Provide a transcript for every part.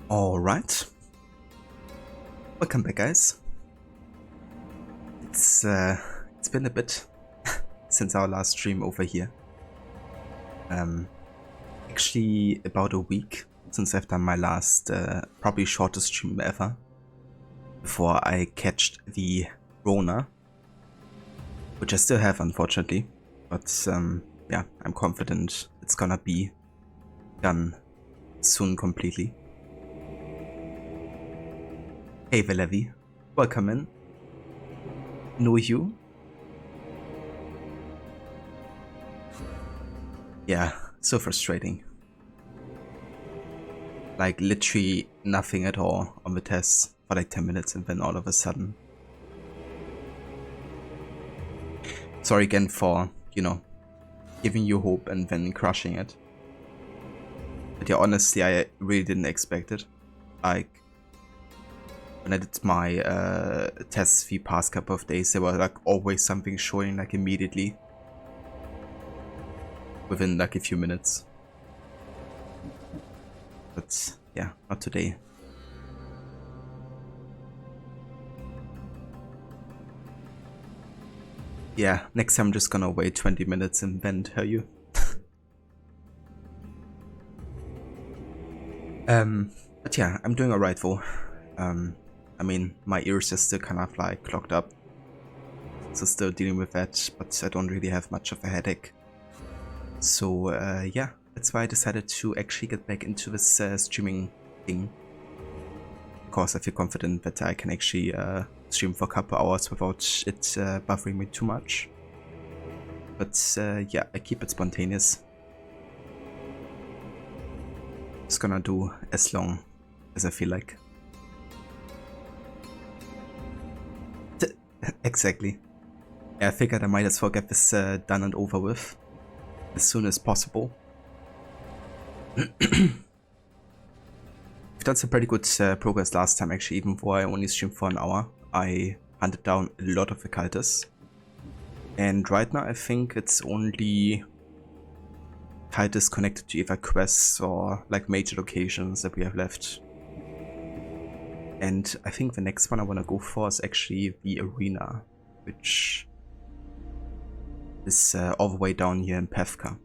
Alright, welcome back guys. It's been a bit since our last stream over here. Actually about a week since I've done my last, probably shortest stream ever, before I catched the Rona, which I still have unfortunately, but yeah, I'm confident it's gonna be done soon completely. Hey Valevi, welcome in. Know you? Yeah, so frustrating. Like literally nothing at all on the test for like 10 minutes and then all of a sudden. Sorry again for, giving you hope and then crushing it. But yeah, honestly, I really didn't expect it. Like, when I did my tests the past couple of days, there were like always something showing like immediately. Within like a few minutes. But yeah, not today. Yeah, next time I'm just gonna wait 20 minutes and then tell you. But yeah, I'm doing alright though. I mean, my ears are still kind of like clogged up. So still dealing with that, but I don't really have much of a headache. So yeah, that's why I decided to actually get back into this streaming thing. Of course, I feel confident that I can actually stream for a couple hours without it buffering me too much. But yeah, I keep it spontaneous. Just gonna do as long as I feel like. Exactly. Yeah, I figured I might as well get this done and over with as soon as possible. We've done some pretty good progress last time actually, even though I only streamed for an hour. I hunted down a lot of the cultists. And right now I think it's only cultists connected to either quests or like major locations that we have left. And I think the next one I want to go for is actually the arena, which is all the way down here in Pevka.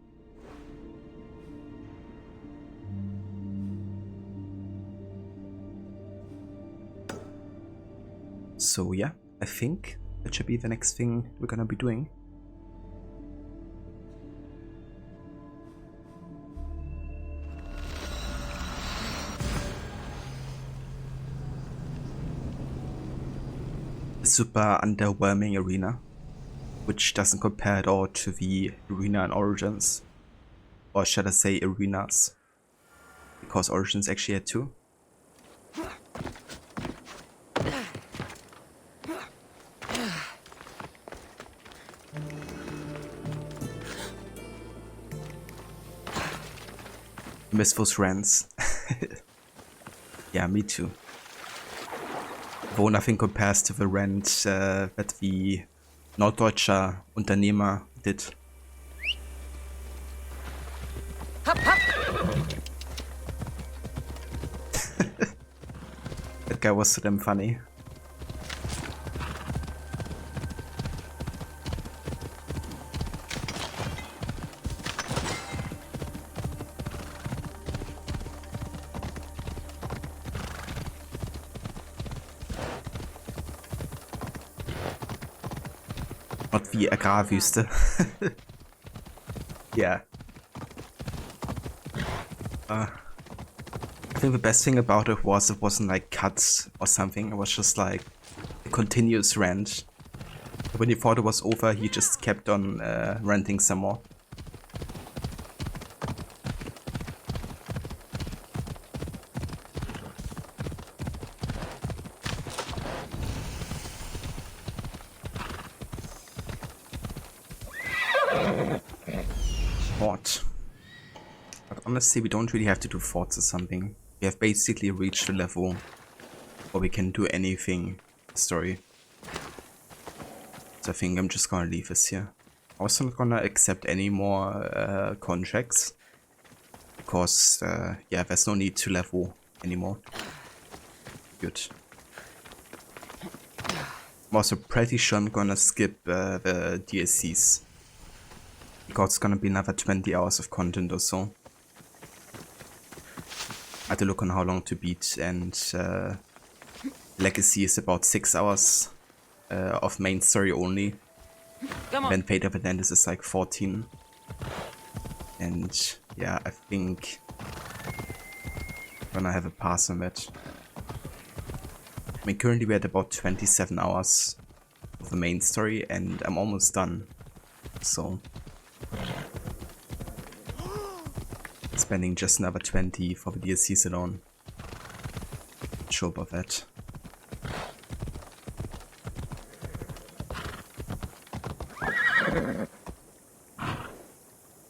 So yeah, I think that should be the next thing we're gonna be doing. A super underwhelming arena, which doesn't compare at all to the arena in Origins. Or should I say arenas? Because Origins actually had two. Miss those rants. Yeah, me too. Wo nothing compares to the rant that the norddeutscher Unternehmer did. That guy was so damn funny. Not wie Agrarwüste. Yeah. I think the best thing about it wasn't like cuts or something. It was just like a continuous rant. When he thought it was over, he just kept on ranting some more. But honestly, we don't really have to do forts or something. We have basically reached a level where we can do anything in the story. So I think I'm just gonna leave this here. I was not gonna accept any more contracts. Because, yeah, there's no need to level anymore. Good. I'm also pretty sure I'm gonna skip the DLCs. Because it's gonna be another 20 hours of content or so. I had to look on how long to beat, and Legacy is about 6 hours of main story only. And then Fate of Atlantis is like 14. And yeah, I think I'm gonna have a pass on that. I mean, currently we're at about 27 hours of the main story, and I'm almost done. So spending just another 20 for the DLCs alone. Not sure about that.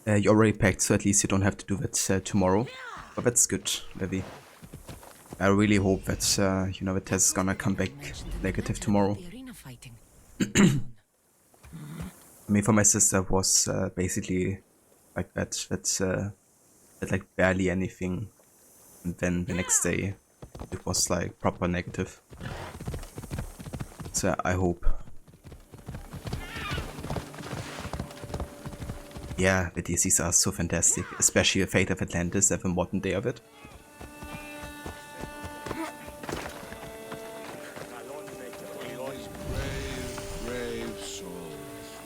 You already packed, so at least you don't have to do that tomorrow. But that's good, Levi. I really hope that, you know, the test is gonna come back negative tomorrow. I mean, for my sister it was basically like that. That's like barely anything. And then the next day it was like proper negative. So I hope. Yeah, the DLCs are so fantastic, especially the Fate of Atlantis and the modern day of it. Brave souls.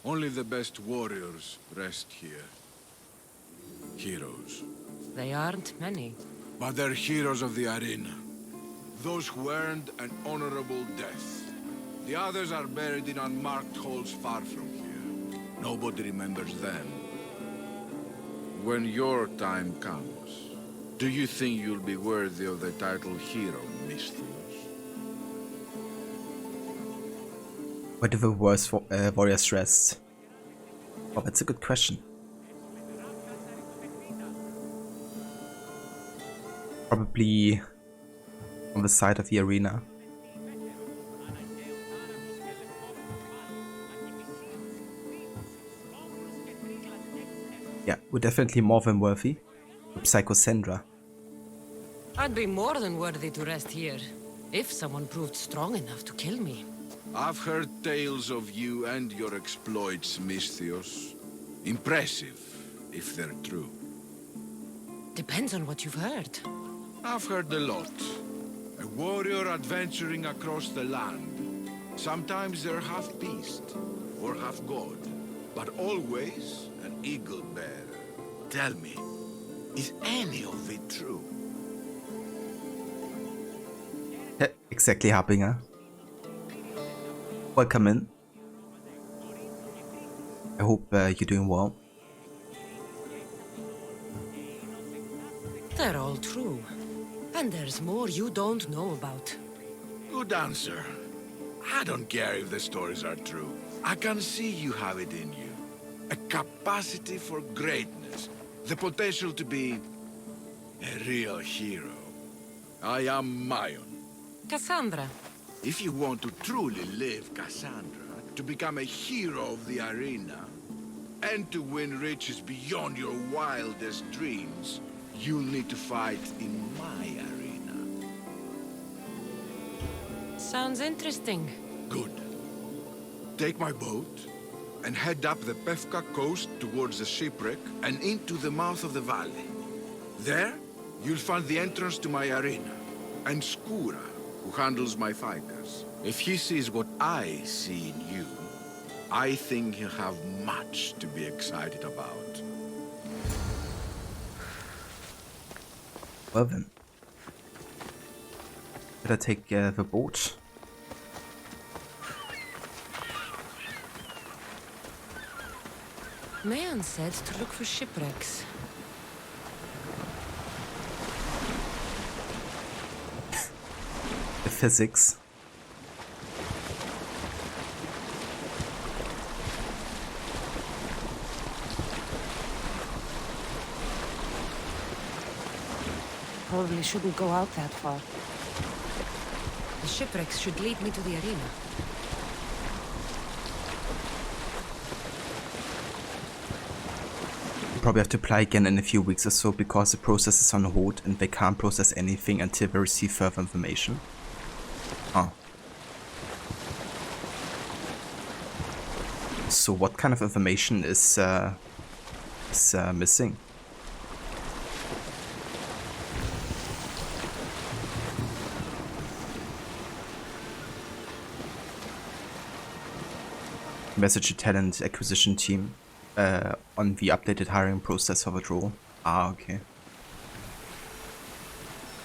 Only the best warriors rest here. Heroes. They aren't many. But they're heroes of the arena. Those who earned an honorable death. The others are buried in unmarked holes far from here. Nobody remembers them. When your time comes, do you think you'll be worthy of the title hero, Misthios? Where do the worst warriors rest? Oh, that's a good question. Probably on the side of the arena. Yeah, we're definitely more than worthy. Psychosendra. I'd be more than worthy to rest here, if someone proved strong enough to kill me. I've heard tales of you and your exploits, Misthios. Impressive, if they're true. Depends on what you've heard. I've heard a lot. A warrior adventuring across the land. Sometimes they're half beast, or half god, but always an eagle bearer. Tell me, is any of it true? Exactly, Harbinger. Welcome in. I hope you're doing well. They're all true. And there's more you don't know about. Good answer. I don't care if the stories are true. I can see you have it in you. A capacity for greatness. The potential to be a real hero. I am Mayon. Cassandra. If you want to truly live Cassandra, to become a hero of the arena, and to win riches beyond your wildest dreams, you'll need to fight in my arena. Sounds interesting. Good. Take my boat and head up the Pefka coast towards the shipwreck and into the mouth of the valley. There, you'll find the entrance to my arena, and Skura, who handles my fighters. If he sees what I see in you, I think he'll have much to be excited about. Well then. Better take the boat. Mayan said to look for shipwrecks. The physics. Probably shouldn't go out that far. The shipwrecks should lead me to the arena. probably have to apply again in a few weeks or so because the process is on hold and they can't process anything until they receive further information. Huh. So what kind of information is missing? Message to talent acquisition team on the updated hiring process for the role. Ah, okay.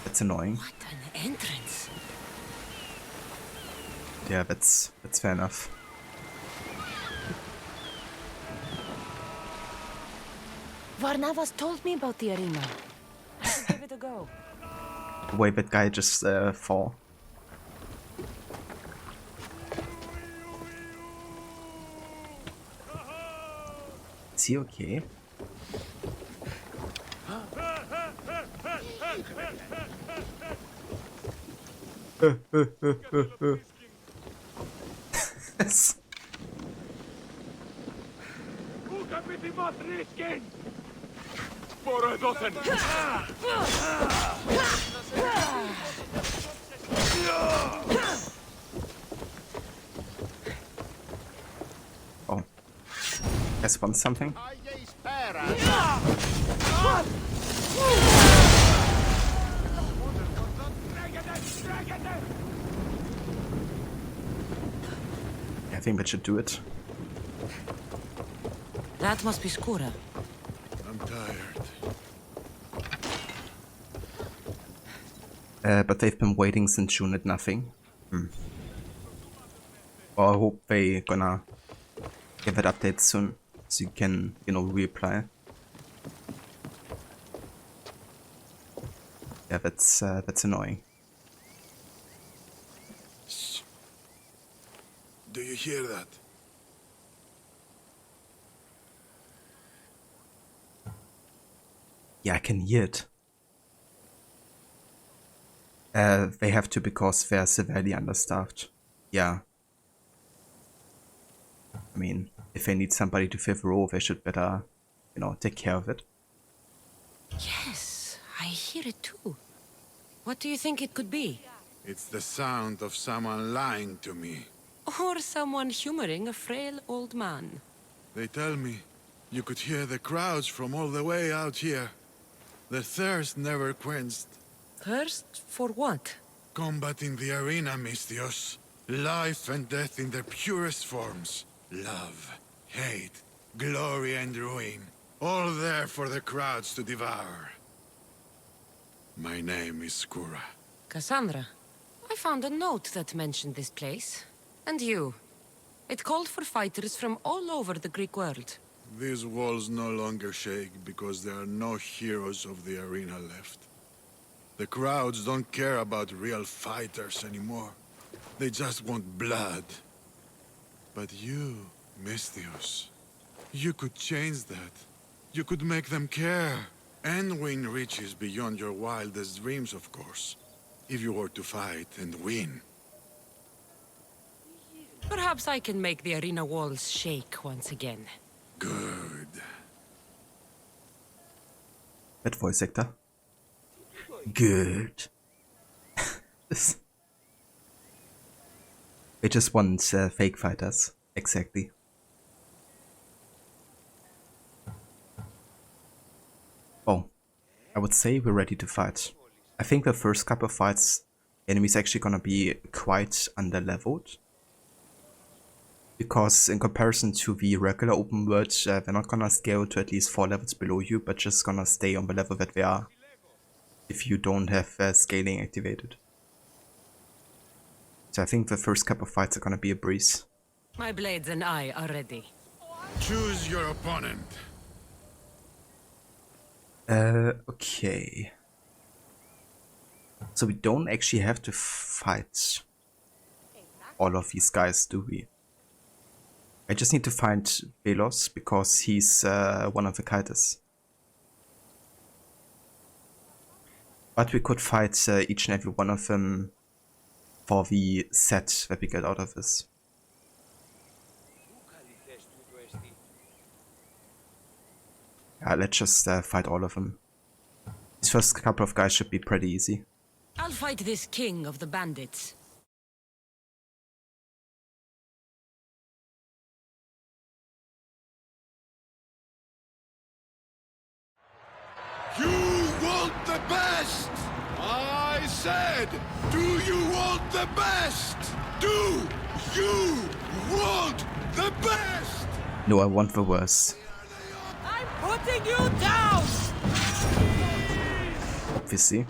That's annoying. What an entrance. Yeah, that's fair enough. Varnavas told me about the arena. I should give it a go. The way that guy just fall. Is he okay? Oh. Guess wants something? I think that should do it. That must be Skura. I'm tired. But they've been waiting since June at nothing. Well, I hope they gonna get that update soon, so you can, you know, reapply. Yeah, that's annoying. Do you hear that? Yeah, I can hear it. They have to because they're severely understaffed. Yeah. I mean, if they need somebody to fill the role, they should better, you know, take care of it. Yes, I hear it too. What do you think it could be? It's the sound of someone lying to me. Or someone humoring a frail old man. They tell me you could hear the crowds from all the way out here. The thirst never quenched. Thirst for what? Combating the arena, Mistios. Life and death in their purest forms. Love, hate, glory and ruin. All there for the crowds to devour. My name is Skura. Cassandra, I found a note that mentioned this place. And you. It called for fighters from all over the Greek world. These walls no longer shake because there are no heroes of the arena left. The crowds don't care about real fighters anymore. They just want blood. But you, Mistios, you could change that. You could make them care. And win riches beyond your wildest dreams, of course. If you were to fight and win. Perhaps I can make the arena walls shake once again. Good. That voice actor. Good. They just want fake fighters. Exactly. Oh, I would say we're ready to fight. I think the first couple of fights, enemies actually gonna be quite underleveled. Because in comparison to the regular open world, they're not gonna scale to at least 4 levels below you, but just gonna stay on the level that they are. If you don't have scaling activated. So I think the first couple of fights are gonna be a breeze. My blades and I are ready. Choose your opponent. Okay. So we don't actually have to fight all of these guys, do we? I just need to find Velos because he's one of the Kites. But we could fight each and every one of them for the set that we get out of this. let's just fight all of them. These first couple of guys should be pretty easy. I'll fight this king of the bandits. You want the best! I said, do you want the best? Do you want the best? No, I want the worst. I'm putting you down! Obviously.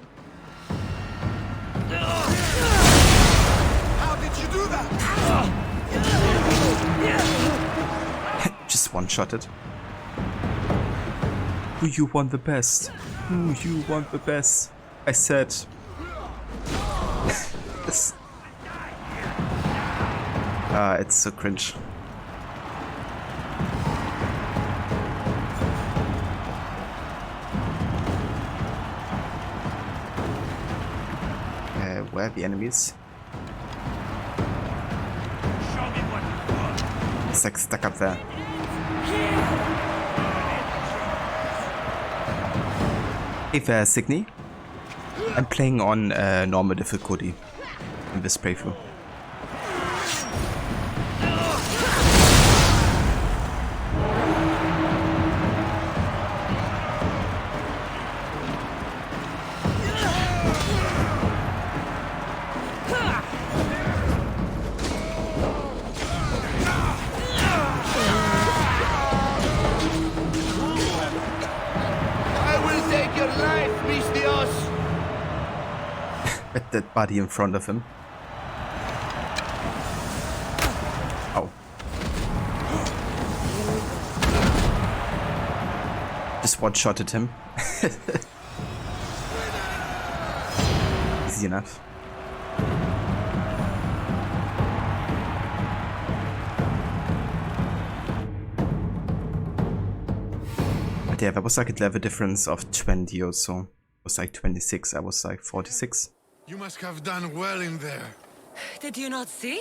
How did you do that? Just one-shotted. Who you want the best? Who you want the best? I said. It's so cringe. Where are the enemies? It's like stuck up there. Hey there, Signy. I'm playing on normal difficulty in this playthrough. At that body in front of him. Oh. Just one-shotted him. Easy enough. But yeah, there was like a level difference of 20 or so. It was like 26, I was like 46. You must have done well in there. Did you not see?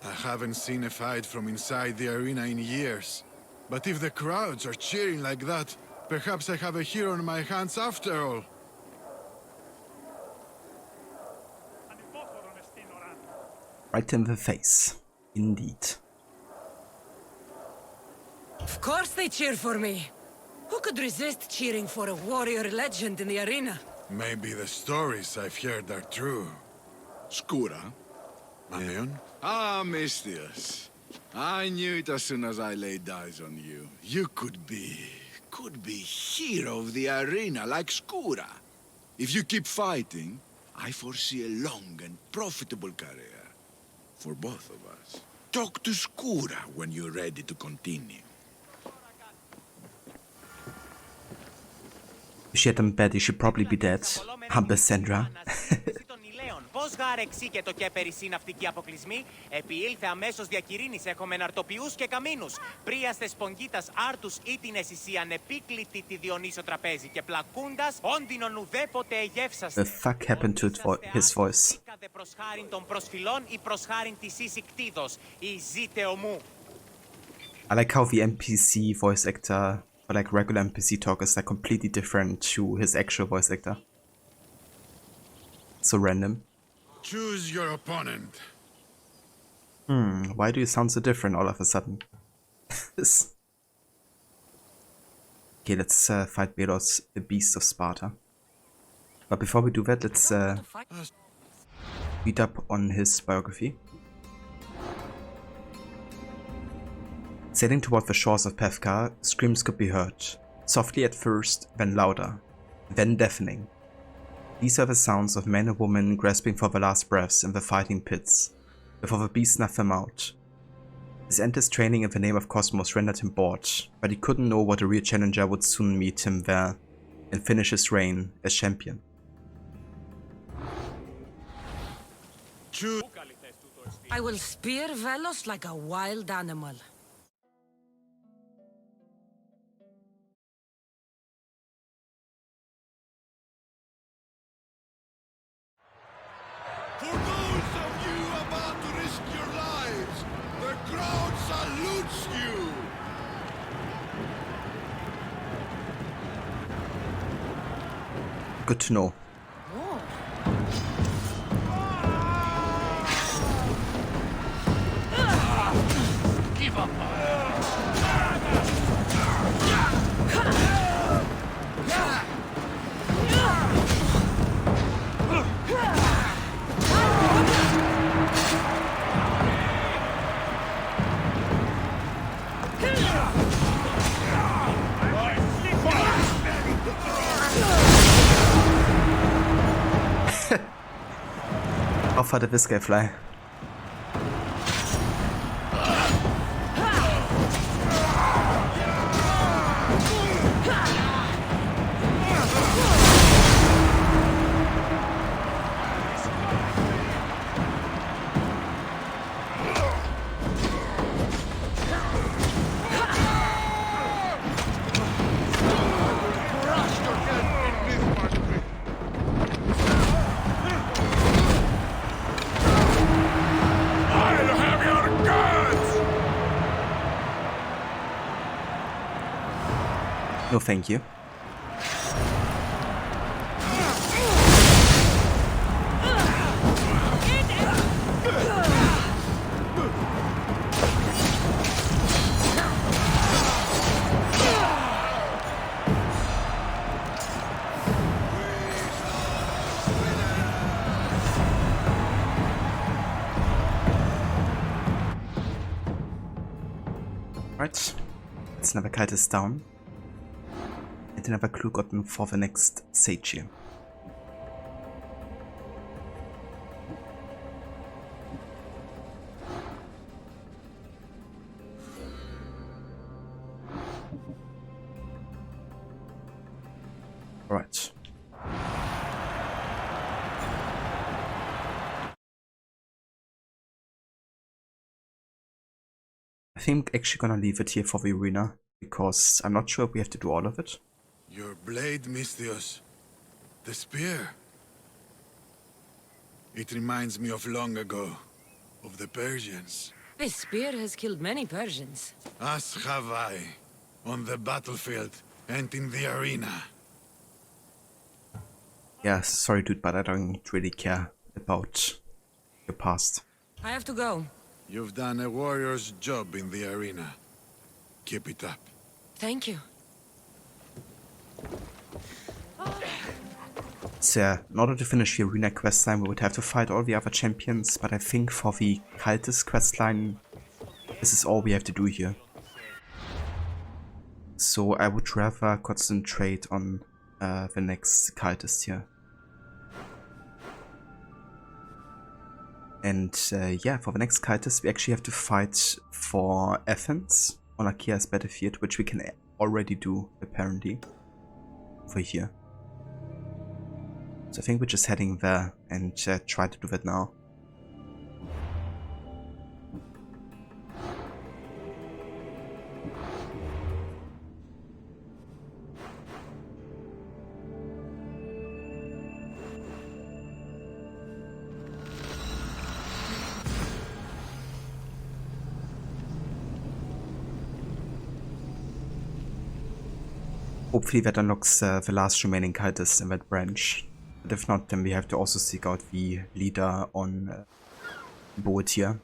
I haven't seen a fight from inside the arena in years. But if the crowds are cheering like that, perhaps I have a hero on my hands after all. Right in the face. Indeed. Of course they cheer for me. Who could resist cheering for a warrior legend in the arena? Maybe the stories I've heard are true. Skura? Maneon? Ah, Mistius. I knew it as soon as I laid eyes on you. You could be hero of the arena like Skura. If you keep fighting, I foresee a long and profitable career. For both of us. Talk to Skura when you're ready to continue. If she had them bad, he should probably be dead. Humble Sandra. Πώς γάρεξε και το κέπερι συναυτική αποκλεισμή, επιήλθε αμέσως διακηρύνης έχουμε ναρτοποιούς και καμίνους. Πρίαστε σπογγίτας άρτους ή την εσυσία ανεπίκλητη τη Διονύσιο τραπέζι και πλακούντας, όντινον ουδέποτε εγεύσαστε. The fuck happened to his voice? Ήκατε προς χάριν των προσφυλών ή προς χάριν της εις ικτίδος, ή ζήτε ομού. I like how the NPC voice actor, or like regular NPC talk, is like completely different to his actual voice actor. So random. Choose your opponent. Why do you sound so different all of a sudden? Okay, let's fight Belos, the Beast of Sparta. But before we do that, let's read up on his biography. Sailing toward the shores of Pefka, screams could be heard, softly at first, then louder, then deafening. These are the sounds of men and women grasping for the last breaths in the fighting pits, before the beast snuffed them out. His endless training in the name of Cosmos rendered him bored, but he couldn't know what a real challenger would soon meet him there and finish his reign as champion. I will spear Velos like a wild animal. For those of you about to risk your lives, the crowd salutes you! good to know. How far did this guy fly? No, thank you. Right, let's never kite this down. And another clue gotten for the next stage here. Right. I think actually gonna leave it here for the arena, because I'm not sure if we have to do all of it. Your blade, Misthios. The spear. It reminds me of long ago, of the Persians. This spear has killed many Persians. As have I, on the battlefield and in the arena. Yeah, sorry dude, but I don't really care about your past. I have to go. You've done a warrior's job in the arena. Keep it up. Thank you. So, in order to finish the arena questline, we would have to fight all the other champions, but I think for the cultist questline, this is all we have to do here. So I would rather concentrate on the next cultist here. And yeah, for the next cultist, we actually have to fight for Athens on Achaea's battlefield, which we can already do, apparently, over here. So I think we're just heading there and try to do that now. Hopefully that unlocks the last remaining cultists in that branch. But if not, then we have to also seek out the leader on board here.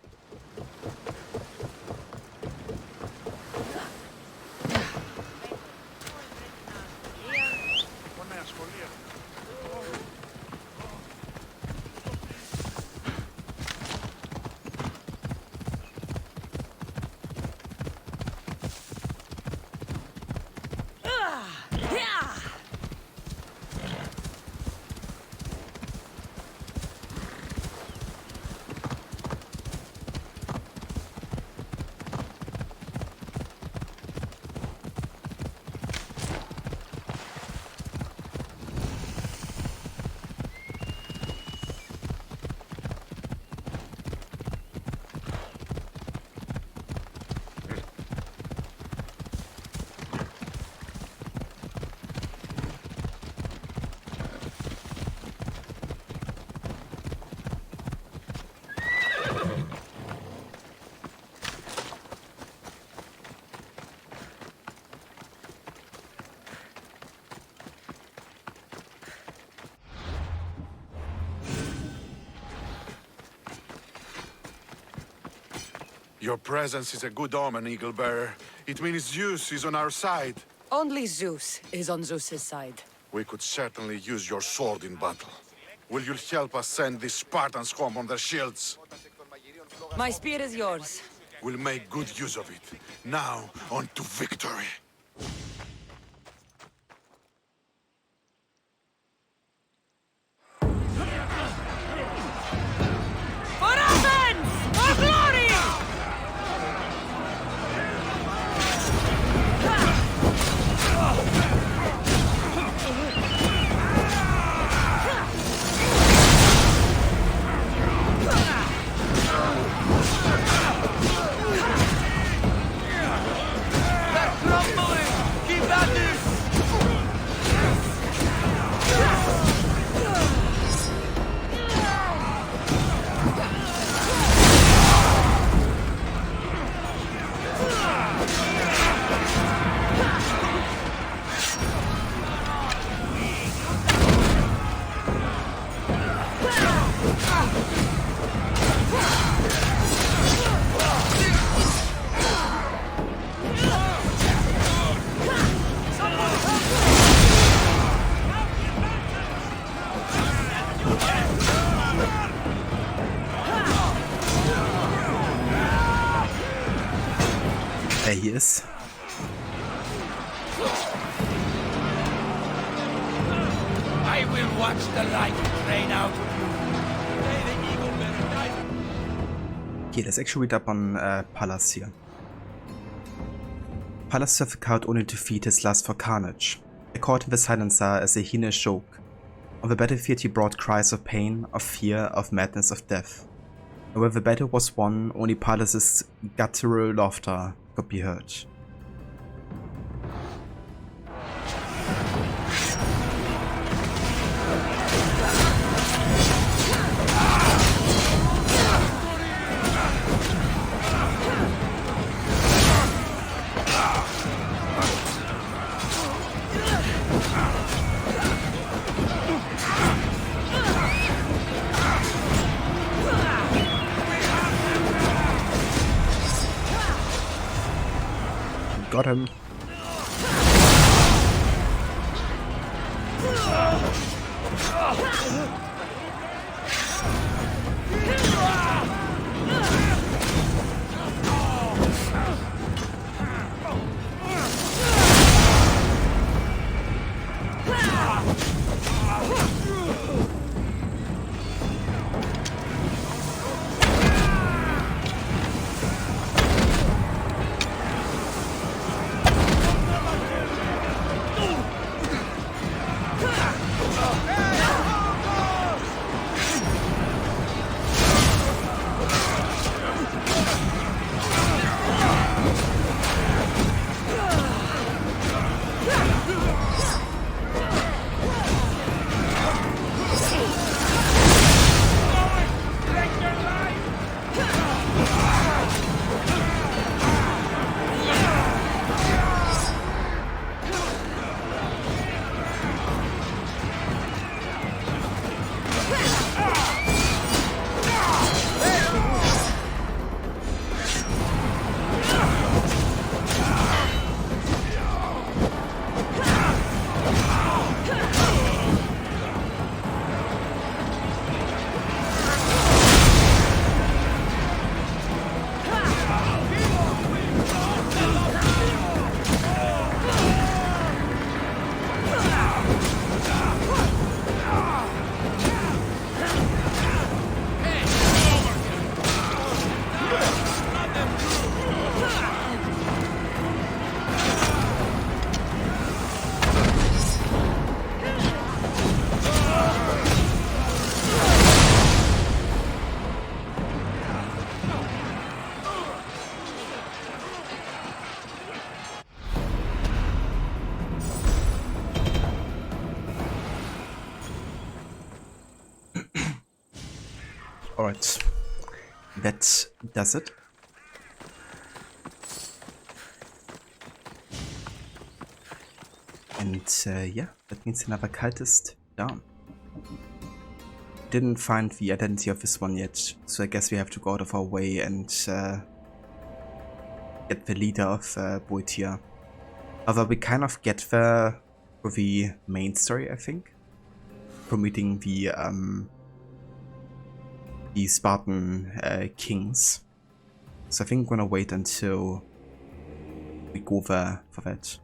Your presence is a good omen, Eagle Bearer. It means Zeus is on our side. Only Zeus is on Zeus's side. We could certainly use your sword in battle. Will you help us send these Spartans home on their shields? My spear is yours. We'll make good use of it. Now, on to victory. For Athens! For glory! There he is. I will watch the light drain out of you. May the eagle bearer die. Okay, let's actually read up on Pallas here. Pallas served a coward only to feed his lust for carnage. According to the Silencer, as a heinous joke. On the battlefield he brought cries of pain, of fear, of madness, of death. And when the battle was won, only Pallas's guttural laughter could be heard. Got him. Alright, that does it. And yeah, that means another cult is down. Didn't find the identity of this one yet, so I guess we have to go out of our way and get the leader of Boeotia. Although we kind of get there for the main story, I think. For meeting the Spartan kings. So I think I'm gonna wait until we go there for that.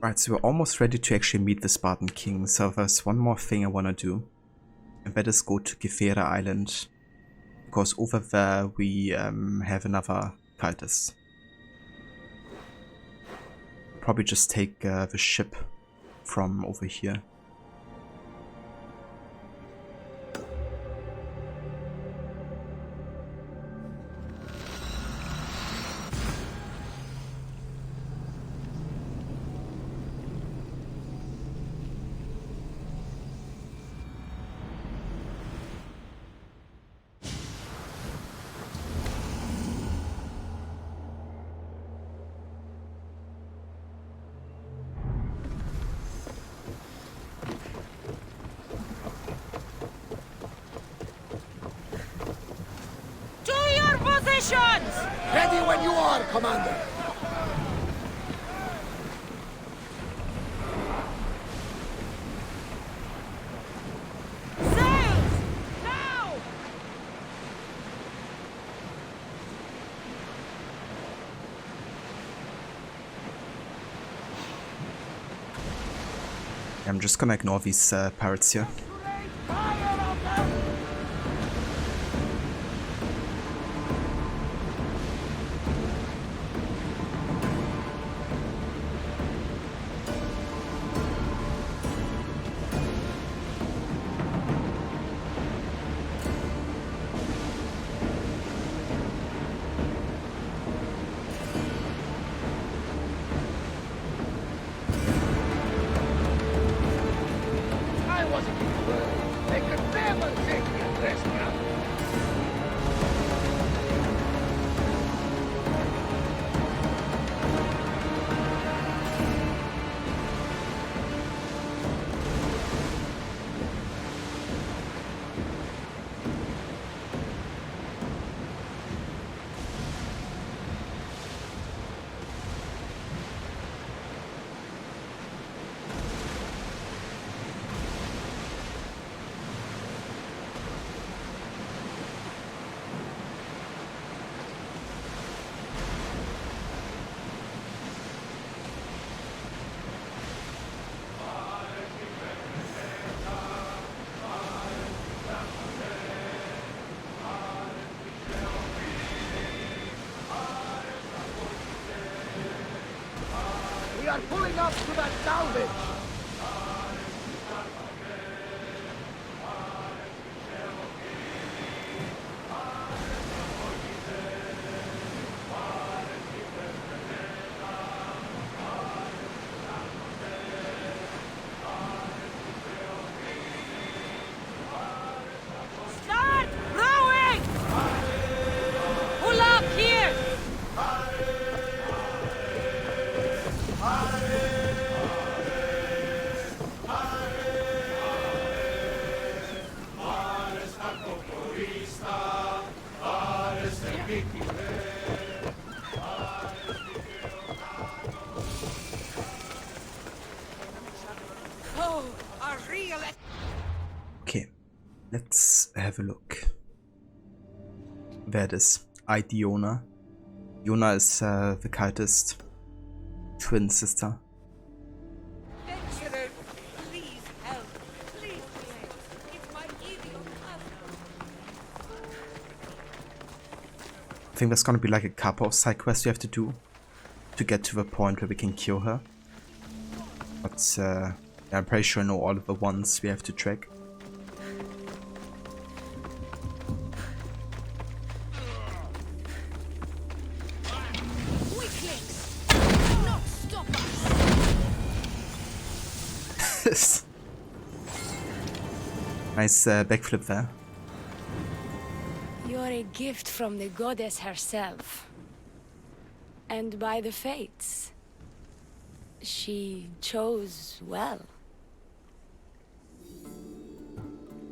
Right, so we're almost ready to actually meet the Spartan king. So there's one more thing I wanna do. And that is go to Githera Island. Because over there we have another cultist. Probably just take the ship from over here. Ready when you are, Commander! Sails! Now! I'm just gonna ignore these pirates here. I wasn't in the world. They could never take me at rest now. We are pulling up to that salvage! Start rowing! Pull up here! Oh, a real... Okay, let's have a look. There it is. Iona. Iona is the cultist twin sister. Adventurer, please help. Please, please. It's my evil cousin. I think there's gonna be like a couple of side quests we have to do to get to the point where we can kill her. But yeah, I'm pretty sure I know all of the ones we have to track. Weaklings! Do not stop us! Nice backflip there. You're a gift from the goddess herself. And by the fates. She chose well.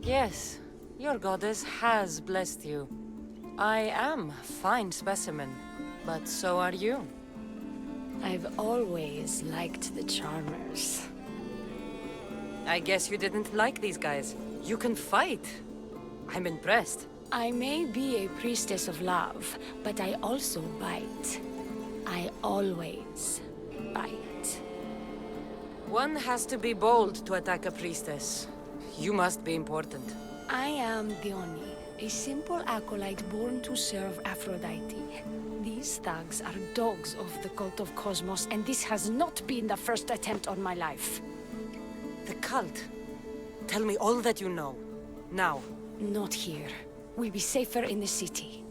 Yes, your goddess has blessed you. I am a fine specimen, but so are you. I've always liked the Charmers. I guess you didn't like these guys. You can fight. I'm impressed. I may be a priestess of love, but I also bite. I always bite. One has to be bold to attack a priestess. You must be important. I am Dione, a simple acolyte born to serve Aphrodite. These thugs are dogs of the cult of Cosmos, and this has not been the first attempt on my life. The cult. Tell me all that you know. Now. Not here. We'll be safer in the city.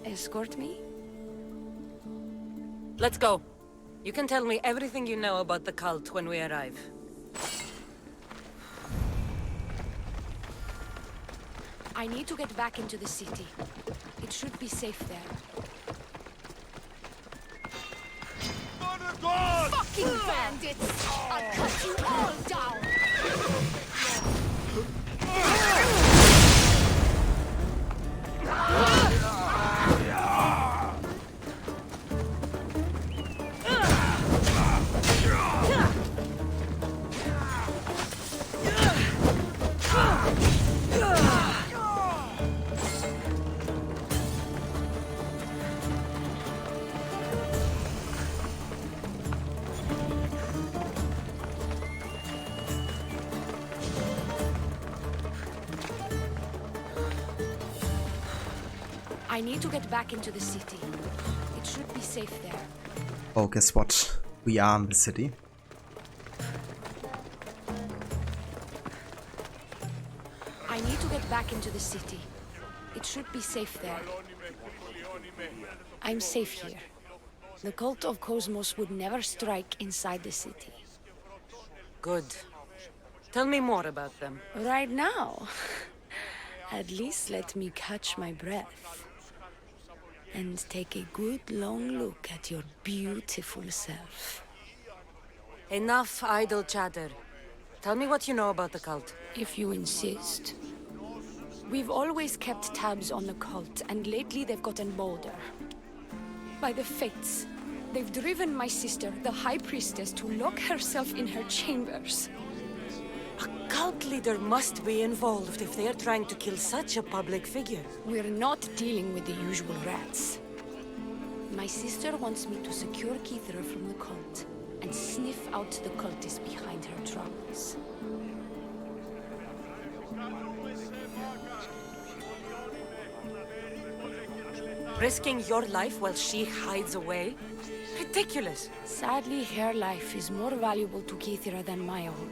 Escort me? Let's go. You can tell me everything you know about the cult when we arrive. I need to get back into the city. It should be safe there. Fucking bandits! I'll cut you all down! I need to get back into the city. It should be safe there. Oh, guess what? We are in the city. I need to get back into the city. It should be safe there. I'm safe here. The cult of Cosmos would never strike inside the city. Good. Tell me more about them. Right now? At least let me catch my breath. And take a good long look at your beautiful self. Enough idle chatter. Tell me what you know about the cult. If you insist. We've always kept tabs on the cult, and lately they've gotten bolder. By the fates, they've driven my sister, the High Priestess, to lock herself in her chambers. A cult leader must be involved if they're trying to kill such a public figure. We're not dealing with the usual rats. My sister wants me to secure Kithra from the cult, and sniff out the cultists behind her troubles. Risking your life while she hides away? Ridiculous. Sadly, her life is more valuable to Kithra than my own.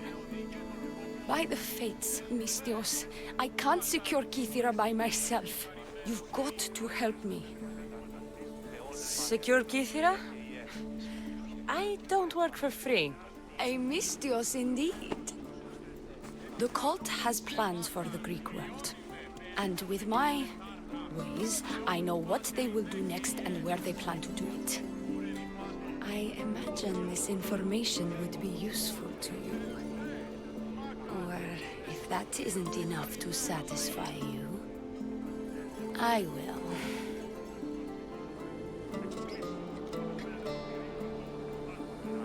By the fates, Mistios, I can't secure Kithra by myself. You've got to help me. Secure Kithira? I don't work for free. A Mistios indeed. The cult has plans for the Greek world. And with my ways, I know what they will do next and where they plan to do it. I imagine this information would be useful to you. Or if that isn't enough to satisfy you, I will.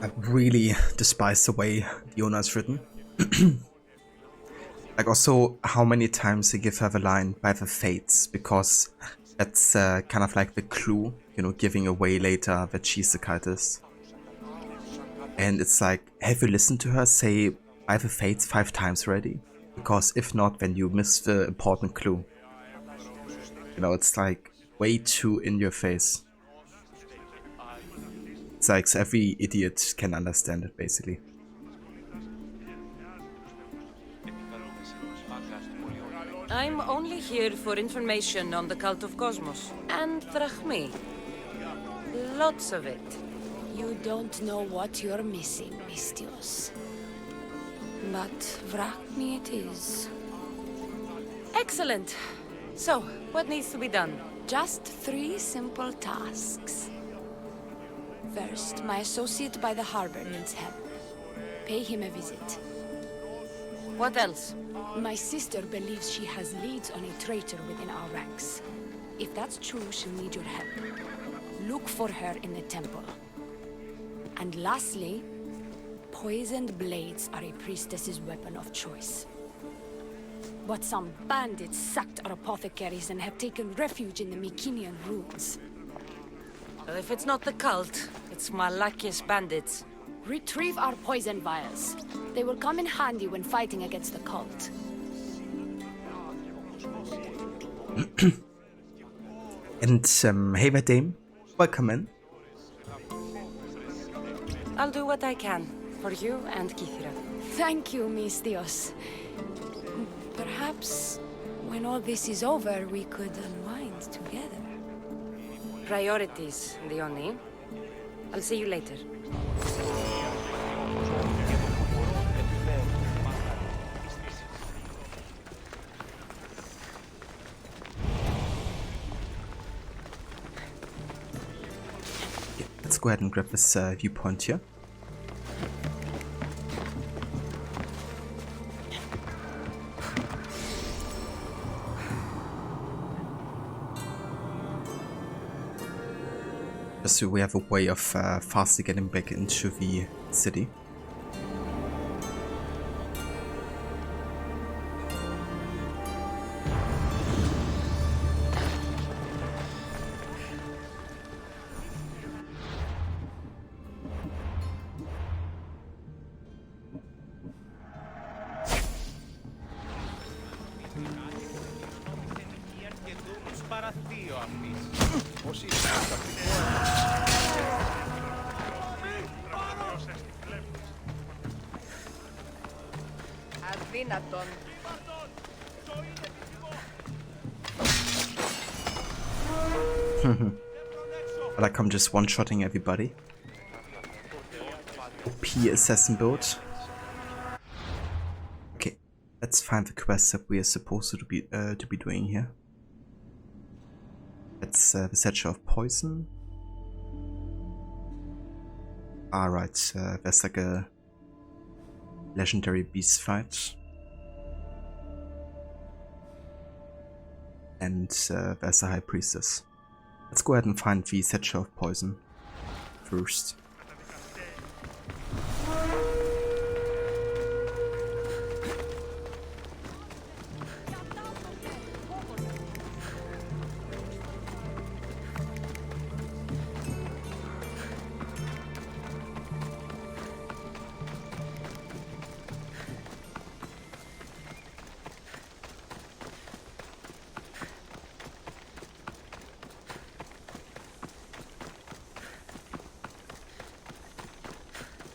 I really despise the way Fiona is written. Like also how many times they give her the line by the fates, because that's kind of like the clue, you know, giving away later that she's the cultist. And it's like, have you listened to her say by the fates 5 times already? Because if not, then you miss the important clue. You know, it's like way too in your face. It's like every idiot can understand it, basically. I'm only here for information on the cult of Cosmos. And drachmi. Lots of it. You don't know what you're missing, Mistios. But Vrachmi it is. Excellent. So, what needs to be done? Just 3 simple tasks. First, my associate by the harbor needs help. Pay him a visit. What else? My sister believes she has leads on a traitor within our ranks. If that's true, she'll need your help. Look for her in the temple. And lastly, poisoned blades are a priestess's weapon of choice. But some bandits sacked our apothecaries and have taken refuge in the Mycenaean ruins. Well, if it's not the cult, it's Malaki's bandits. Retrieve our poison vials. They will come in handy when fighting against the cult. And hey there, Dame. Welcome in. I'll do what I can for you and Kithira. Thank you, Miss Dios. Perhaps when all this is over, we could unwind together. Priorities, Diony. I'll see you later. Yeah, let's go ahead and grab this viewpoint here. So we have a way of faster getting back into the city. I like I'm just one-shotting everybody. OP assassin build. Okay, let's find the quest that we are supposed to be doing here. That's the Satchel of Poison. Alright, there's like a legendary beast fight. And there's a High Priestess. Let's go ahead and find the Satchel of Poison first.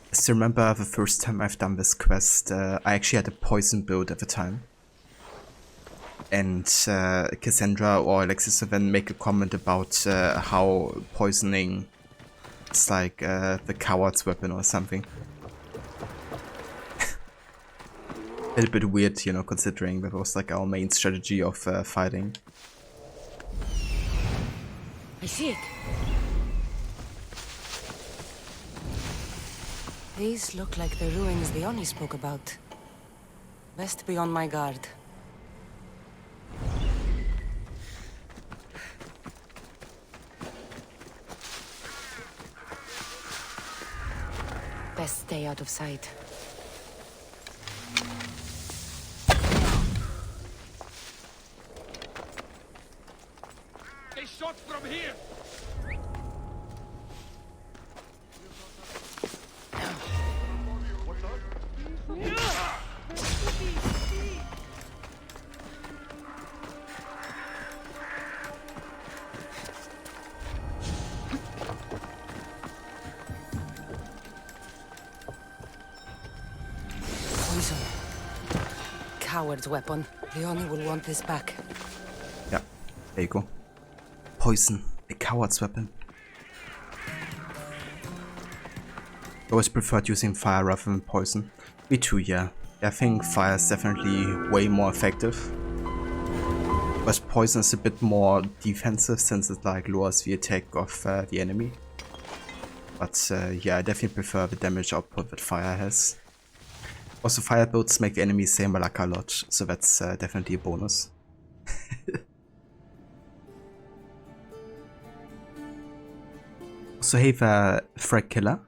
I still remember the first time I've done this quest, I actually had a poison build at the time. And Cassandra or Alexis will then make a comment about how poisoning is like the coward's weapon or something. A little bit weird, you know, considering that was like our main strategy of fighting. I see it. These look like the ruins Diony spoke about. Best be on my guard. Best stay out of sight. They shot from here! Poison. Coward's weapon. Diony will want this back. Yeah, there you go. Poison, a coward's weapon. I always preferred using fire rather than poison. Me too, yeah. I think fire is definitely way more effective. Whereas poison is a bit more defensive since it like lowers the attack of the enemy. But yeah, I definitely prefer the damage output that fire has. Also, fire builds make the enemy say Malaka a lot, so that's definitely a bonus. So hey there, Frag Killer.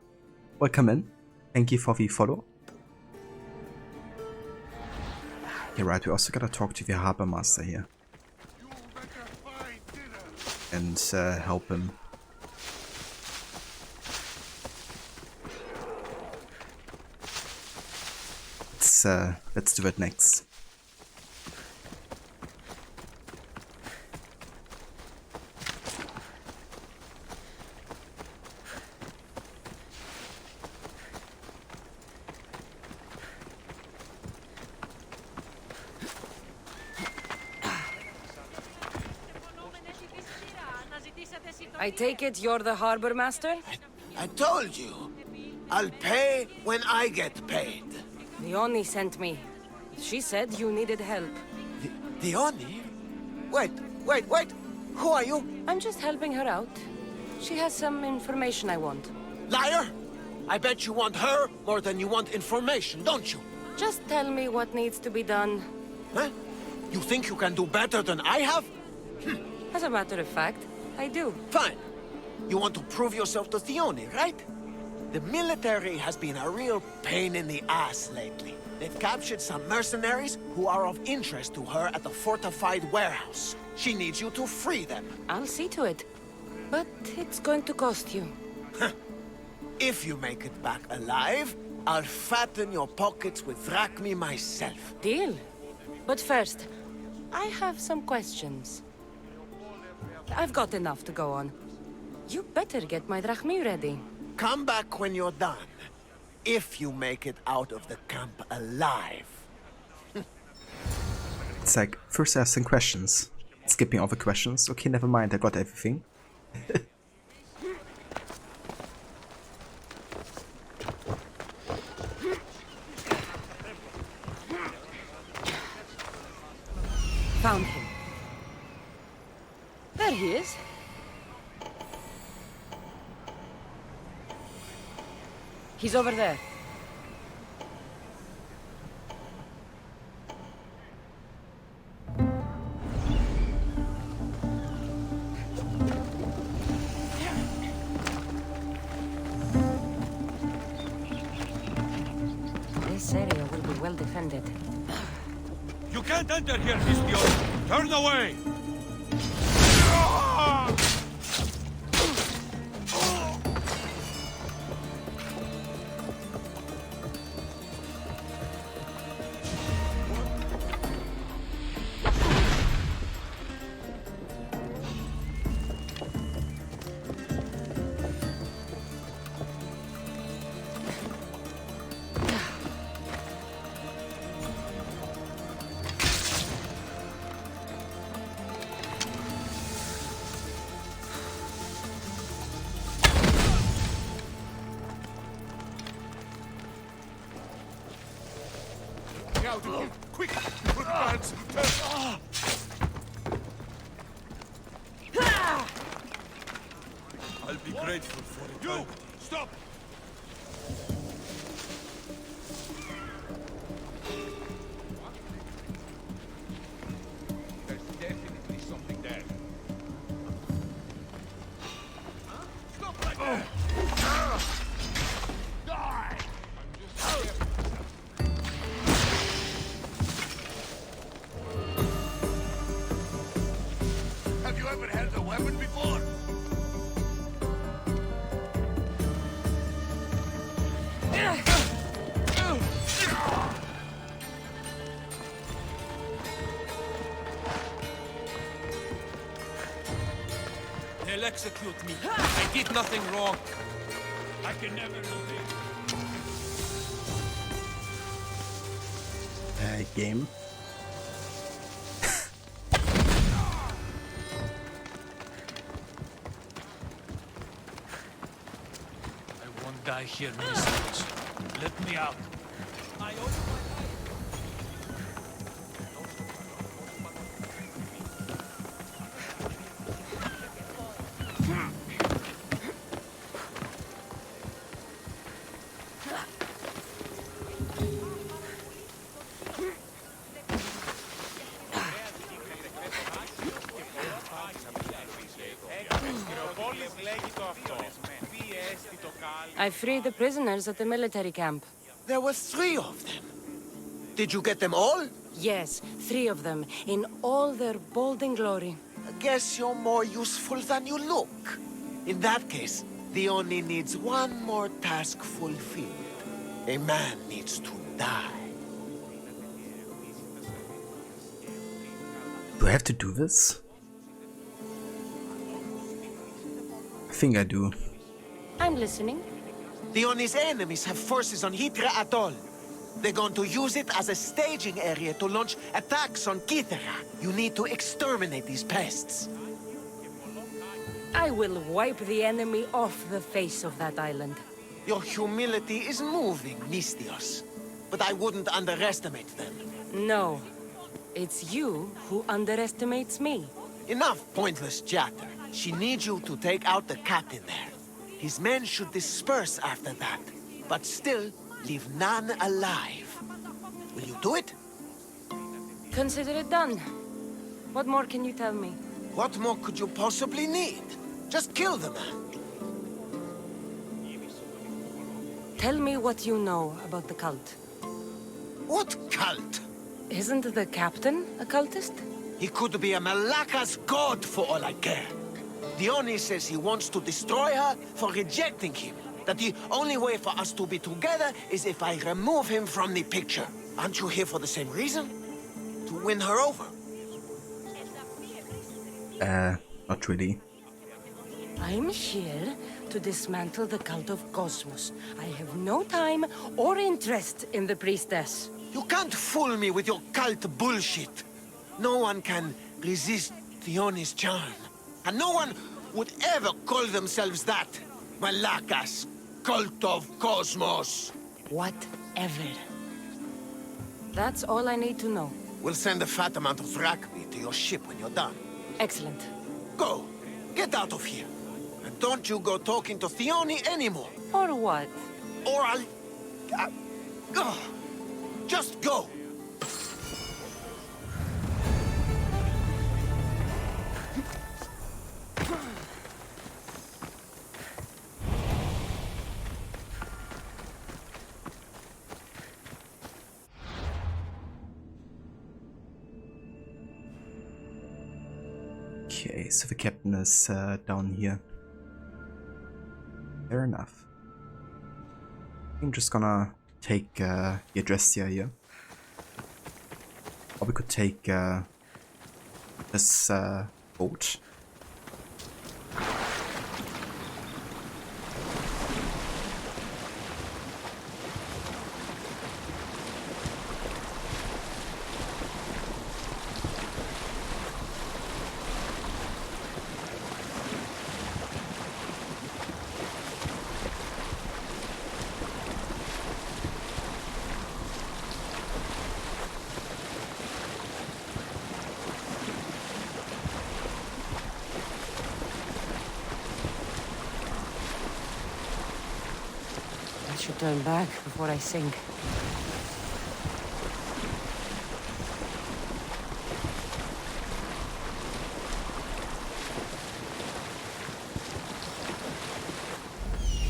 Welcome in. Thank you for the follow. Yeah, right, we also gotta talk to the Harbor Master here. And help him. Let's do it next. I take it you're the harbor master? I told you. I'll pay when I get paid. Leonie sent me. She said you needed help. Dione? Wait. Who are you? I'm just helping her out. She has some information I want. Liar! I bet you want her more than you want information, don't you? Just tell me what needs to be done. Huh? You think you can do better than I have? As a matter of fact, I do. Fine. You want to prove yourself to Thione, right? The military has been a real pain in the ass lately. They've captured some mercenaries who are of interest to her at the fortified warehouse. She needs you to free them. I'll see to it. But it's going to cost you. If you make it back alive, I'll fatten your pockets with drachmi myself. Deal. But first, I have some questions. I've got enough to go on. You better get my drachmi ready. Come back when you're done. If you make it out of the camp alive. It's like, first I have some questions. Skipping all the questions. Okay, never mind, I got everything. Found him. There he is. He's over there. This area will be well defended. You can't enter here, Histion! Turn away! Out of here! Quick! Before the guards return! I'll be grateful for it. You! Stop! There's definitely something there. Stop right there! Die! I'm just here. Have you ever held a weapon before? They'll execute me. I did nothing wrong. I can never repay. Game. I won't die here, mistress. Let me out. I owe Πόλης λέγει το αυτό. I freed the prisoners at the military camp. There were 3 of them. Did you get them all? Yes, 3 of them, in all their bold and glory. I guess you're more useful than you look. In that case, the Oni needs one more task fulfilled. A man needs to die. Do I have to do this? I think I do. I'm listening. The Oni's enemies have forces on Hitra Atoll. They're going to use it as a staging area to launch attacks on Kithera. You need to exterminate these pests. I will wipe the enemy off the face of that island. Your humility is moving, Mistios. But I wouldn't underestimate them. No. It's you who underestimates me. Enough pointless chatter. She needs you to take out the captain there. His men should disperse after that, but still leave none alive. Will you do it? Consider it done. What more can you tell me? What more could you possibly need? Just kill the man. Tell me what you know about the cult. What cult? Isn't the captain a cultist? He could be a Malaka's god for all I care. Dione says he wants to destroy her for rejecting him. That the only way for us to be together is if I remove him from the picture. Aren't you here for the same reason? To win her over? Not really. I'm here to dismantle the cult of Cosmos. I have no time or interest in the priestess. You can't fool me with your cult bullshit. No one can resist Dione's charm. And no one would ever call themselves that. Malaka's cult of Cosmos. Whatever. That's all I need to know. We'll send a fat amount of Rakbi to your ship when you're done. Excellent. Go. Get out of here. And don't you go talking to Theone anymore. Or what? Or I'll... just go. Okay, so the captain is down here. Fair enough. I'm just gonna take the Adrestia here. Or we could take this boat. I should turn back before I sink.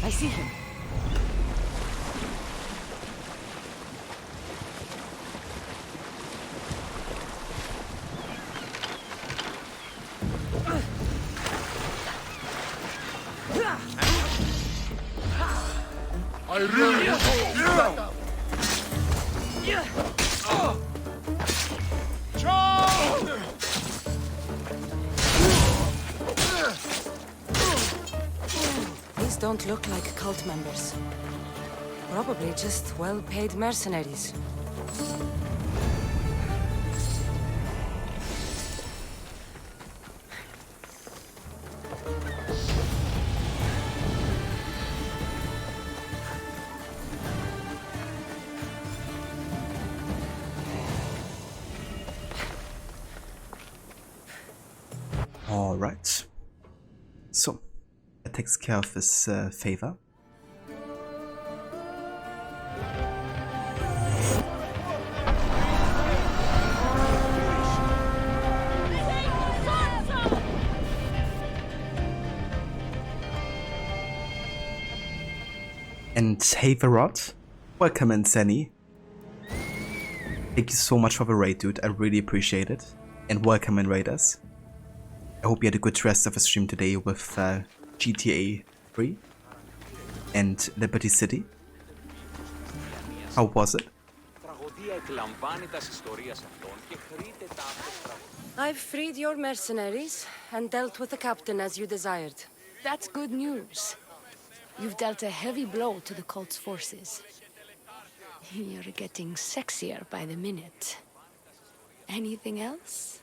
I see him. I really hope. These don't look like cult members. Probably just well-paid mercenaries. Alright. So, that takes care of this favor. And hey Verot, welcome in Senny. Thank you so much for the raid, dude. I really appreciate it. And welcome in Raiders. I hope you had a good rest of the stream today with GTA 3 and Liberty City. How was it? I've freed your mercenaries and dealt with the captain as you desired. That's good news. You've dealt a heavy blow to the cult's forces. You're getting sexier by the minute. Anything else?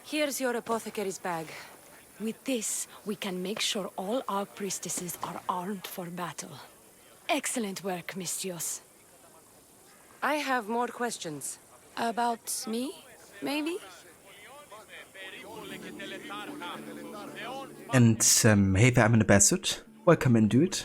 Here's your apothecary's bag. With this, we can make sure all our priestesses are armed for battle. Excellent work, Mistios. I have more questions. About me, maybe? And hey there, I'm in the Bassett. Welcome in, dude.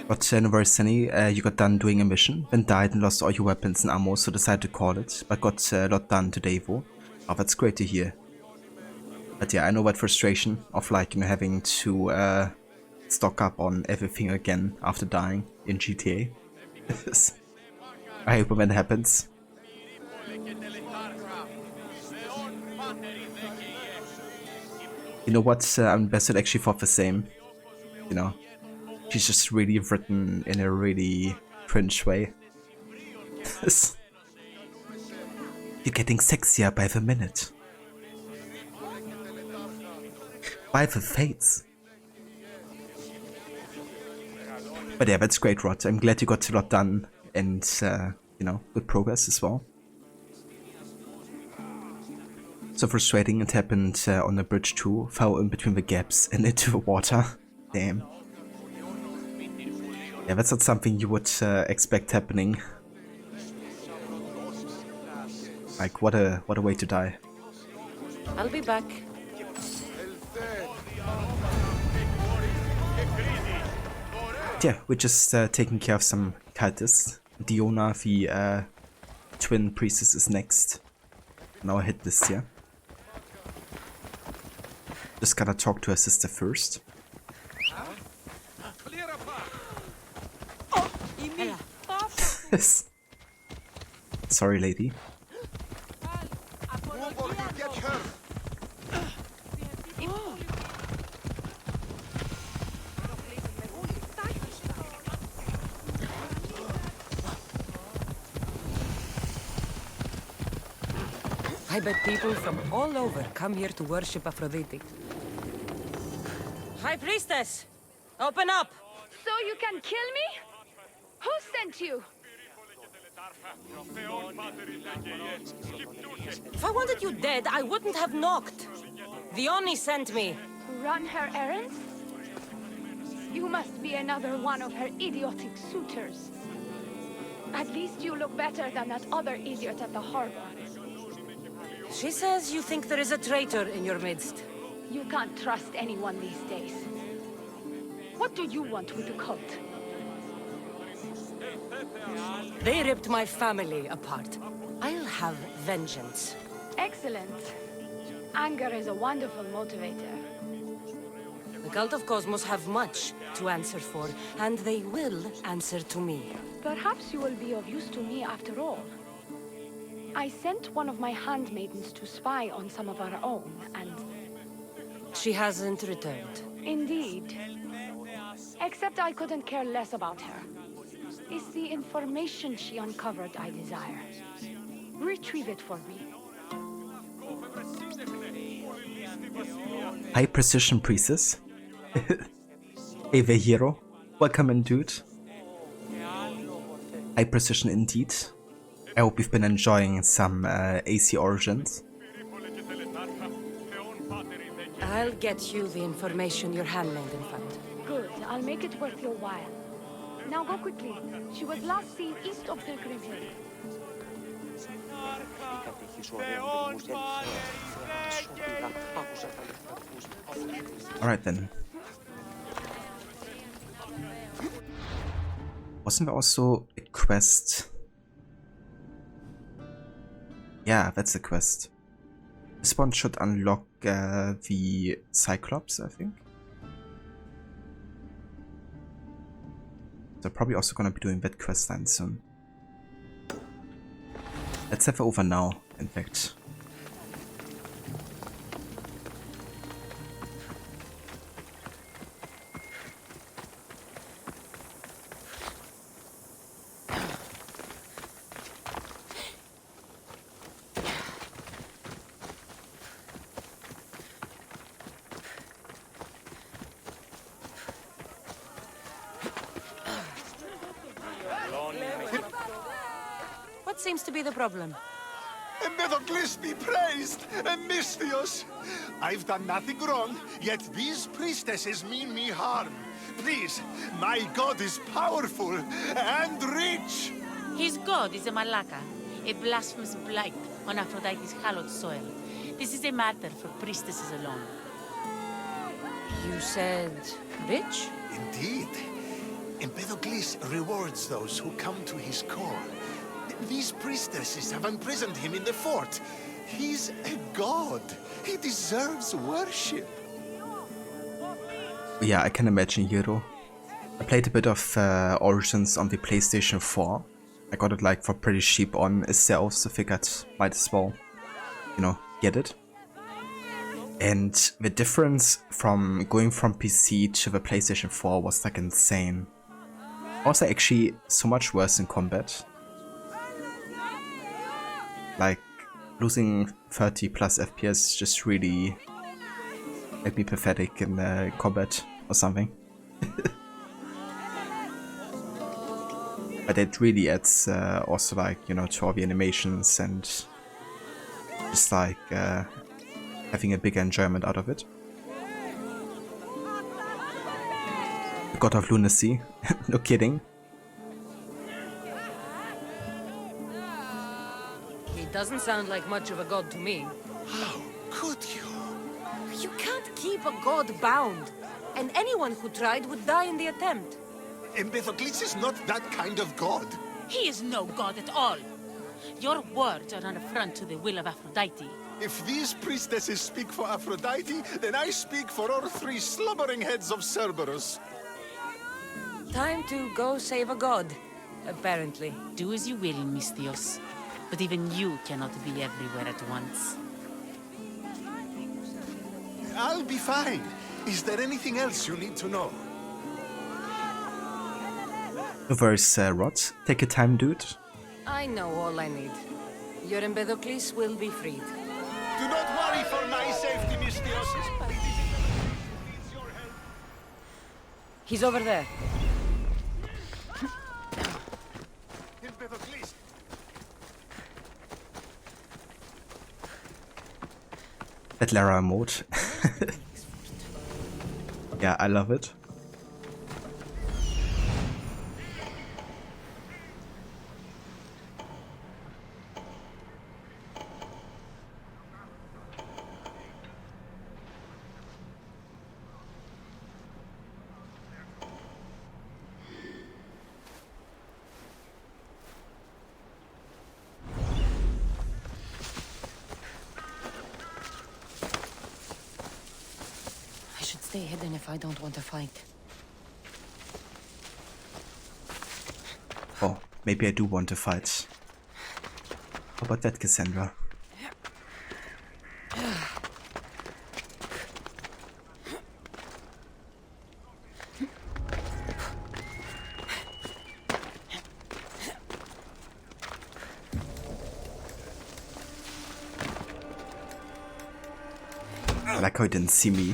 But no worries, Sunny, you got done doing a mission, then died and lost all your weapons and ammo, so decided to call it, but got a lot done today, though. Oh, that's great to hear. But yeah, I know that frustration of, like, you know, having to stock up on everything again after dying in GTA. I hope when that happens. You know what, Bassett actually thought the same, you know. She's just really written in a really cringe way. You're getting sexier by the minute. By the fates. But yeah, that's great, Rod. I'm glad you got a lot done and, you know, good progress as well. So frustrating, it happened on the bridge too. Fell in between the gaps and into the water. Damn. Yeah, that's not something you would expect happening. Like, what a way to die. I'll be back. Yeah, we're just taking care of some cultists. Diona, the twin priestess, is next on our hit list here. Just gotta talk to her sister first. Sorry, lady. I bet people from all over come here to worship Aphrodite. High Priestess! Open up! So you can kill me? Who sent you? If I wanted you dead, I wouldn't have knocked. Vioni sent me. Run her errands? You must be another one of her idiotic suitors. At least you look better than that other idiot at the harbor. She says you think there is a traitor in your midst. You can't trust anyone these days. What do you want with the cult? They ripped my family apart. I'll have vengeance. Excellent. Anger is a wonderful motivator. The cult of Cosmos have much to answer for, and they will answer to me. Perhaps you will be of use to me after all. I sent one of my handmaidens to spy on some of our own, and... She hasn't returned. Indeed. Except I couldn't care less about her. It's the information she uncovered I desire. Retrieve it for me. High precision priestess. Hey there, hero. Welcome in, dude. High precision indeed. I hope you've been enjoying some AC Origins. I'll get you the information your handmaiden found. Good. I'll make it worth your while. Now go quickly. She was last seen east of Pilgrim Hill. Alright then. Wasn't there also a quest? Yeah, that's a quest. This one should unlock the Cyclops, I think. They're probably also gonna be doing that quest line soon. Let's have it over now, in fact. What seems to be the problem? Empedocles be praised, Misthios! I've done nothing wrong, yet these priestesses mean me harm. Please, my god is powerful and rich! His god is a Malaka, a blasphemous blight on Aphrodite's hallowed soil. This is a matter for priestesses alone. You said rich? Indeed. Empedocles rewards those who come to his call. These priestesses have imprisoned him in the fort. He's a god. He deserves worship. Yeah, I can imagine Hero. I played a bit of Origins on the PlayStation 4. I got it like for pretty cheap on itself, so figured might as well, you know, get it. And the difference from going from PC to the PlayStation 4 was like insane. Also actually so much worse in combat. Like losing 30 plus FPS just really made me pathetic in combat or something. But it really adds also like, you know, to all the animations and just like having a bigger enjoyment out of it. The God of Lunacy, no kidding. He doesn't sound like much of a god to me. How could you? You can't keep a god bound. And anyone who tried would die in the attempt. Empedocles is not that kind of god. He is no god at all. Your words are an affront to the will of Aphrodite. If these priestesses speak for Aphrodite, then I speak for all three slumbering heads of Cerberus. Time to go save a god, apparently. Do as you will, Misthios. But even you cannot be everywhere at once. I'll be fine. Is there anything else you need to know? No worries, Rod. Take your time, dude. I know all I need. Your Empedocles will be freed. Do not worry for my safety, Misthios. He's over there. Empedocles, That Lara mode. Yeah, I love it. I should stay hidden if I don't want to fight. Oh, maybe I do want to fight. How about that, Cassandra? I like how he didn't see me.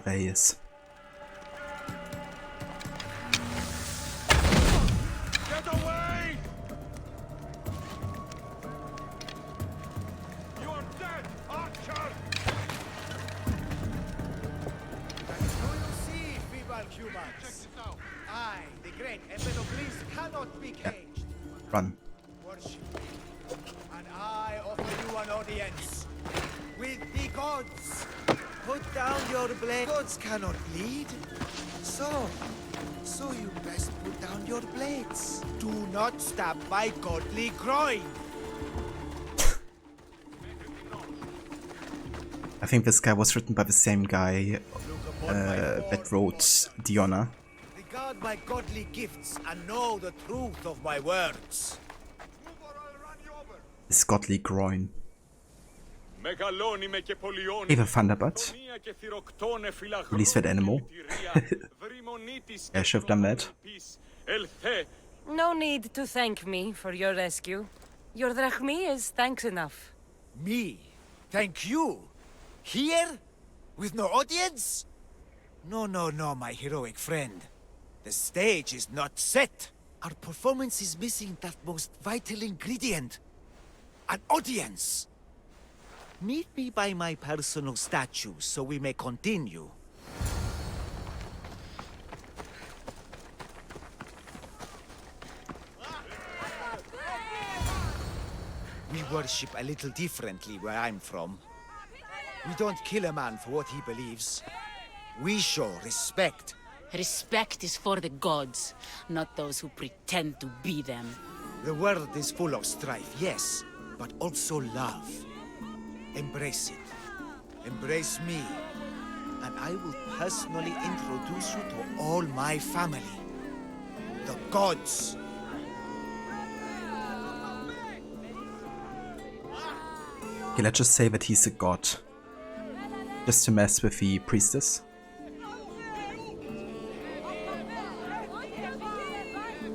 There he is. Get away! You are dead, Archer! Do you see, feeble humans? I, the great Empedocles, cannot be caged. Run. Worship me, and I offer you an audience. with the gods. Put down your blade. Gods cannot bleed. So you best put down your blades. Do not stab my godly groin. I think this guy was written by the same guy that wrote Diona. Regard my godly gifts and know the truth of my words. His godly groin. Even Thunderbird. Release that animal. I should have done that. No need to thank me for your rescue. Your drachmi is thanks enough. Me? Thank you? Here? With no audience? No, my heroic friend. The stage is not set. Our performance is missing that most vital ingredient. An audience. Meet me by my personal statue so we may continue. We worship a little differently where I'm from. We don't kill a man for what he believes. We show respect. Respect is for the gods, not those who pretend to be them. The world is full of strife, yes, but also love. Embrace it. Embrace me. And I will personally introduce you to all my family. The gods. Okay, let's just say that he's a god. Just to mess with the priestess.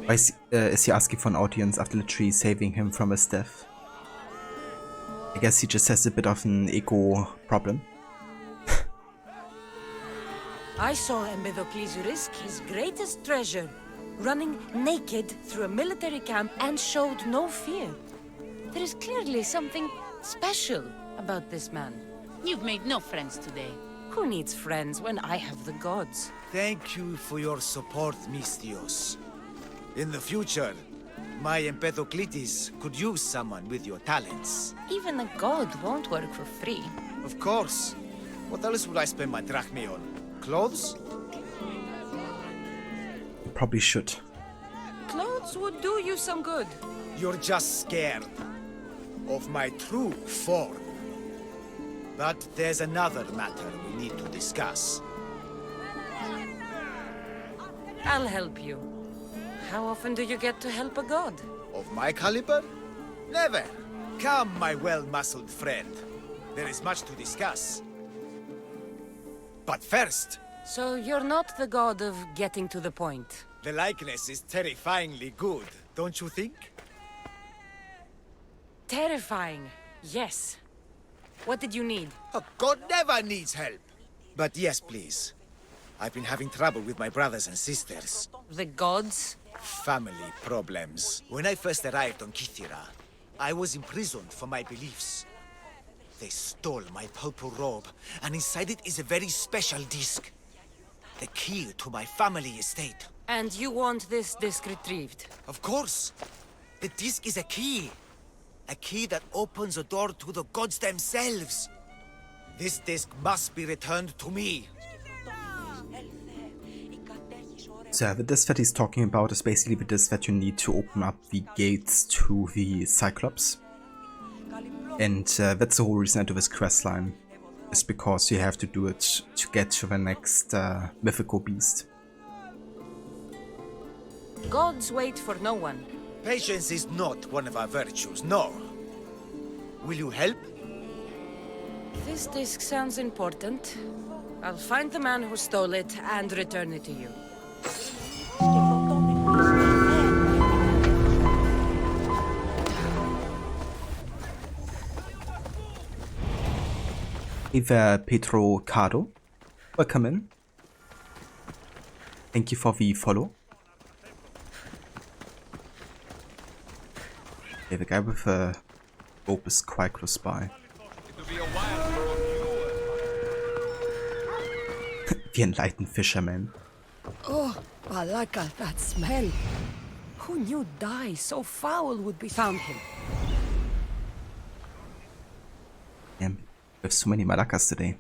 Why is he asking for an audience after literally saving him from his death? I guess he just has a bit of an ego problem. I saw Empedocles risk his greatest treasure, running naked through a military camp and showed no fear. There is clearly something special about this man. You've made no friends today. Who needs friends when I have the gods? Thank you for your support, Mystios. In the future, my Empedocles could use someone with your talents. Even a god won't work for free. Of course. What else would I spend my drachmi on? Clothes? You probably should. Clothes would do you some good. You're just scared of my true form. But there's another matter we need to discuss. I'll help you. How often do you get to help a god? Of my caliber? Never. Come, my well-muscled friend. There is much to discuss. But first... So you're not the god of getting to the point. The likeness is terrifyingly good, don't you think? Terrifying, yes. What did you need? A god never needs help. But yes, please. I've been having trouble with my brothers and sisters. The gods? Family problems. When I first arrived on Kythera, I was imprisoned for my beliefs. They stole my purple robe, and inside it is a very special disc. The key to my family estate. And you want this disc retrieved? Of course. The disc is a key. A key that opens a door to the gods themselves. This disc must be returned to me. So the disc that he's talking about is basically the disc that you need to open up the gates to the Cyclops. And that's the whole reason I do this questline, is because you have to do it to get to the next mythical beast. Gods wait for no one. Patience is not one of our virtues, no. Will you help? This disc sounds important. I'll find the man who stole it and return it to you. Hey there, Pedro Cardo. Welcome in. Thank you for the follow. Okay, the guy with the rope is quite close by. The enlightened fisherman. Oh, Malaka, that smell. Who knew dye so foul would be found him? Yeah. have so many Malakas today.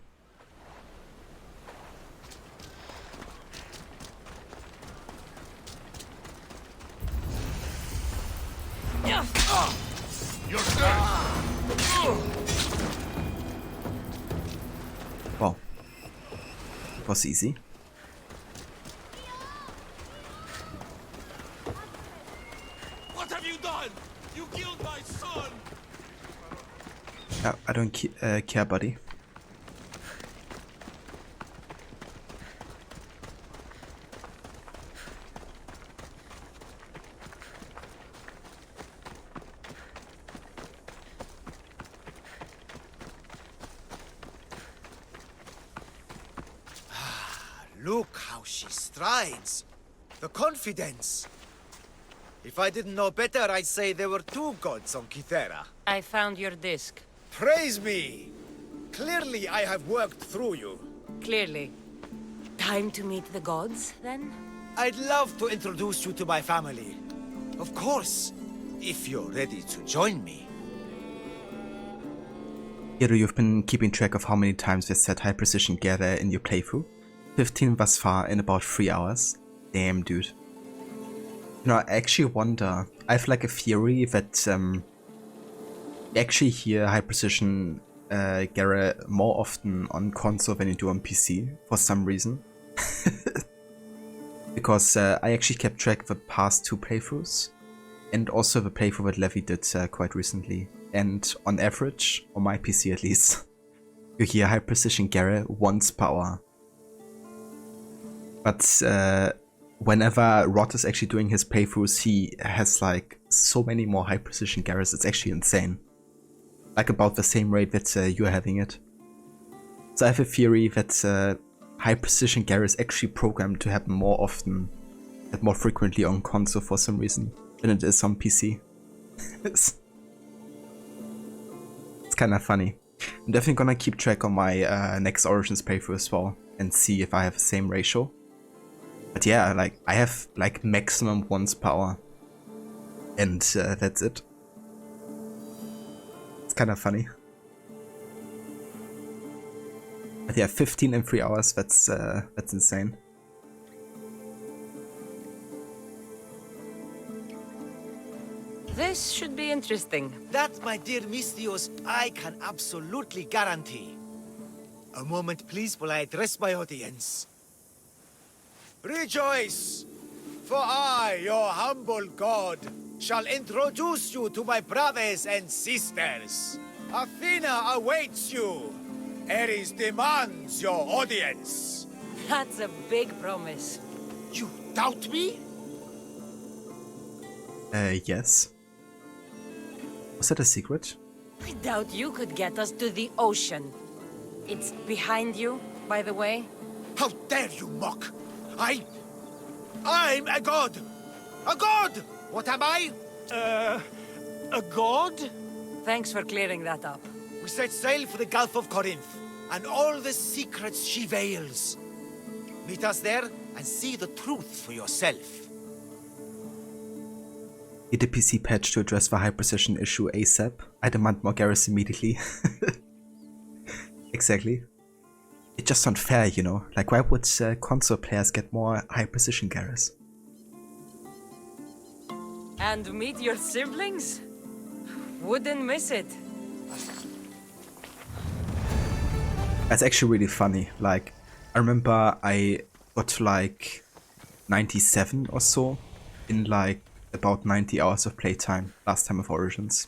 Wow. It was easy. What have you done? You killed my son! I don't care, buddy. Look how she strides. The confidence. If I didn't know better, I'd say there were 2 gods on Kythera. I found your disc. Praise me! Clearly I have worked through you. Clearly. Time to meet the gods, then? I'd love to introduce you to my family. Of course, if you're ready to join me. Hero, you've been keeping track of how many times we set high precision gather in your playthrough? 15 thus far in about 3 hours. Damn, dude. You know, I actually wonder, I have like a theory that you actually hear high precision Gara more often on console than you do on PC, for some reason. Because I actually kept track of the past 2 playthroughs, and also the playthrough that Levy did quite recently. And on average, on my PC at least, you hear high precision Gara once per hour. But whenever Rod is actually doing his playthroughs, he has like so many more high precision Garas, it's actually insane. Like about the same rate that you're having it. So I have a theory that high precision Gara is actually programmed to happen more often, and more frequently on console for some reason, than it is on PC. It's kind of funny. I'm definitely gonna keep track on my next Origins playthrough as well, and see if I have the same ratio. But yeah, like I have like maximum once per hour, and that's it. It's kind of funny. But yeah, 15 in 3 hours, that's insane. This should be interesting. That, my dear Mistios, I can absolutely guarantee. A moment, please, while I address my audience. Rejoice! For I, your humble god, shall introduce you to my brothers and sisters. Athena awaits you. Ares demands your audience. That's a big promise. You doubt me? Yes. Was that a secret? I doubt you could get us to the ocean. It's behind you, by the way. How dare you mock? I'm a god! A god! What am I? A god? Thanks for clearing that up. We set sail for the Gulf of Corinth, and all the secrets she veils. Meet us there and see the truth for yourself. Get a PC patch to address the high precision issue ASAP. I demand more Garrus immediately. Exactly. It's just unfair, you know. Like, why would console players get more high precision Garrus? And meet your siblings? Wouldn't miss it. That's actually really funny. Like, I remember I got to like 97 or so in like about 90 hours of playtime last time of Origins.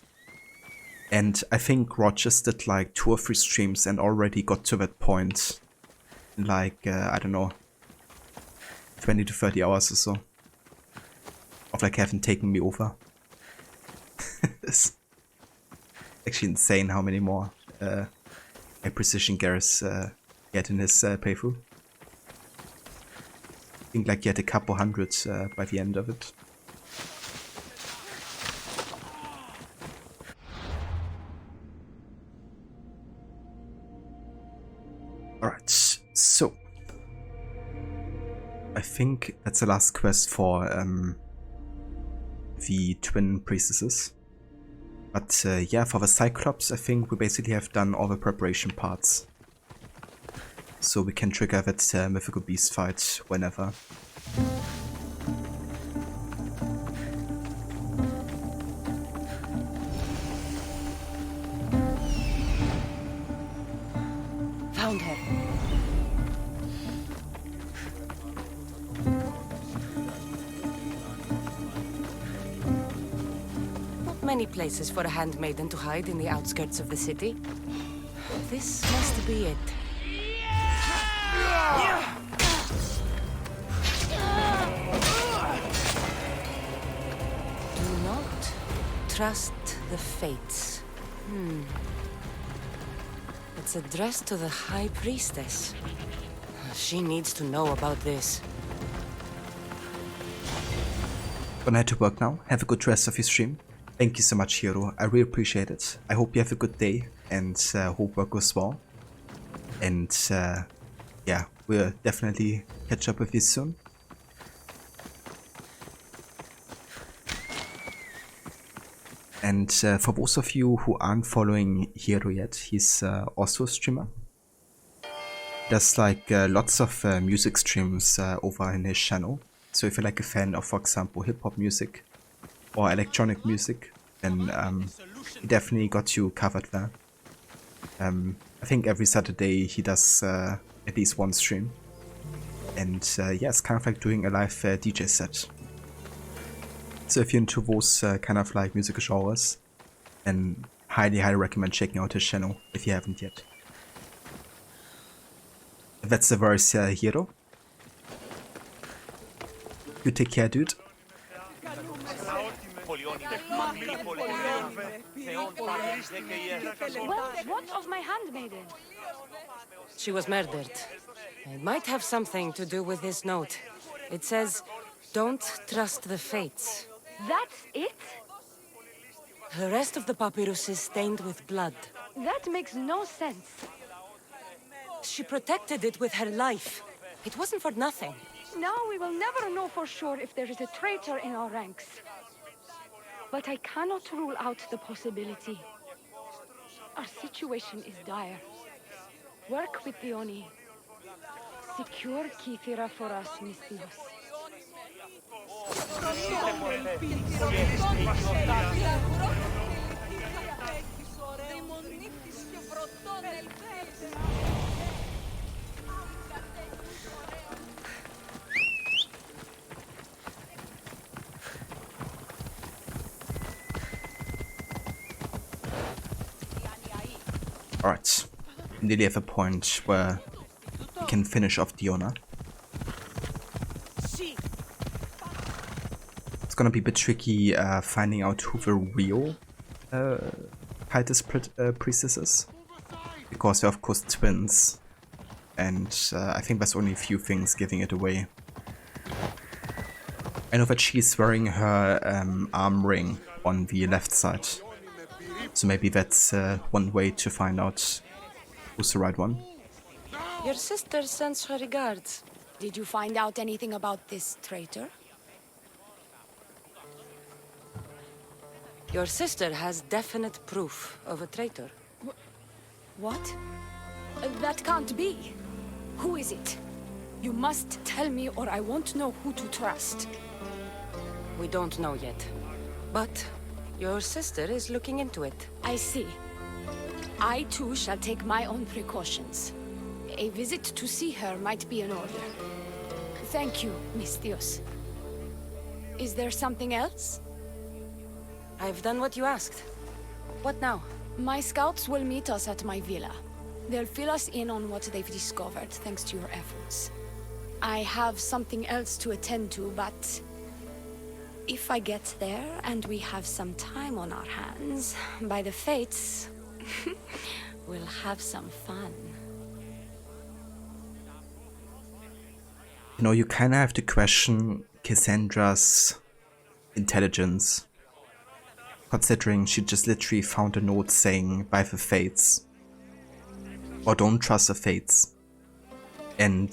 And I think Rogers did like 2 or 3 streams and already got to that point in like, I don't know, 20 to 30 hours or so. Of like having taken me over. It's actually insane how many more high precision Garrus get in his playthrough. I think like he had a couple hundred by the end of it. Alright, so I think that's the last quest for the twin priestesses. But yeah, for the Cyclops, I think we basically have done all the preparation parts. So we can trigger that mythical beast fight whenever. Found her. Not many places for a handmaiden to hide in the outskirts of the city. This must be it. Do not trust the fates. It's addressed to the High Priestess. She needs to know about this. Gonna head to work now. Have a good rest of your stream. Thank you so much, Hero. I really appreciate it. I hope you have a good day and hope work goes well. And yeah, we'll definitely catch up with you soon. And for those of you who aren't following Hero yet, he's also a streamer. There's like lots of music streams over in his channel. So if you're like a fan of, for example, hip-hop music or electronic music, then he definitely got you covered there. I think every Saturday he does at least one stream. And yeah, it's kind of like doing a live DJ set. So if you're into those kind of like musical genres, then highly recommend checking out his channel if you haven't yet. That's the verse, Hero. You take care, dude. Well, what of my handmaiden? She was murdered. It might have something to do with this note. It says, "Don't trust the fates." That's it? The rest of the papyrus is stained with blood. That makes no sense. She protected it with her life. It wasn't for nothing. Now we will never know for sure if there is a traitor in our ranks. But I cannot rule out the possibility. Our situation is dire. Work with the Oni. Secure Kithira for us, Misthios. Alright, nearly at the point where we can finish off Diona. It's gonna be a bit tricky finding out who the real Titus priestess is, because they're of course twins, and I think there's only a few things giving it away. I know that she's wearing her arm ring on the left side. So maybe that's one way to find out who's the right one. Your sister sends her regards. Did you find out anything about this traitor? Your sister has definite proof of a traitor. What? That can't be. Who is it? You must tell me or I won't know who to trust. We don't know yet. But your sister is looking into it. I see. I too shall take my own precautions. A visit to see her might be in order. Thank you, Misthios. Is there something else? I've done what you asked. What now? My scouts will meet us at my villa. They'll fill us in on what they've discovered, thanks to your efforts. I have something else to attend to, but if I get there and we have some time on our hands, by the fates, we'll have some fun. You know, you kinda have to question Cassandra's intelligence, considering she just literally found a note saying, "By the fates," or "Don't trust the fates." And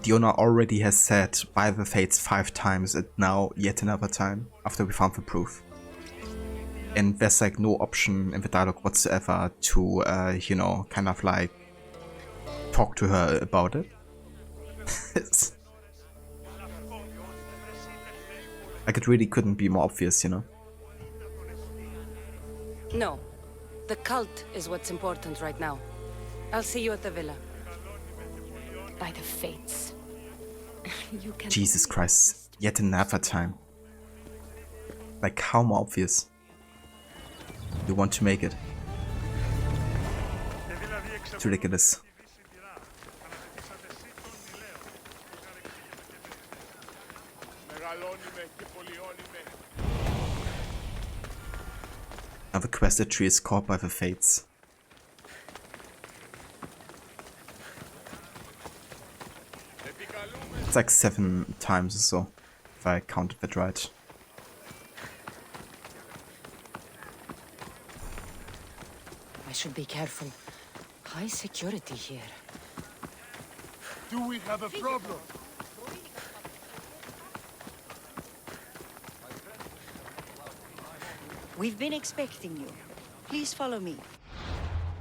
Diona already has said "by the fates" 5 times, and now yet another time, after we found the proof. And there's like no option in the dialogue whatsoever to, you know, kind of like talk to her about it. Like it really couldn't be more obvious, you know? No. The cult is what's important right now. I'll see you at the villa. By the fates. You can Jesus Christ, yet another time. Like how more obvious you want to make it. It's ridiculous. Now the quested tree is caught by the fates. It's like 7 times or so, if I counted that right. I should be careful. High security here. Do we have a problem? We've been expecting you. Please follow me.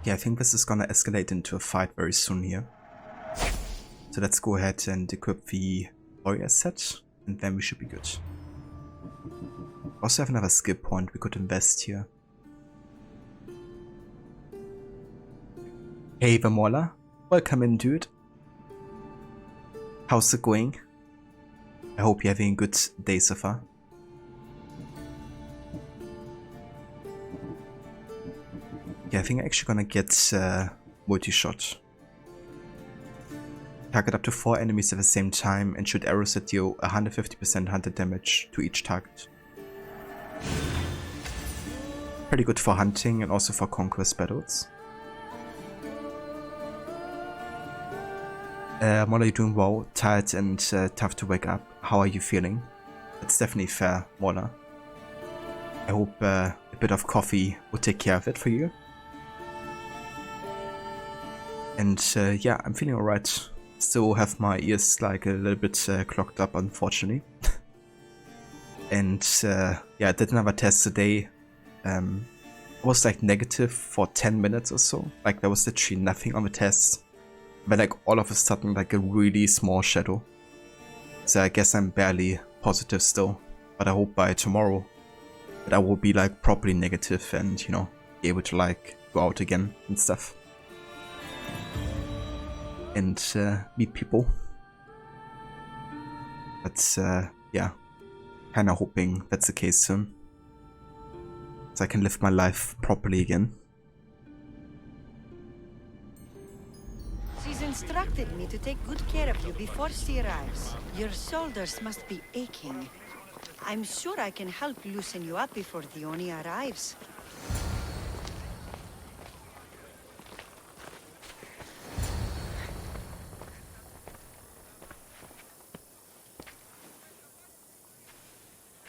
Yeah, I think this is gonna escalate into a fight very soon here. So let's go ahead and equip the warrior set, and then we should be good. Also have another skill point we could invest here. Hey Vamola, welcome in dude. How's it going? I hope you're having a good day so far. Yeah, I think I'm actually gonna get multi-shot. Target up to 4 enemies at the same time and shoot arrows that deal 150% hunter damage to each target. Pretty good for hunting and also for conquest battles. Mola, you doing well? Tired and tough to wake up. How are you feeling? That's definitely fair, Mola. I hope a bit of coffee will take care of it for you. And yeah, I'm feeling alright. Still have my ears like a little bit clogged up, unfortunately. And yeah, I did another test today. I was like negative for 10 minutes or so. Like there was literally nothing on the test. But like all of a sudden like a really small shadow. So I guess I'm barely positive still. But I hope by tomorrow that I will be like properly negative and, you know, be able to like go out again and stuff. And meet people. But yeah, kinda hoping that's the case soon. So I can live my life properly again. She's instructed me to take good care of you before she arrives. Your shoulders must be aching. I'm sure I can help loosen you up before the Oni arrives.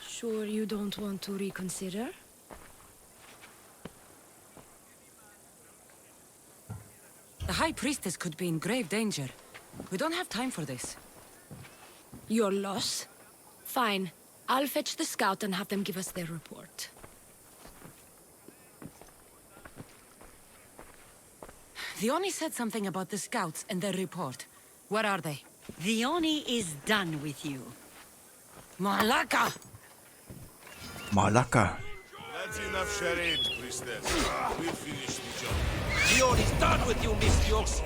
Sure you don't want to reconsider? The High Priestess could be in grave danger. We don't have time for this. Your loss? Fine. I'll fetch the scout and have them give us their report. The Oni said something about the scouts and their report. Where are they? The Oni is done with you. Malaka! Malaka. That's enough charade, priestess. We'll finish the job. Leon is done with you, Miss Jokes.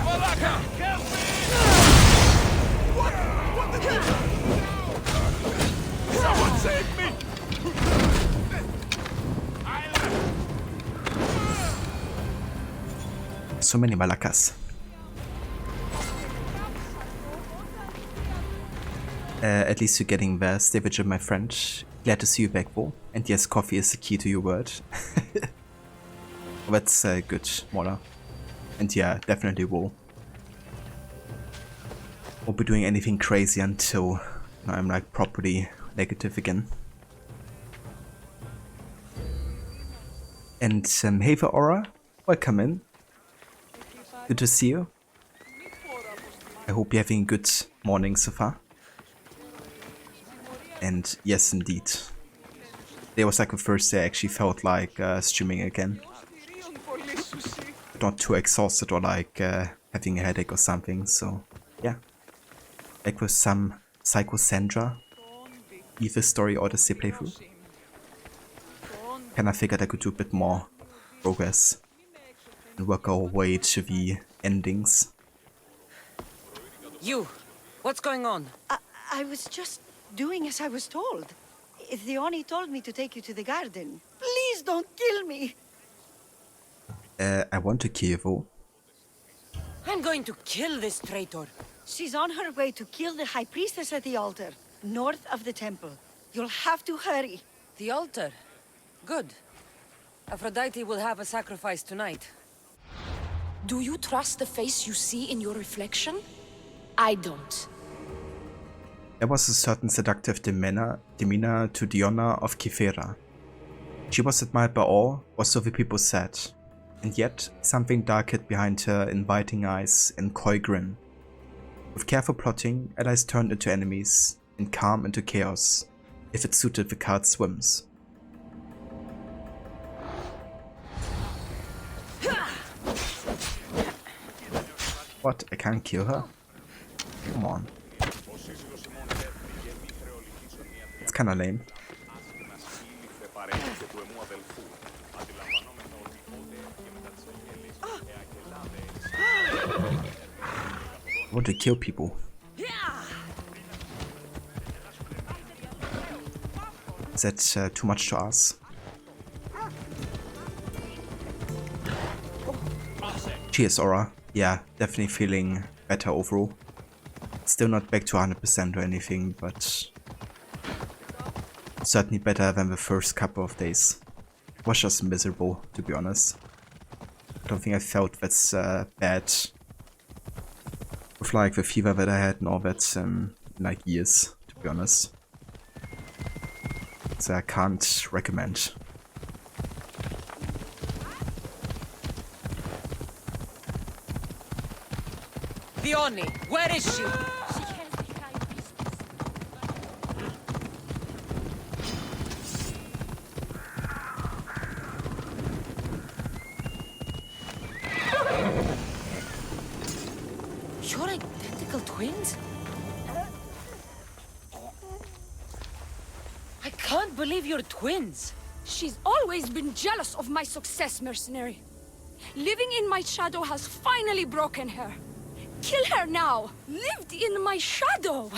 Malaka! Help me! What did you do? Someone save me! So many Malakas. At least you're getting there. Stay vigilant, my friend. Glad to see you back, Bo. And yes, coffee is the key to your word. That's good, Mola. And yeah, definitely will. Won't be doing anything crazy until I'm like properly negative again. And hey for Aura, welcome in. Good to see you. I hope you're having a good morning so far. And yes, indeed. There was like the first day I actually felt like streaming again. Not too exhausted or like having a headache or something, so yeah. Back with some Psychosandra, Evil Story Odyssey playthrough. And I figured I could do a bit more progress and work our way to the endings. You, what's going on? I was just doing as I was told. Theoni told me to take you to the garden. Please don't kill me. I want to kill you though. I'm going to kill this traitor. She's on her way to kill the High Priestess at the altar, north of the temple. You'll have to hurry. The altar? Good. Aphrodite will have a sacrifice tonight. Do you trust the face you see in your reflection? I don't. There was a certain seductive demeanor to Diona of Kythera. She was admired by all, or so the people said, and yet something dark hid behind her inviting eyes and coy grin. With careful plotting, allies turned into enemies, and calm into chaos, if it suited the card's whims. What? I can't kill her? Come on. It's kinda lame. I want to kill people. Is that too much to ask? Cheers, Aura. Yeah, definitely feeling better overall. Still not back to 100% or anything, but certainly better than the first couple of days. It was just miserable, to be honest. I don't think I felt that's bad with like the fever that I had and all that in like years, to be honest. So I can't recommend. Theoni, where is she? You're identical twins? I can't believe you're twins. She's always been jealous of my success, mercenary. Living in my shadow has finally broken her. Kill her now! Lived in my shadow!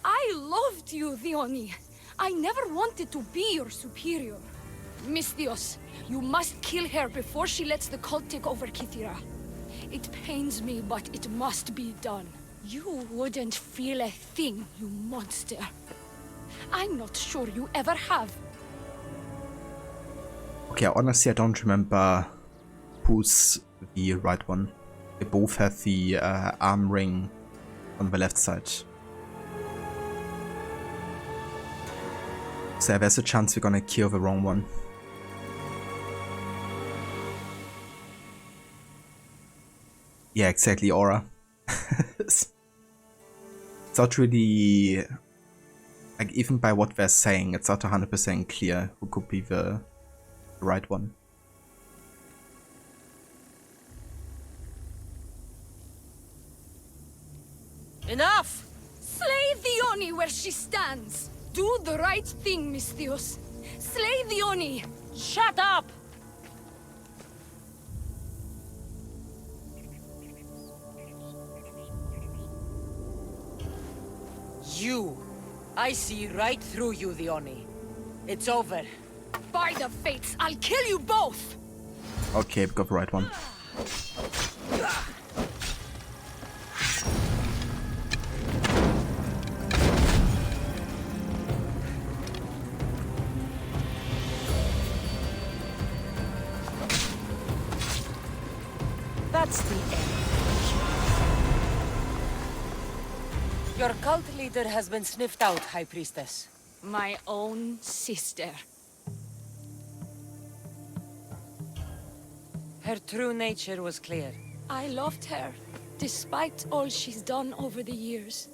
I loved you, Theoni. I never wanted to be your superior. Misthios, you must kill her before she lets the cult take over Kythera. It pains me, but it must be done. You wouldn't feel a thing, you monster. I'm not sure you ever have. Okay, honestly I don't remember who's the right one. They both have the arm ring on the left side. So there's a chance we're gonna kill the wrong one. Yeah, exactly, Aura. It's not really... like, even by what they're saying, it's not 100% clear who could be the right one. Enough! Slay Theoni where she stands! Do the right thing, Misthios. Slay Theoni! Shut up! You! I see right through you, Theoni. It's over. By the fates, I'll kill you both! Okay, we got the right one. That's the end. Your cult leader has been sniffed out, High Priestess. My own sister. Her true nature was clear. I loved her, despite all she's done over the years.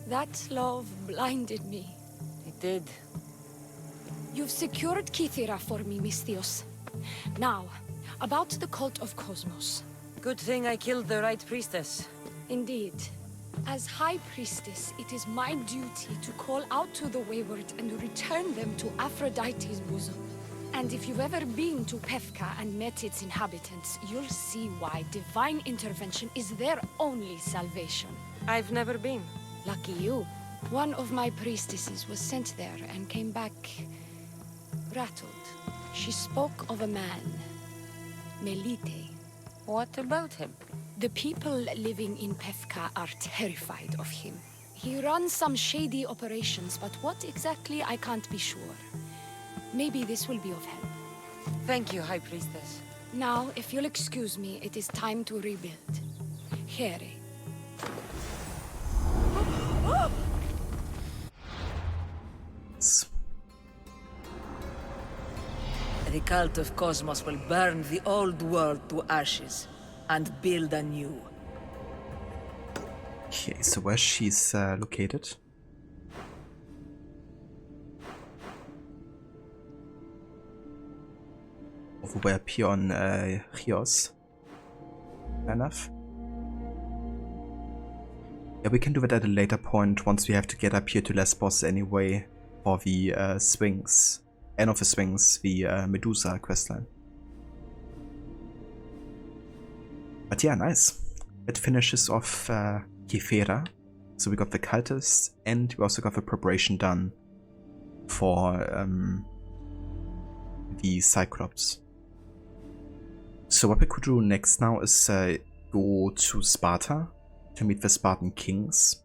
That love blinded me. It did. You've secured Kythera for me, Misthios. Now, about the cult of Cosmos. Good thing I killed the right priestess. Indeed. As High Priestess, it is my duty to call out to the wayward and return them to Aphrodite's bosom. And if you've ever been to Pefka and met its inhabitants, you'll see why divine intervention is their only salvation. I've never been. Lucky you. One of my priestesses was sent there and came back rattled. She spoke of a man, Melite. What about him? The people living in Pefka are terrified of him. He runs some shady operations, but what exactly I can't be sure. Maybe this will be of help. Thank you, High Priestess. Now, if you'll excuse me, it is time to rebuild. Here. The cult of Cosmos will burn the old world to ashes and build anew. Okay, so where she's located? Over where Pion Chios. Fair enough. Yeah, we can do that at a later point once we have to get up here to Lesbos anyway for the Sphinx. End of the Sphinx, the Medusa questline. But yeah, nice. It finishes off Kythera. So we got the cultists and we also got the preparation done for the Cyclops. So what we could do next now is go to Sparta to meet the Spartan kings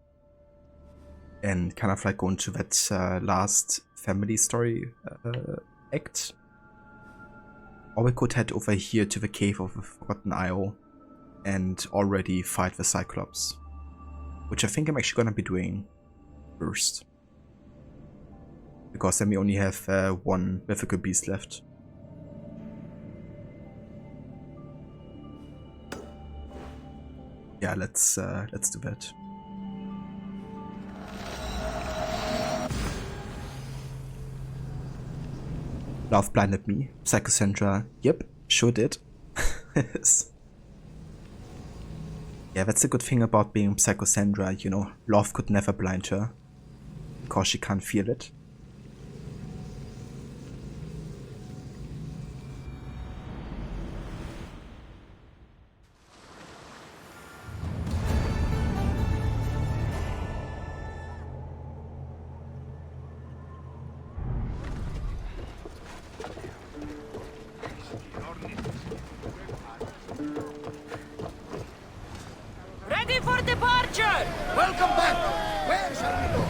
and kind of like go into that last family story act. Or we could head over here to the Cave of the Forgotten Isle and already fight the Cyclops, which I think I'm actually gonna be doing first, because then we only have one mythical beast left. Yeah, let's do that. Love blinded me. Psychosandra, yep, sure did. Yeah, that's the good thing about being Psychosandra, you know, love could never blind her, because she can't feel it. Ready for departure! Welcome back! Where shall we go?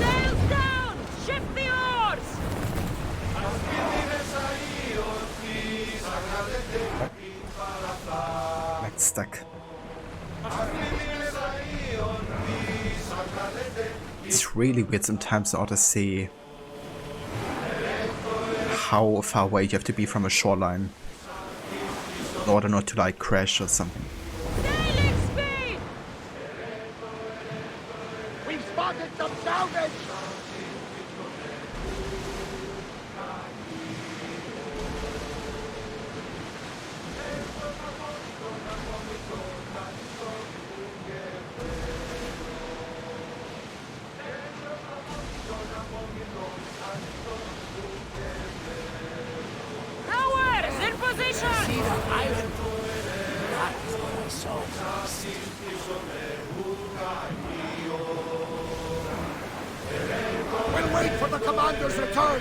Sails down! Shift the oars! Like stuck. It's really weird sometimes in Odyssey how far away you have to be from a shoreline in order not to like crash or something. Sailing speed! We've spotted some salvage! Rowers, in position! See the island? That is what I saw first. We'll wait for the commander's return!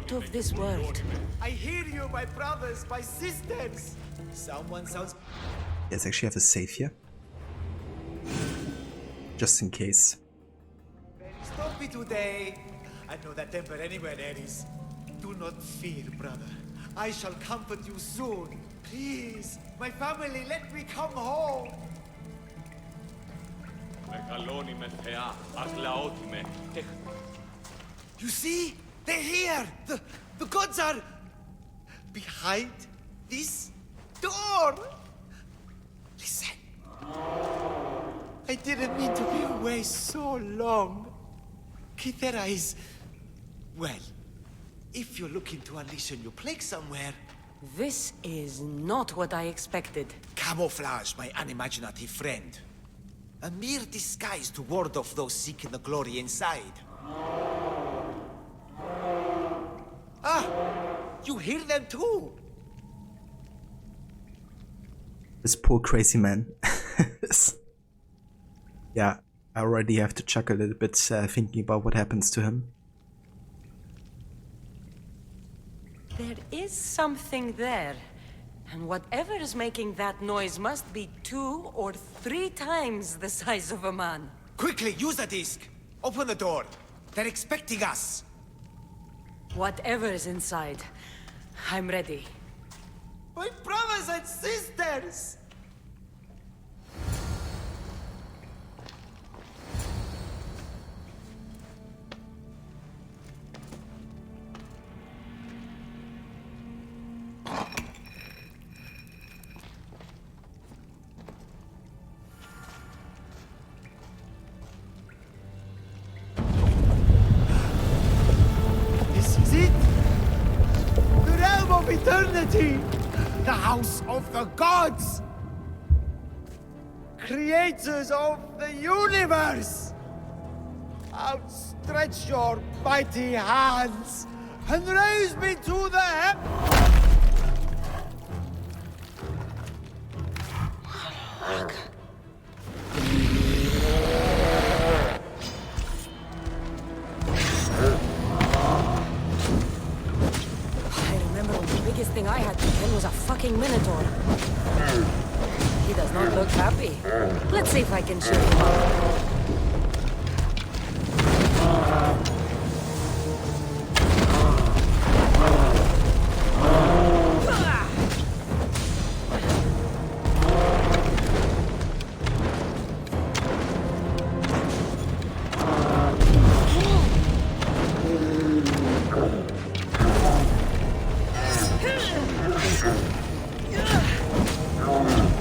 out of this world. I hear you, my brothers, my sisters. Someone sounds... Let's actually have a save here. Just in case. Stop me today. I know that temper anywhere there is. Do not fear, brother. I shall comfort you soon. Please, my family, let me come home. You see? They're here! The gods are... behind this door! Listen. I didn't mean to be away so long. Kythera is... well, if you're looking to unleash a new plague somewhere... This is not what I expected. Camouflage, my unimaginative friend. A mere disguise to ward off those seeking the glory inside. Ah! You hear them too! This poor crazy man. Yeah, I already have to chuckle a little bit thinking about what happens to him. There is something there. And whatever is making that noise must be 2 or 3 times the size of a man. Quickly, use the disc! Open the door! They're expecting us! Whatever is inside, I'm ready. My brothers and sisters! This is it! The realm of eternity! The house of the gods! Creators of the universe! Outstretch your mighty hands and raise me to the The biggest thing I had to kill was a fucking minotaur. He does not look happy. Let's see if I can cheer him up.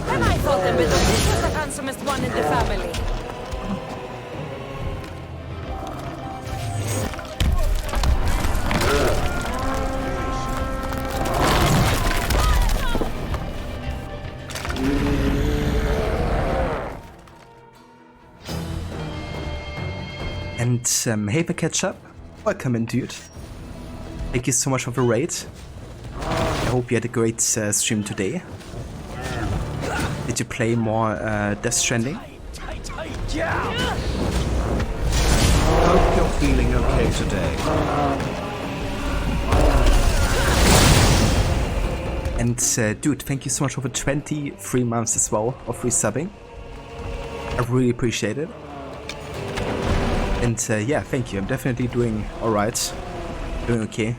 And I thought that this was the handsomest one in the family. And hey the ketchup, welcome in dude. Thank you so much for the raid. I hope you had a great stream today. Did you play more Death Stranding? Hope you're feeling okay today. And dude, thank you so much for the 23 months as well of resubbing. I really appreciate it. And yeah, thank you. I'm definitely doing alright. Doing okay.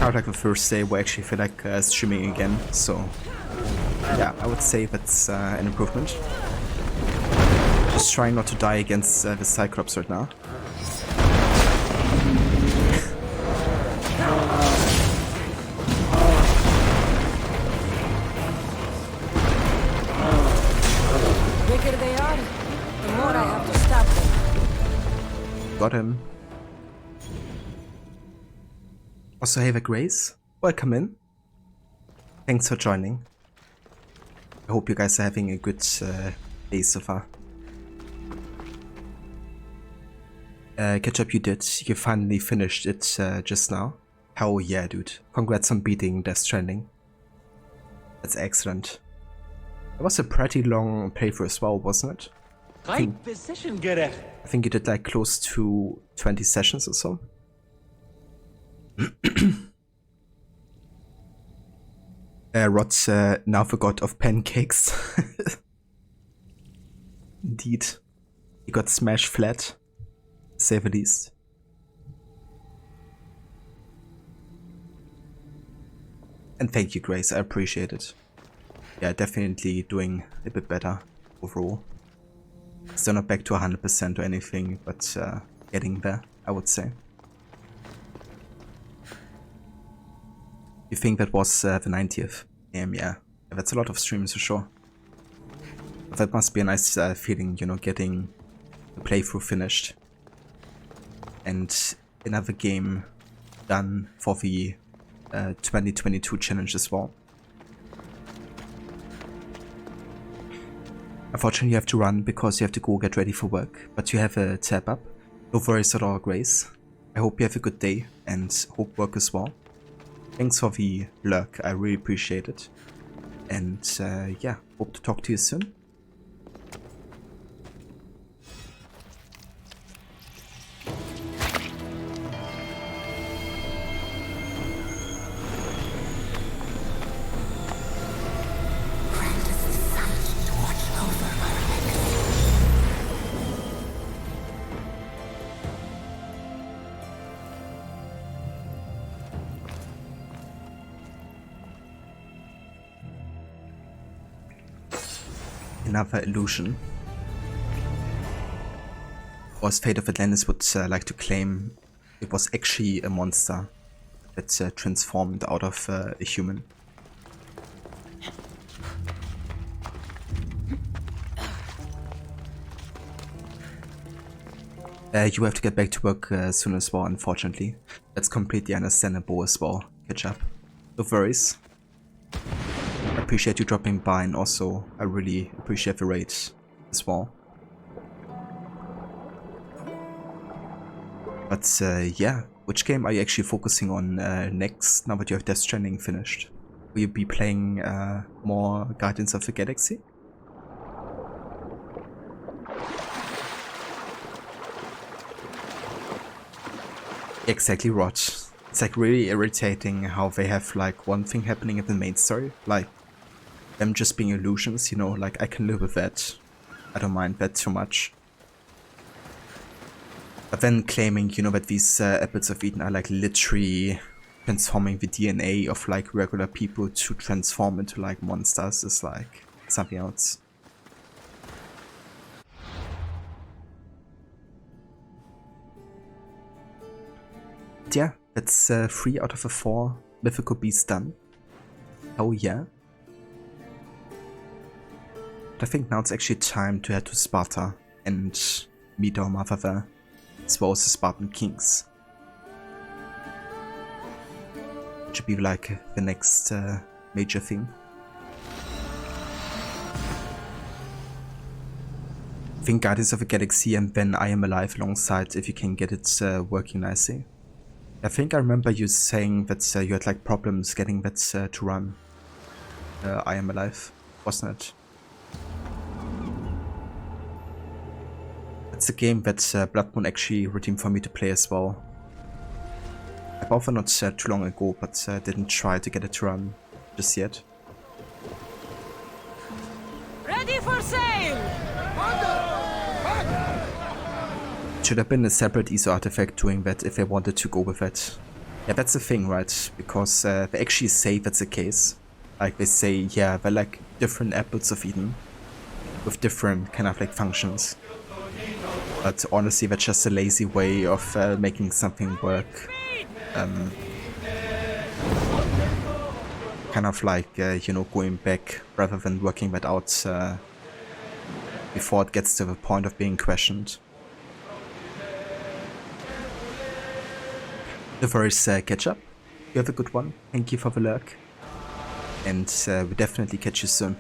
Not like the first day where I actually feel like streaming again, so yeah, I would say that's an improvement. Just trying not to die against the Cyclops right now. The bigger they are, the more I have to stab them. Got him. Also, hey, Grace, welcome in. Thanks for joining. I hope you guys are having a good day so far. Ketchup, you did. You finally finished it just now. Hell yeah, dude. Congrats on beating Death Stranding. That's excellent. It was a pretty long playthrough as well, wasn't it? I think you did like close to 20 sessions or so. Rod now forgot of pancakes. Indeed. He got smashed flat, to say the least. And thank you, Grace, I appreciate it. Yeah, definitely doing a bit better overall. Still not back to 100% or anything, but getting there, I would say. You think that was the 90th game? Yeah, that's a lot of streams for sure. But that must be a nice feeling, you know, getting the playthrough finished. And another game done for the 2022 challenge as well. Unfortunately, you have to run because you have to go get ready for work, but you have a tab up. No worries at all, Grace. I hope you have a good day and hope work as well. Thanks for the lurk, I really appreciate it. And yeah, hope to talk to you soon. Another illusion. Or as Fate of Atlantis would like to claim, it was actually a monster that transformed out of a human. You have to get back to work soon as well, unfortunately. That's completely understandable as well. Catch up. No worries. I appreciate you dropping by, and also I really appreciate the raid as well. But yeah, which game are you actually focusing on next, now that you have Death Stranding finished? Will you be playing more Guardians of the Galaxy? Exactly, Rod. It's like really irritating how they have like one thing happening in the main story, like them just being illusions, you know, like I can live with that. I don't mind that too much. But then claiming, you know, that these apples of Eden are like literally transforming the DNA of like regular people to transform into like monsters is like something else. Yeah, that's 3 out of the 4 mythical beasts done. Oh yeah. But I think now it's actually time to head to Sparta and meet our mother there, as well as the Spartan kings. It should be like the next major thing. I think Guardians of the Galaxy and then I Am Alive alongside, if you can get it working nicely. I think I remember you saying that you had like problems getting that to run. I Am Alive, wasn't it? It's a game that Blood Moon actually redeemed for me to play as well. I bought it not too long ago, but didn't try to get it to run just yet. Ready for sail! Should have been a separate ESO artifact doing that if they wanted to go with it. Yeah, that's the thing, right? Because they actually say that's the case. Like they say, yeah, they're like different apples of Eden with different kind of like functions. But honestly, that's just a lazy way of making something work. Kind of like, you know, going back rather than working that out before it gets to the point of being questioned. The first catch up. You have a good one. Thank you for the lurk. And we'll definitely catch you soon.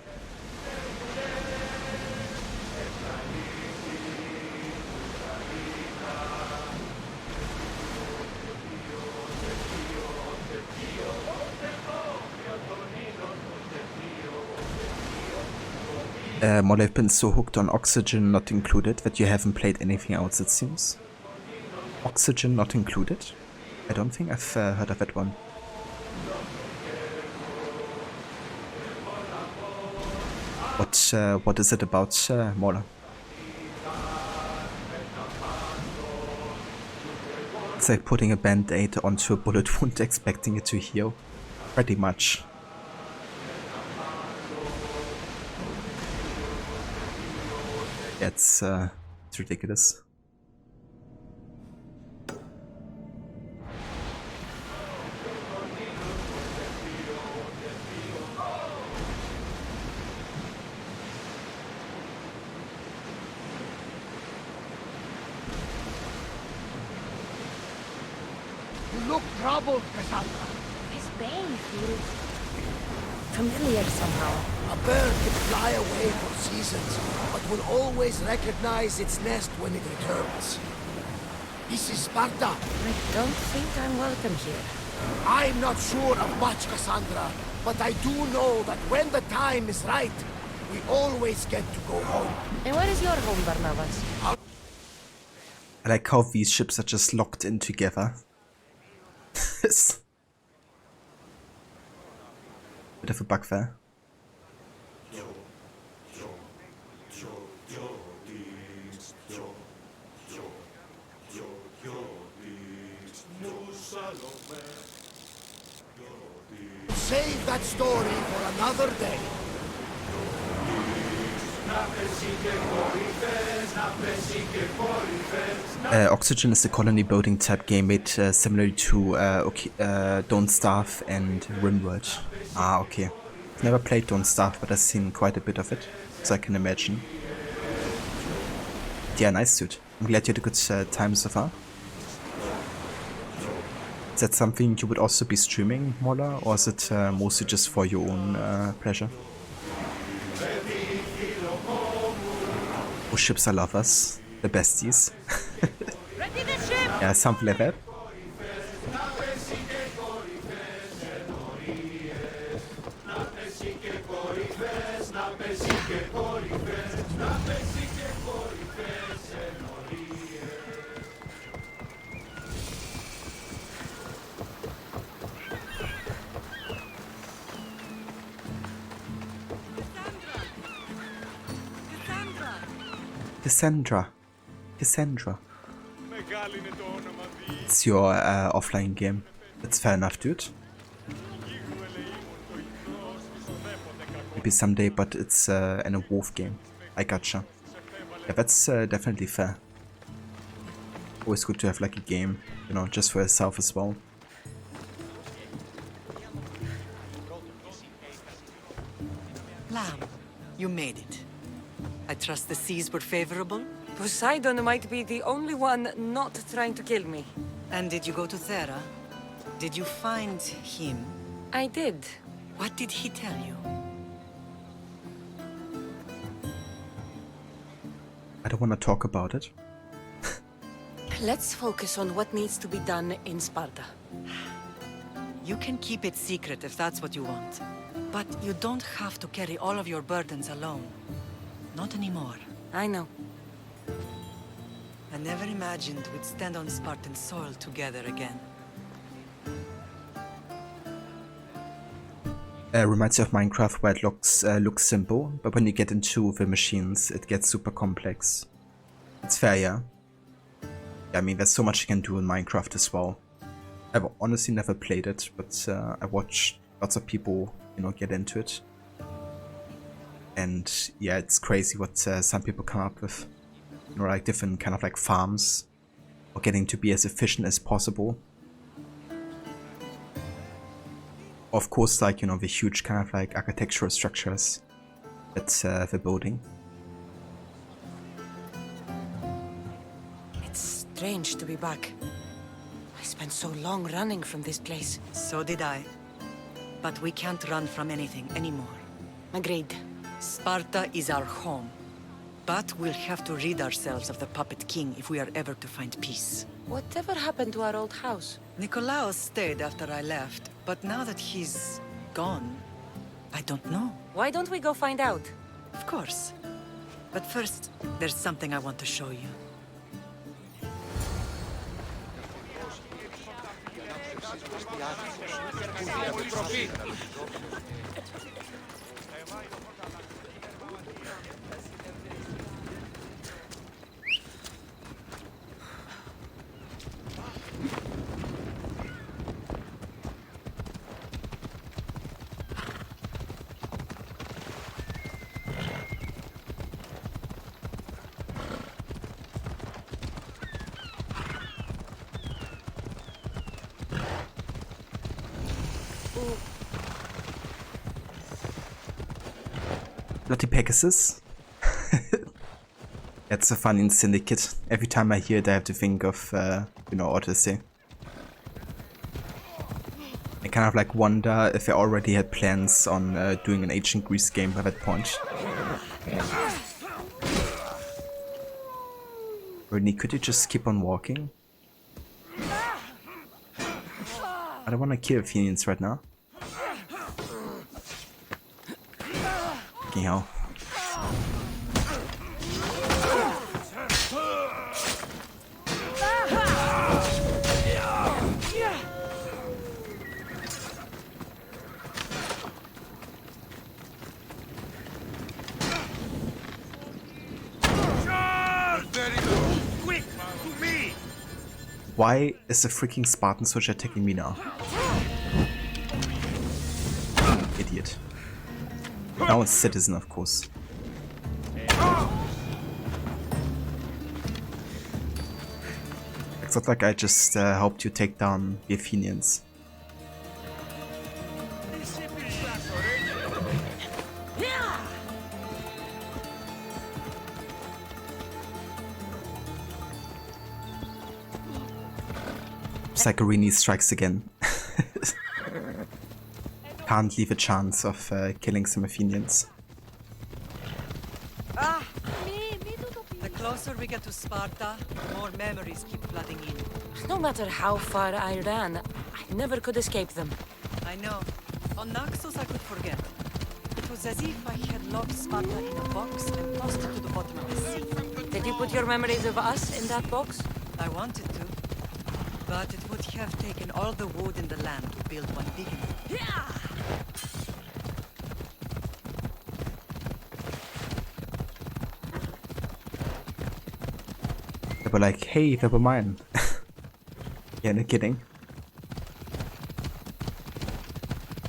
Molly, I've been so hooked on Oxygen Not Included that you haven't played anything else, it seems. Oxygen Not Included? I don't think I've heard of that one. What is it about, Mola? It's like putting a band-aid onto a bullet wound, expecting it to heal. Pretty much. Yeah, it's ridiculous. You look troubled, Cassandra. His bane feels familiar somehow. A bird can fly away for seasons, but will always recognize its nest when it returns. This is Sparta. I don't think I'm welcome here. I'm not sure of much, Cassandra, but I do know that when the time is right, we always get to go home. And where is your home, Barnabas? I like how these ships are just locked in together. Bit of a bug there. Save that story for another day. Oxygen is a colony building type game made similar to Don't Starve and Rimworld. Ah, okay. I've never played Don't Starve, but I've seen quite a bit of it, so I can imagine. Yeah, nice dude. I'm glad you had a good time so far. Is that something you would also be streaming, Mola, or is it mostly just for your own pleasure? Oh, ships are lovers. The besties. Yeah, something like that. Cassandra. Cassandra. It's your offline game. That's fair enough, dude. Maybe someday, but it's in a wolf game. I gotcha. Yeah, that's definitely fair. Always good to have like a game, you know, just for yourself as well. Lamb, you made it. I trust the seas were favorable? Poseidon might be the only one not trying to kill me. And did you go to Thera? Did you find him? I did. What did he tell you? I don't want to talk about it. Let's focus on what needs to be done in Sparta. You can keep it secret if that's what you want. But you don't have to carry all of your burdens alone. Not anymore. I know. I never imagined we'd stand on Spartan soil together again. Reminds you of Minecraft, where it looks simple, but when you get into the machines, it gets super complex. It's fair, yeah? I mean, there's so much you can do in Minecraft as well. I've honestly never played it, but I watched lots of people, you know, get into it. And yeah, it's crazy what some people come up with. You know, like different kind of like farms, or getting to be as efficient as possible. Of course, like, you know, the huge kind of like architectural structures that they're building. It's strange to be back. I spent so long running from this place. So did I. But we can't run from anything anymore. Agreed. Sparta is our home. But we'll have to rid ourselves of the puppet king if we are ever to find peace. Whatever happened to our old house? Nikolaos stayed after I left, but now that he's gone, I don't know. Why don't we go find out? Of course. But first, there's something I want to show you. Bloody Pegasus. That's so funny in Syndicate. Every time I hear it, I have to think of, you know, Odyssey. I kind of like wonder if they already had plans on doing an ancient Greece game by that point. Rennie, could you just keep on walking? I don't want to kill Athenians right now. Fucking hell. Why is the freaking Spartan soldier attacking me now? Idiot. Now it's citizen, of course. It's not like I just helped you take down the Athenians. Saccharini strikes again. Can't leave a chance of killing some Athenians. The closer we get to Sparta, more memories keep flooding in. No matter how far I ran, I never could escape them. I know. On Naxos I could forget. It was as if I had locked Sparta in a box and tossed it to the bottom of the sea. Did you put your memories of us in that box? I wanted to. But it would have taken all the wood in the land to build one big enough. They were like, hey, they were mine. Yeah, no kidding.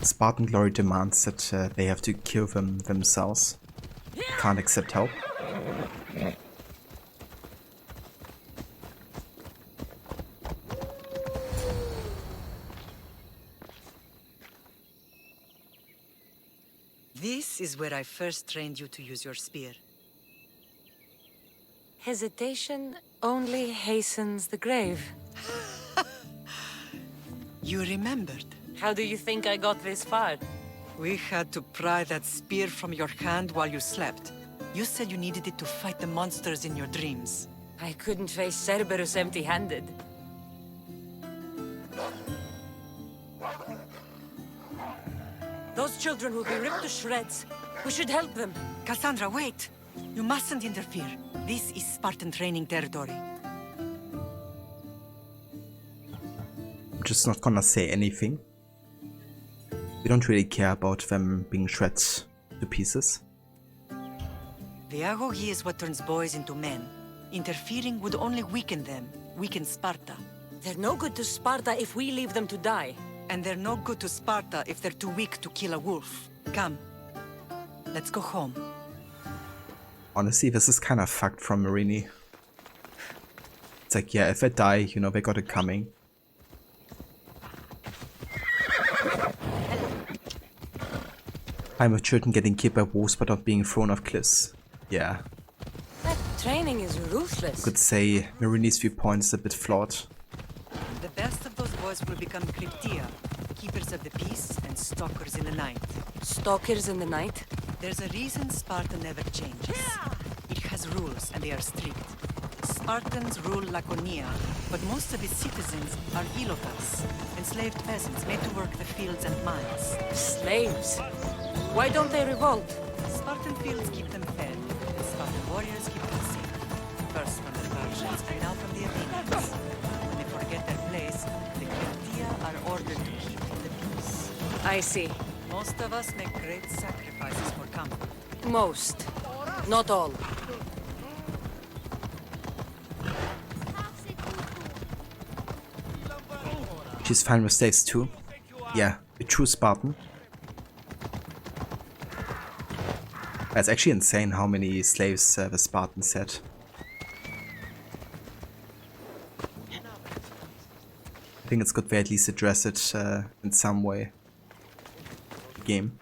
Spartan glory demands that they have to kill them themselves. Can't accept help. This is where I first trained you to use your spear. Hesitation only hastens the grave. You remembered. How do you think I got this far? We had to pry that spear from your hand while you slept. You said you needed it to fight the monsters in your dreams. I couldn't face Cerberus empty-handed. Those children will be ripped to shreds. We should help them. Cassandra, wait! You mustn't interfere. This is Spartan training territory. I'm just not gonna say anything. We don't really care about them being shred to pieces. The agoge is what turns boys into men. Interfering would only weaken them, weaken Sparta. They're no good to Sparta if we leave them to die. And they're no good to Sparta if they're too weak to kill a wolf. Come, let's go home. Honestly, this is kind of fucked from Marini. It's like, yeah, if I die, you know, they got it coming. I'm with children getting killed by wolves but not being thrown off cliffs. Yeah. That training is ruthless. Could say Marini's viewpoint is a bit flawed. The best of those boys will become Cryptia, keepers of the peace and stalkers in the night. Stalkers in the night? There's a reason Sparta never changes. It has rules and they are strict. Spartans rule Laconia, but most of its citizens are Ilotas, enslaved peasants made to work the fields and mines. Slaves? Why don't they revolt? Spartan fields keep them fed, and Spartan warriors keep them safe. First from the Persians and now from the Athenians. When they forget their place, the Cryptia are ordered to I see. Most of us make great sacrifices for comfort. Most. Not all. She's fine with slaves too. Yeah, a true Spartan. It's actually insane how many slaves the Spartans had. I think it's good they at least address it in some way. Game.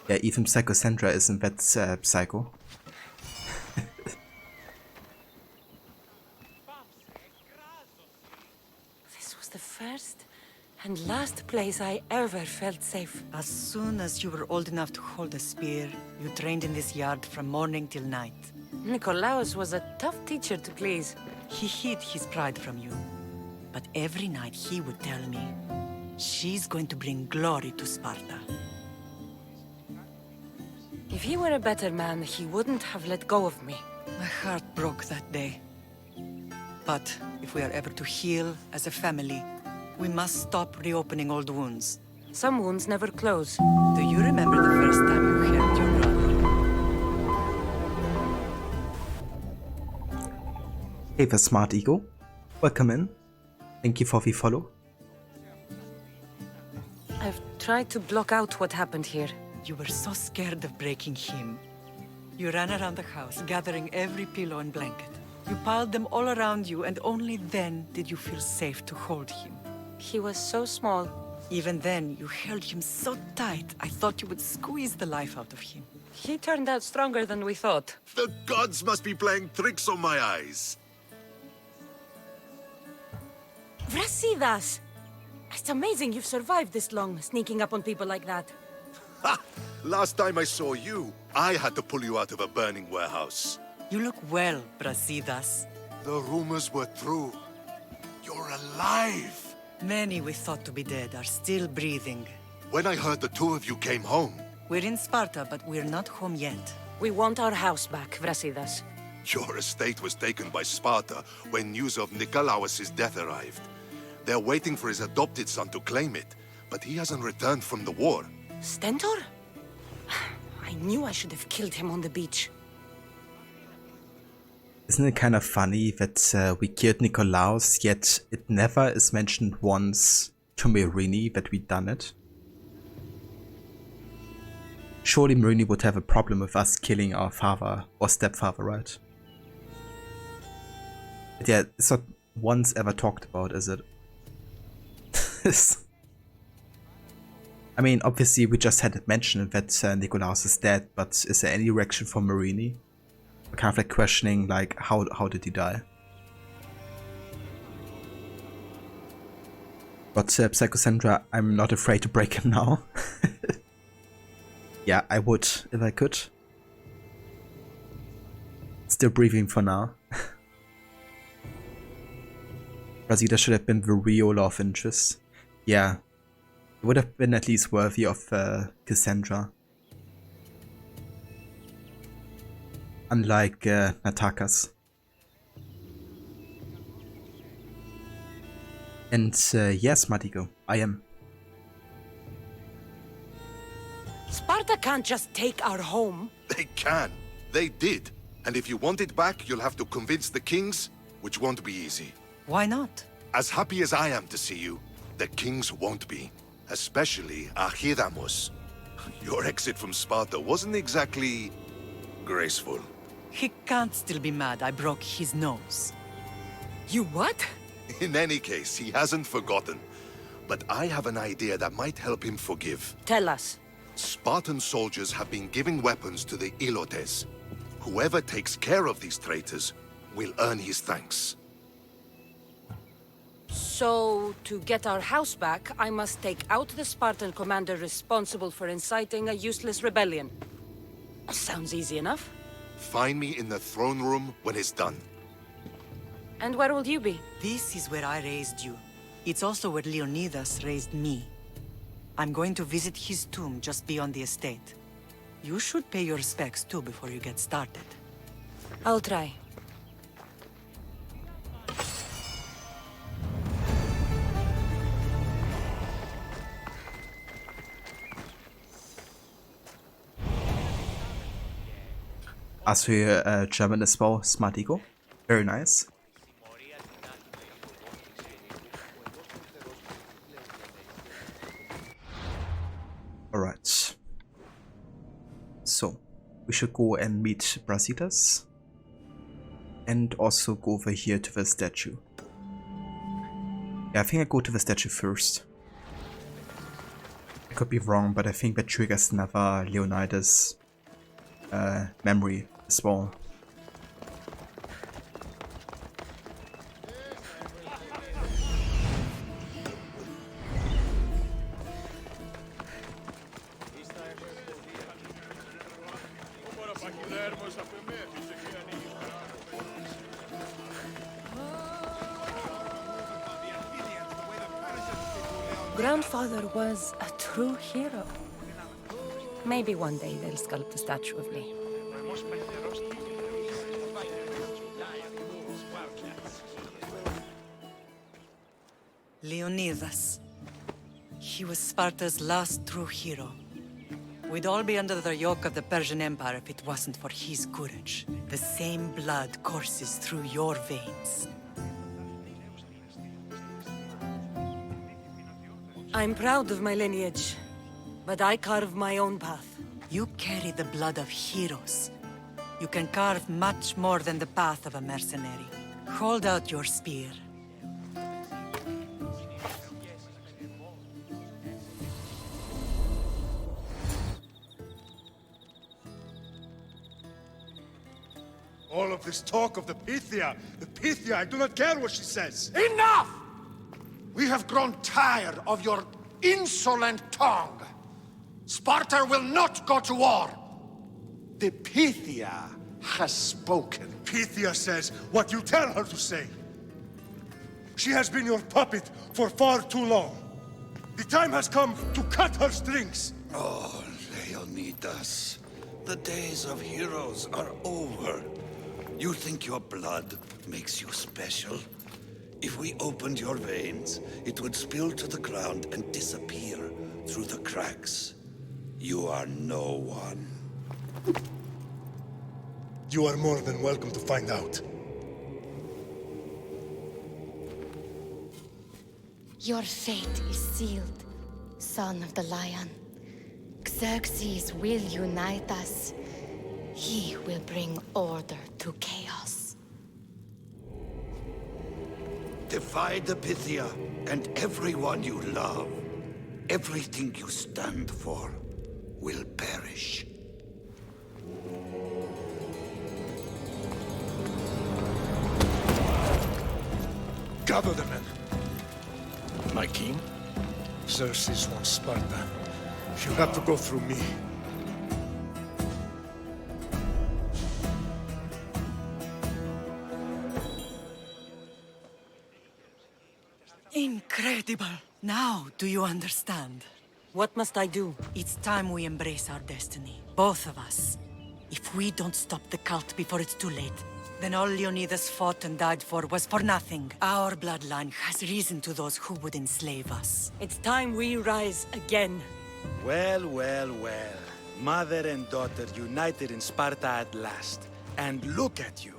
Yeah, even Psychocentра isn't that psycho. This was the first and last place I ever felt safe. As soon as you were old enough to hold a spear, you trained in this yard from morning till night. Nikolaos was a tough teacher to please. He hid his pride from you. But every night he would tell me, she's going to bring glory to Sparta. If he were a better man, he wouldn't have let go of me. My heart broke that day. But if we are ever to heal as a family, we must stop reopening old wounds. Some wounds never close. Do you remember the first time you hurt your brother? Hey, the smart ego. Welcome in. Thank you for the follow. I've tried to block out what happened here. You were so scared of breaking him. You ran around the house, gathering every pillow and blanket. You piled them all around you, and only then did you feel safe to hold him. He was so small. Even then, you held him so tight, I thought you would squeeze the life out of him. He turned out stronger than we thought. The gods must be playing tricks on my eyes. Vrasidas! It's amazing you've survived this long, sneaking up on people like that. Ha! Last time I saw you, I had to pull you out of a burning warehouse. You look well, Brasidas. The rumors were true. You're alive! Many we thought to be dead are still breathing. When I heard the two of you came home... We're in Sparta, but we're not home yet. We want our house back, Vrasidas. Your estate was taken by Sparta when news of Nikolaos' death arrived. They're waiting for his adopted son to claim it, but he hasn't returned from the war. Stentor? I knew I should have killed him on the beach. Isn't it kind of funny that we killed Nikolaos, yet it never is mentioned once to Myrrine that we'd done it? Surely Myrrine would have a problem with us killing our father or stepfather, right? But yeah, it's not once ever talked about, is it? I mean, obviously we just had it mentioned that Nikolaos is dead, but is there any reaction from Myrrine? Kind of like questioning, like, how did he die? But Psychocentra, I'm not afraid to break him now. Yeah, I would, if I could. Still breathing for now. Brasidas should have been the real love interest. Yeah, it would have been at least worthy of Cassandra. Unlike Natakas. And yes, Matigo, I am. Sparta can't just take our home. They can. They did. And if you want it back, you'll have to convince the kings, which won't be easy. Why not? As happy as I am to see you, the kings won't be. Especially Archidamos. Your exit from Sparta wasn't exactly graceful. He can't still be mad I broke his nose. You what? In any case, he hasn't forgotten. But I have an idea that might help him forgive. Tell us. Spartan soldiers have been giving weapons to the Ilotes. Whoever takes care of these traitors will earn his thanks. So, to get our house back, I must take out the Spartan commander responsible for inciting a useless rebellion. Sounds easy enough. Find me in the throne room when it's done. And where will you be? This is where I raised you. It's also where Leonidas raised me. I'm going to visit his tomb just beyond the estate. You should pay your respects too before you get started. I'll try. Also hier German as well, Smart Ego. Very nice. Alright. So, we should go and meet Brasidas. And also go over here to the statue. Yeah, I think I go to the statue first. I could be wrong, but I think that triggers another Leonidas memory as well. Grandfather was a true hero. Maybe one day they'll sculpt a statue of me. Leonidas. He was Sparta's last true hero. We'd all be under the yoke of the Persian Empire if it wasn't for his courage. The same blood courses through your veins. I'm proud of my lineage, but I carve my own path. You carry the blood of heroes. You can carve much more than the path of a mercenary. Hold out your spear. All of this talk of the Pythia, I do not care what she says. Enough! We have grown tired of your insolent tongue. Sparta will not go to war. The Pythia has spoken. Pythia says what you tell her to say. She has been your puppet for far too long. The time has come to cut her strings. Oh, Leonidas. The days of heroes are over. You think your blood makes you special? If we opened your veins, it would spill to the ground and disappear through the cracks. You are no one. You are more than welcome to find out. Your fate is sealed, son of the Lion. Xerxes will unite us. He will bring order to chaos. Divide the Pythia and everyone you love. Everything you stand for will perish. Gather the men. My king? Xerxes wants Sparta. You have to go through me. Incredible! Now, do you understand? What must I do? It's time we embrace our destiny. Both of us. If we don't stop the cult before it's too late, then all Leonidas fought and died for was for nothing. Our bloodline has risen to those who would enslave us. It's time we rise again. Well, well, well. Mother and daughter united in Sparta at last. And look at you.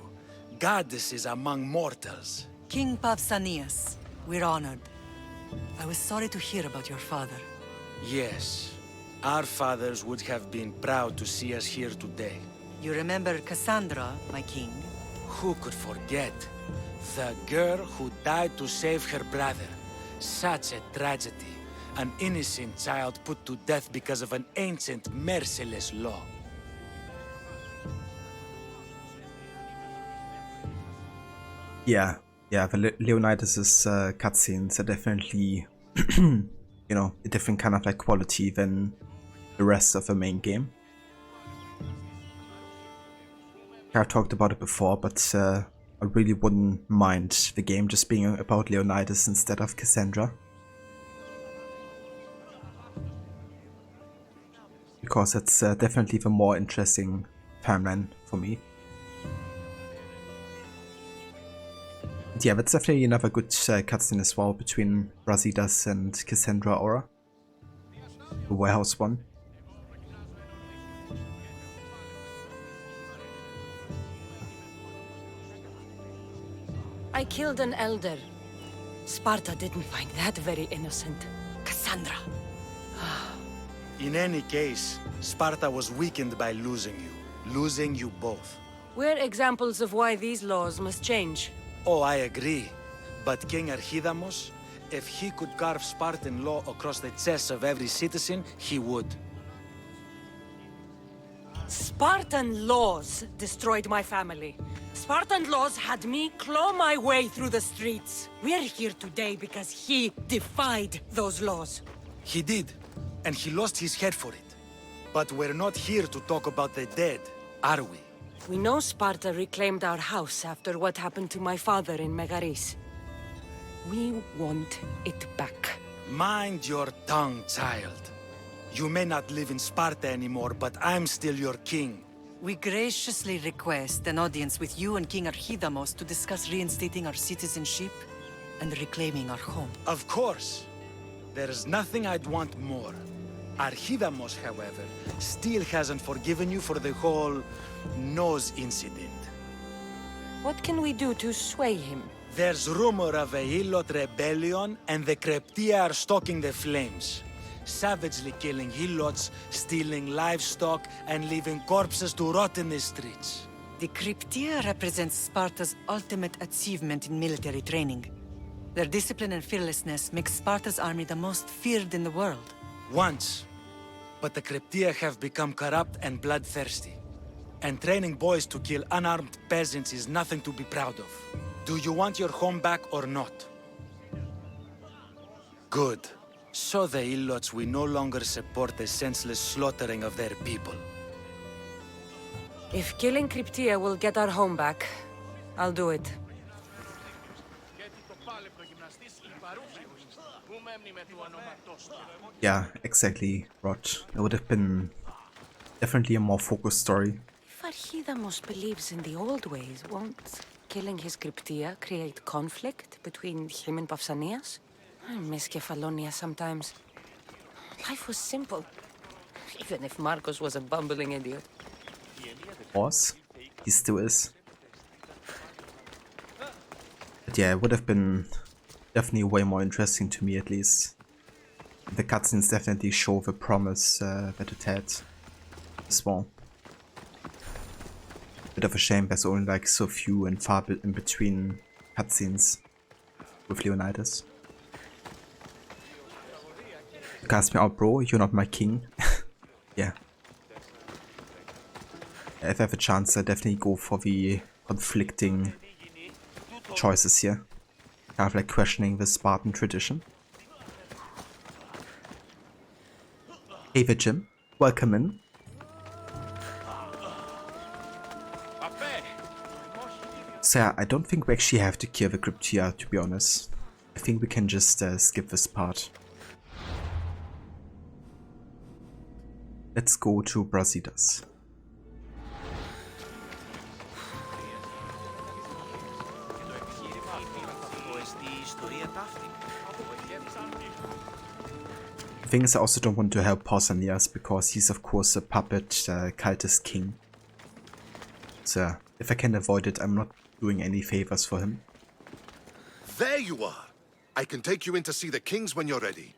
Goddesses among mortals. King Pausanias, we're honored. I was sorry to hear about your father. Yes. Our fathers would have been proud to see us here today. You remember Cassandra, my king? Who could forget? The girl who died to save her brother. Such a tragedy. An innocent child put to death because of an ancient, merciless law. Yeah, the Leonidas' cutscenes are definitely, you know, a different kind of like quality than the rest of the main game. I've talked about it before, but I really wouldn't mind the game just being about Leonidas instead of Cassandra. Because it's definitely the more interesting timeline for me. Yeah, that's definitely another good cutscene as well between Brasidas and Cassandra Aura. The warehouse one. I killed an elder. Sparta didn't find that very innocent. Cassandra. In any case, Sparta was weakened by losing you both. We're examples of why these laws must change. Oh, I agree. But King Archidamos, if he could carve Spartan law across the chests of every citizen, he would. Spartan laws destroyed my family. Spartan laws had me claw my way through the streets. We're here today because he defied those laws. He did, and he lost his head for it. But we're not here to talk about the dead, are we? We know Sparta reclaimed our house after what happened to my father in Megaris. We want it back. Mind your tongue, child. You may not live in Sparta anymore, but I'm still your king. We graciously request an audience with you and King Archidamos to discuss reinstating our citizenship and reclaiming our home. Of course. There's nothing I'd want more. Archidamos, however, still hasn't forgiven you for the whole nose incident. What can we do to sway him? There's rumor of a Hilot rebellion, and the Kreptia are stalking the flames. Savagely killing Hilots, stealing livestock, and leaving corpses to rot in the streets. The Cryptia represents Sparta's ultimate achievement in military training. Their discipline and fearlessness makes Sparta's army the most feared in the world. Once. But the Cryptia have become corrupt and bloodthirsty. And training boys to kill unarmed peasants is nothing to be proud of. Do you want your home back or not? Good. So the Ilots will no longer support the senseless slaughtering of their people. If killing Cryptia will get our home back, I'll do it. Yeah, exactly, Rod. It would have been definitely a more focused story. If Archidamos believes in the old ways, won't killing his Cryptia create conflict between him and Pausanias? I miss Kefalonia sometimes. Life was simple, even if Marcos was a bumbling idiot. Was. He still is. But yeah, it would have been definitely way more interesting to me, at least. The cutscenes definitely show the promise that it had as well. Bit of a shame there's only like so few and far in between cutscenes with Leonidas. You cast me out, bro, you're not my king. Yeah. If I have a chance, I definitely go for the conflicting choices here. Kind of like questioning the Spartan tradition. Hey there, Jim. Welcome in. So yeah, I don't think we actually have to kill the Cryptia, to be honest. I think we can just skip this part. Let's go to Brasidas. The thing is, I also don't want to help Pausanias because he's of course a puppet cultist king. So if I can avoid it, I'm not doing any favors for him. There you are! I can take you in to see the kings when you're ready.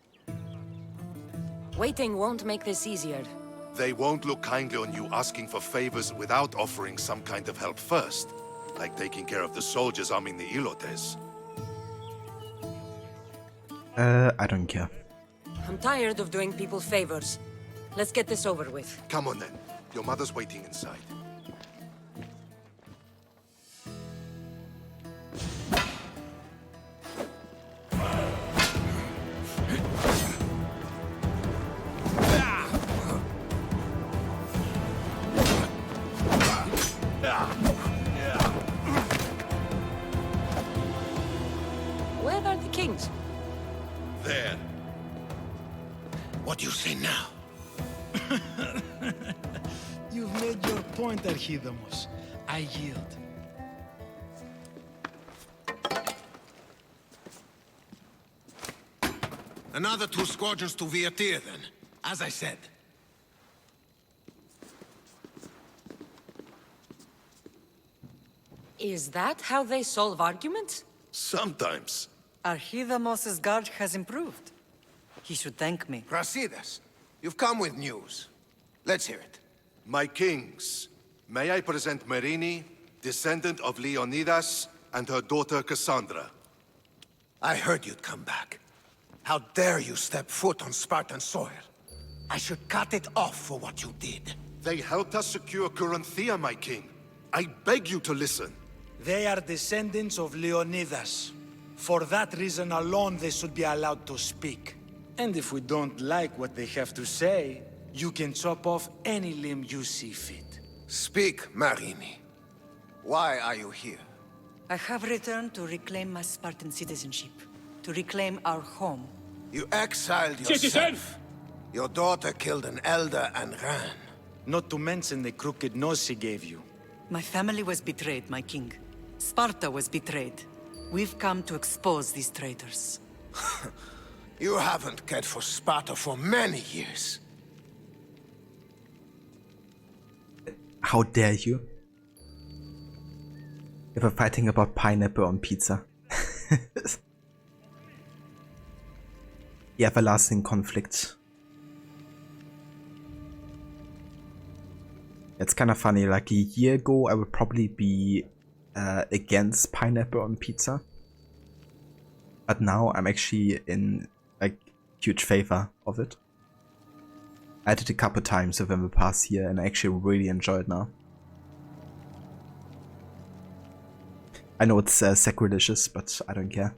Waiting won't make this easier. They won't look kindly on you asking for favors without offering some kind of help first. Like taking care of the soldiers arming the Ilotes. I don't care. I'm tired of doing people favors. Let's get this over with. Come on then. Your mother's waiting inside. Where are the kings? There. What do you say now? You've made your point, Archidamos. I yield. Another 2 squadrons to Viatir, then. As I said. Is that how they solve arguments? Sometimes. Archidamos's guard has improved. He should thank me. Brasidas, you've come with news. Let's hear it. My kings, may I present Marini, descendant of Leonidas, and her daughter Cassandra. I heard you'd come back. How dare you step foot on Spartan soil? I should cut it off for what you did. They helped us secure Corinthia, my king. I beg you to listen. They are descendants of Leonidas. For that reason alone, they should be allowed to speak. And if we don't like what they have to say, you can chop off any limb you see fit. Speak, Marini. Why are you here? I have returned to reclaim my Spartan citizenship, to reclaim our home. You exiled yourself. Your daughter killed an elder and ran. Not to mention the crooked nose she gave you. My family was betrayed, my king. Sparta was betrayed. We've come to expose these traitors. You haven't cared for Sparta for many years. How dare you? We were fighting about pineapple on pizza. The everlasting conflict. It's kind of funny, like a year ago I would probably be against pineapple on pizza. But now I'm actually in like huge favor of it. I had it a couple times within the past year and I actually really enjoy it now. I know it's sacrilegious, but I don't care.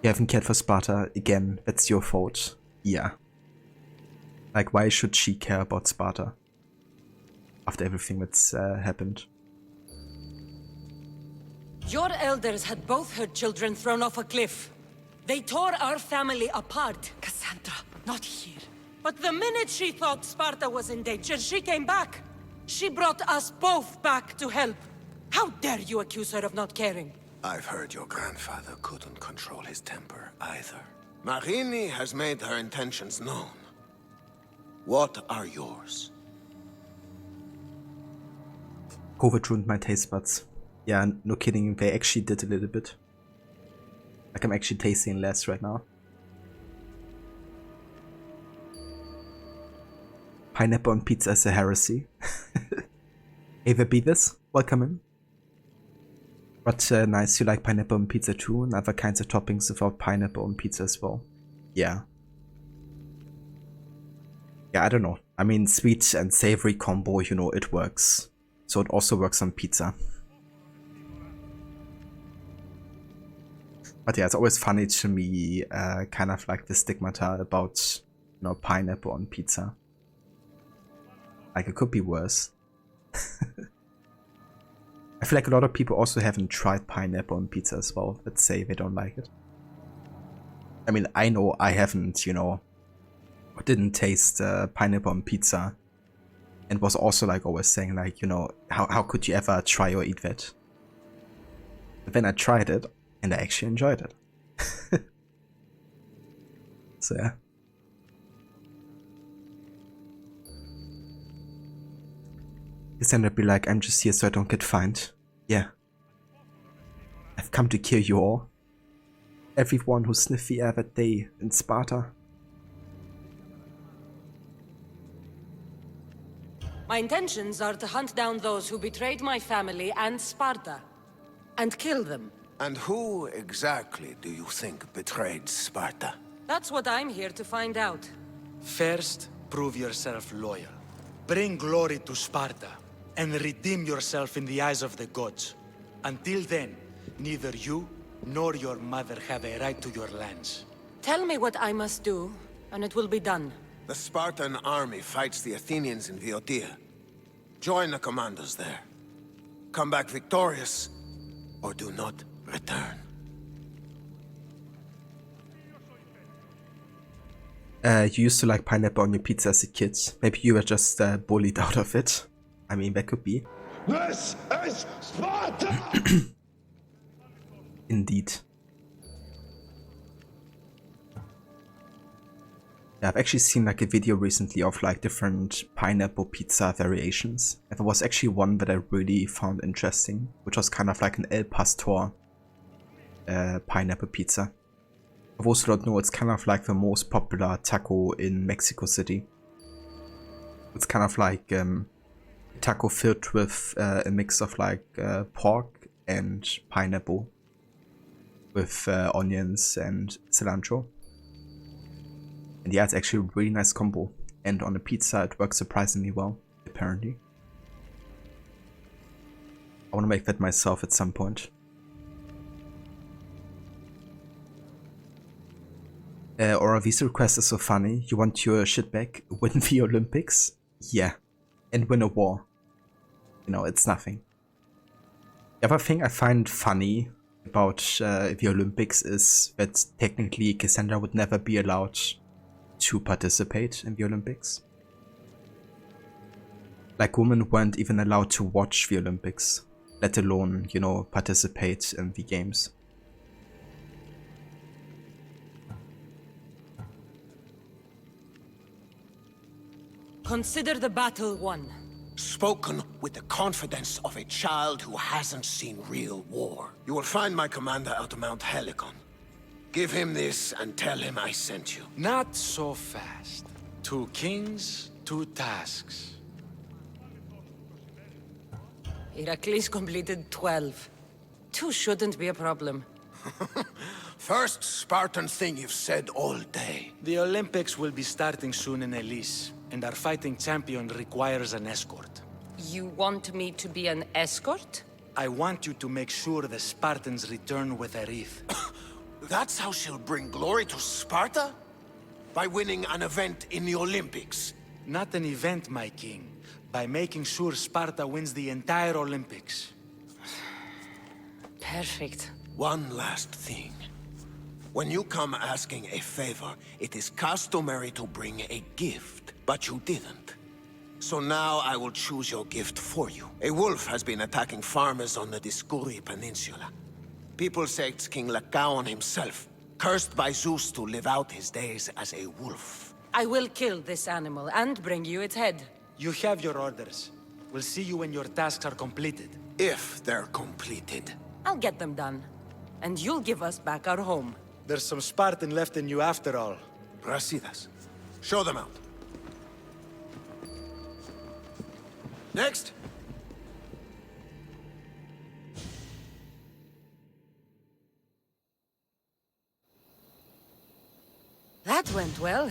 You haven't cared for Sparta, again, that's your fault. Yeah. Like, why should she care about Sparta? After everything that's happened. Your elders had both her children thrown off a cliff. They tore our family apart. Cassandra, not here. But the minute she thought Sparta was in danger, she came back. She brought us both back to help. How dare you accuse her of not caring? I've heard your grandfather couldn't control his temper either. Marini has made her intentions known. What are yours? COVID ruined my taste buds. Yeah, no kidding, they actually did a little bit. Like I'm actually tasting less right now. Pineapple on pizza is a heresy. Ava Beavis, welcome in. But nice, you like pineapple on pizza too, and other kinds of toppings without pineapple on pizza as well. Yeah. Yeah, I don't know. I mean, sweet and savory combo, you know, it works. So it also works on pizza. But yeah, it's always funny to me, kind of like the stigmata about, you know, pineapple on pizza. Like, it could be worse. I feel like a lot of people also haven't tried pineapple on pizza as well. Let's say they don't like it. I mean, I know I haven't, you know, didn't taste pineapple on pizza. And was also like always saying like, you know, how could you ever try or eat that? But then I tried it and I actually enjoyed it. So yeah. Cassandra be like, I'm just here so I don't get fined. Yeah. I've come to kill you all. Everyone who sniffed the air that day in Sparta. My intentions are to hunt down those who betrayed my family and Sparta. And kill them. And who exactly do you think betrayed Sparta? That's what I'm here to find out. First, prove yourself loyal. Bring glory to Sparta. And redeem yourself in the eyes of the gods. Until then, neither you nor your mother have a right to your lands. Tell me what I must do, and it will be done. The Spartan army fights the Athenians in Viotia. Join the commandos there. Come back victorious, or do not return. You used to like pineapple on your pizza as a kid. Maybe you were just bullied out of it. I mean, that could be. This is Sparta! Indeed. Yeah, I've actually seen like a video recently of like different pineapple pizza variations. And there was actually one that I really found interesting, which was kind of like an El Pastor pineapple pizza. For those who don't know, it's kind of like the most popular taco in Mexico City. It's kind of like a taco filled with a mix of like pork and pineapple with onions and cilantro. And yeah, it's actually a really nice combo. And on a pizza, it works surprisingly well, apparently. I want to make that myself at some point. Or a visa request is so funny. You want your shit back, win the Olympics? Yeah. And win a war. You know, it's nothing. The other thing I find funny about the Olympics is that technically Cassandra would never be allowed to participate in the Olympics. Like, women weren't even allowed to watch the Olympics, let alone, you know, participate in the games. Consider the battle won. Spoken with the confidence of a child who hasn't seen real war. You will find my commander at Mount Helicon. Give him this and tell him I sent you. Not so fast. 2 kings, 2 tasks. Heracles completed 12. 2 shouldn't be a problem. First Spartan thing you've said all day. The Olympics will be starting soon in Elise, and our fighting champion requires an escort. You want me to be an escort? I want you to make sure the Spartans return with a wreath. That's how she'll bring glory to Sparta? By winning an event in the Olympics? Not an event, my king. By making sure Sparta wins the entire Olympics. Perfect. One last thing. When you come asking a favor, it is customary to bring a gift, but you didn't. So now I will choose your gift for you. A wolf has been attacking farmers on the Discuri Peninsula. People say it's King Lycaon himself, cursed by Zeus to live out his days as a wolf. I will kill this animal and bring you its head. You have your orders. We'll see you when your tasks are completed. If they're completed. I'll get them done. And you'll give us back our home. There's some Spartan left in you after all. Brasidas. Show them out. Next. That went well.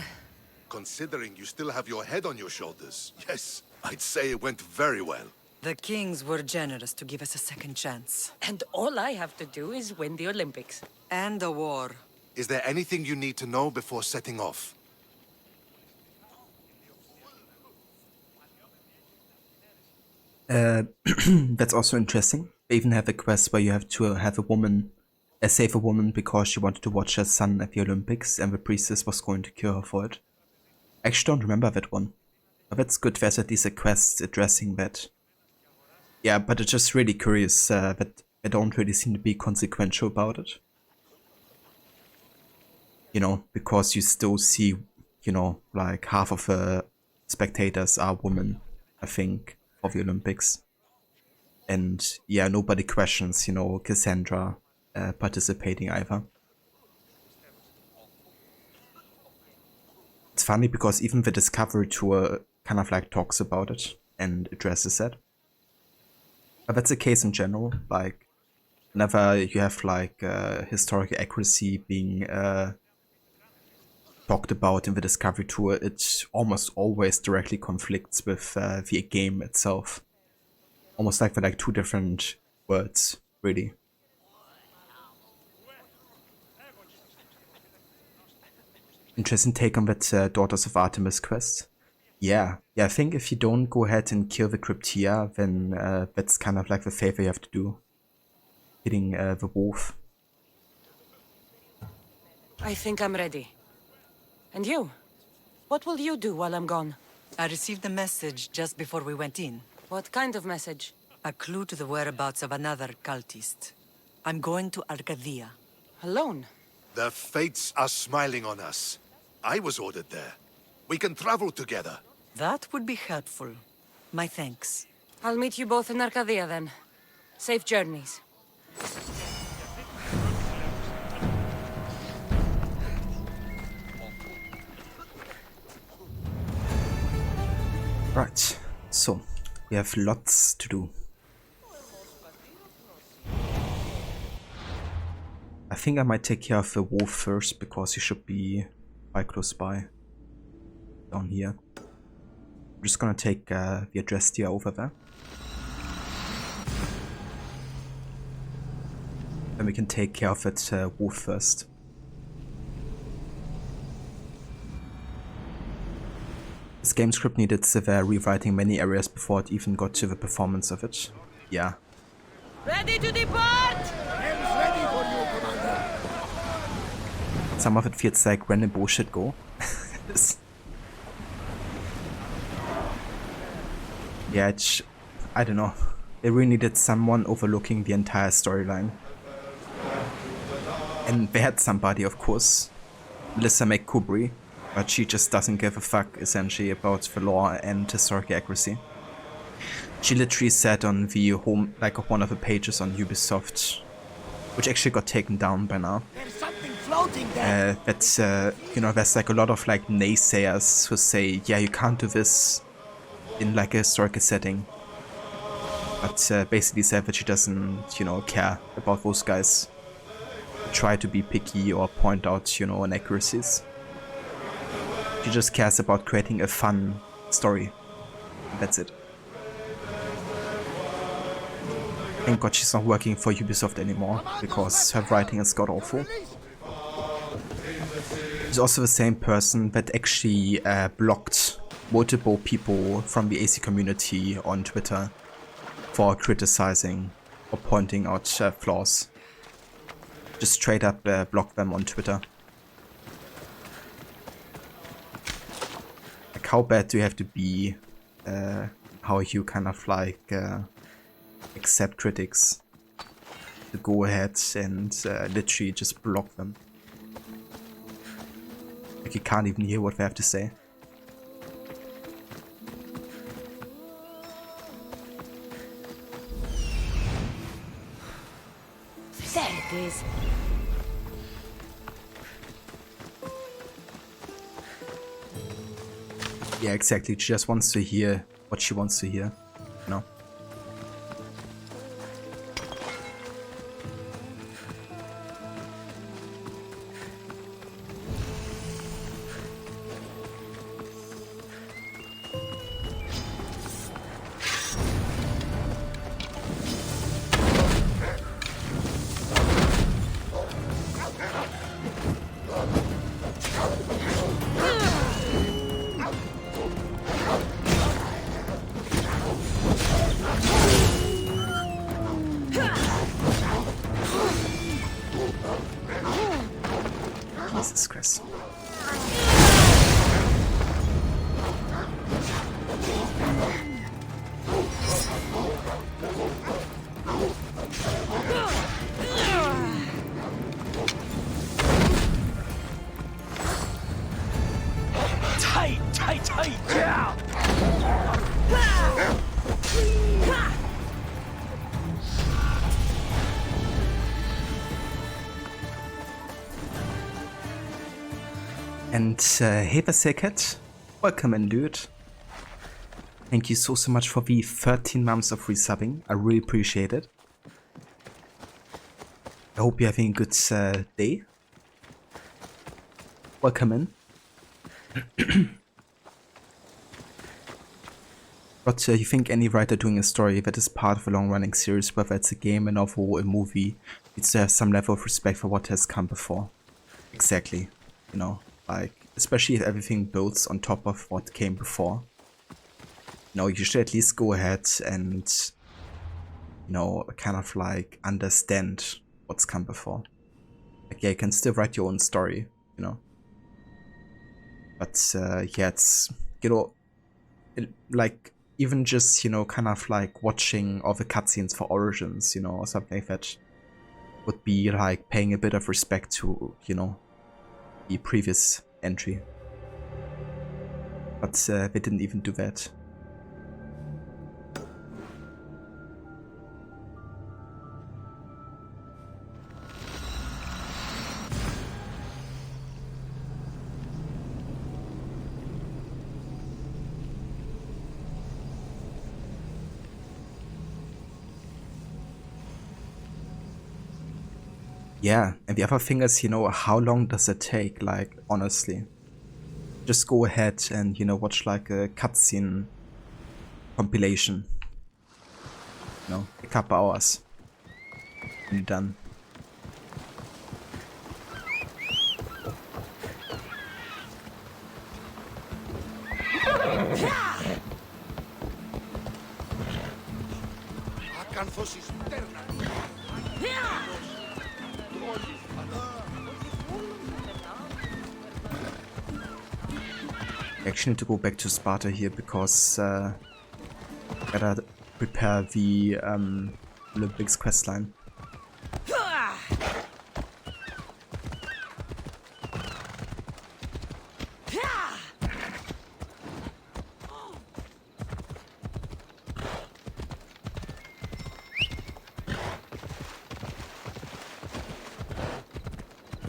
Considering you still have your head on your shoulders, yes, I'd say it went very well. The kings were generous to give us a second chance. And all I have to do is win the Olympics. And a war. Is there anything you need to know before setting off? That's also interesting. They even have a quest where you have to have a woman, save a woman because she wanted to watch her son at the Olympics and the priestess was going to kill her for it. I actually don't remember that one. But that's good, there's at least a quest addressing that. Yeah, but it's just really curious that they don't really seem to be consequential about it. You know, because you still see, you know, like half of the spectators are women, I think, of the Olympics. And yeah, nobody questions, you know, Cassandra participating either. It's funny because even the Discovery Tour kind of like talks about it and addresses it. But that's the case in general, like whenever you have like historical accuracy being talked about in the Discovery Tour, it almost always directly conflicts with the game itself. Almost like they're like 2 different words, really. Interesting take on that Daughters of Artemis quest. Yeah, I think if you don't go ahead and kill the Cryptia, then that's kind of like the favor you have to do. Hitting the wolf. I think I'm ready. And you? What will you do while I'm gone? I received a message just before we went in. What kind of message? A clue to the whereabouts of another cultist. I'm going to Arcadia. Alone? The fates are smiling on us. I was ordered there. We can travel together. That would be helpful. My thanks. I'll meet you both in Arcadia then. Safe journeys. Right, so we have lots to do. I think I might take care of the wolf first because he should be quite close by. Down here. I'm just gonna take the address deer over there. Then we can take care of that wolf first. This game script needed severe rewriting many areas before it even got to the performance of it. Yeah. Ready to depart! Ready for you, Commander. Some of it feels like random bullshit go. Yeah, I don't know. They really needed someone overlooking the entire storyline. And they had somebody, of course. Melissa McCubry. But she just doesn't give a fuck, essentially, about the lore and historical accuracy. She literally said on the one of the pages on Ubisoft, which actually got taken down by now, There's something floating there. that, you know, there's like a lot of like naysayers who say, yeah, you can't do this in like a historical setting. But basically said that she doesn't, you know, care about those guys. Try to be picky or point out, you know, inaccuracies. She just cares about creating a fun story. That's it. Thank God she's not working for Ubisoft anymore, because her writing is god-awful. She's also the same person that actually blocked multiple people from the AC community on Twitter for criticizing or pointing out flaws. Just straight up block them on Twitter. Like, how bad do you have to be? How you kind of like accept critics to go ahead and literally just block them? Like, you can't even hear what they have to say. There it is. Yeah, exactly. She just wants to hear what she wants to hear, you know? Jesus Christ. Tight, yeah! And hey Cat, welcome in, dude. Thank you so much for the 13 months of resubbing. I really appreciate it. I hope you're having a good day. Welcome in. But you think any writer doing a story that is part of a long-running series, whether it's a game, a novel, a movie, needs to have some level of respect for what has come before. Exactly. You know, like, especially if everything builds on top of what came before. You know, you should at least go ahead and, you know, kind of like understand what's come before. Like, yeah, you can still write your own story, you know. But yeah, it's, you know, like, even just, you know, kind of like watching all the cutscenes for Origins, you know, or something like that. would be like paying a bit of respect to, you know, the previous entry. But they didn't even do that. Yeah, and the other thing is, you know, how long does it take? Like, honestly, just go ahead and, you know, watch like a cutscene compilation. You know, a couple hours and done. I actually need to go back to Sparta here because I gotta prepare the Olympics questline.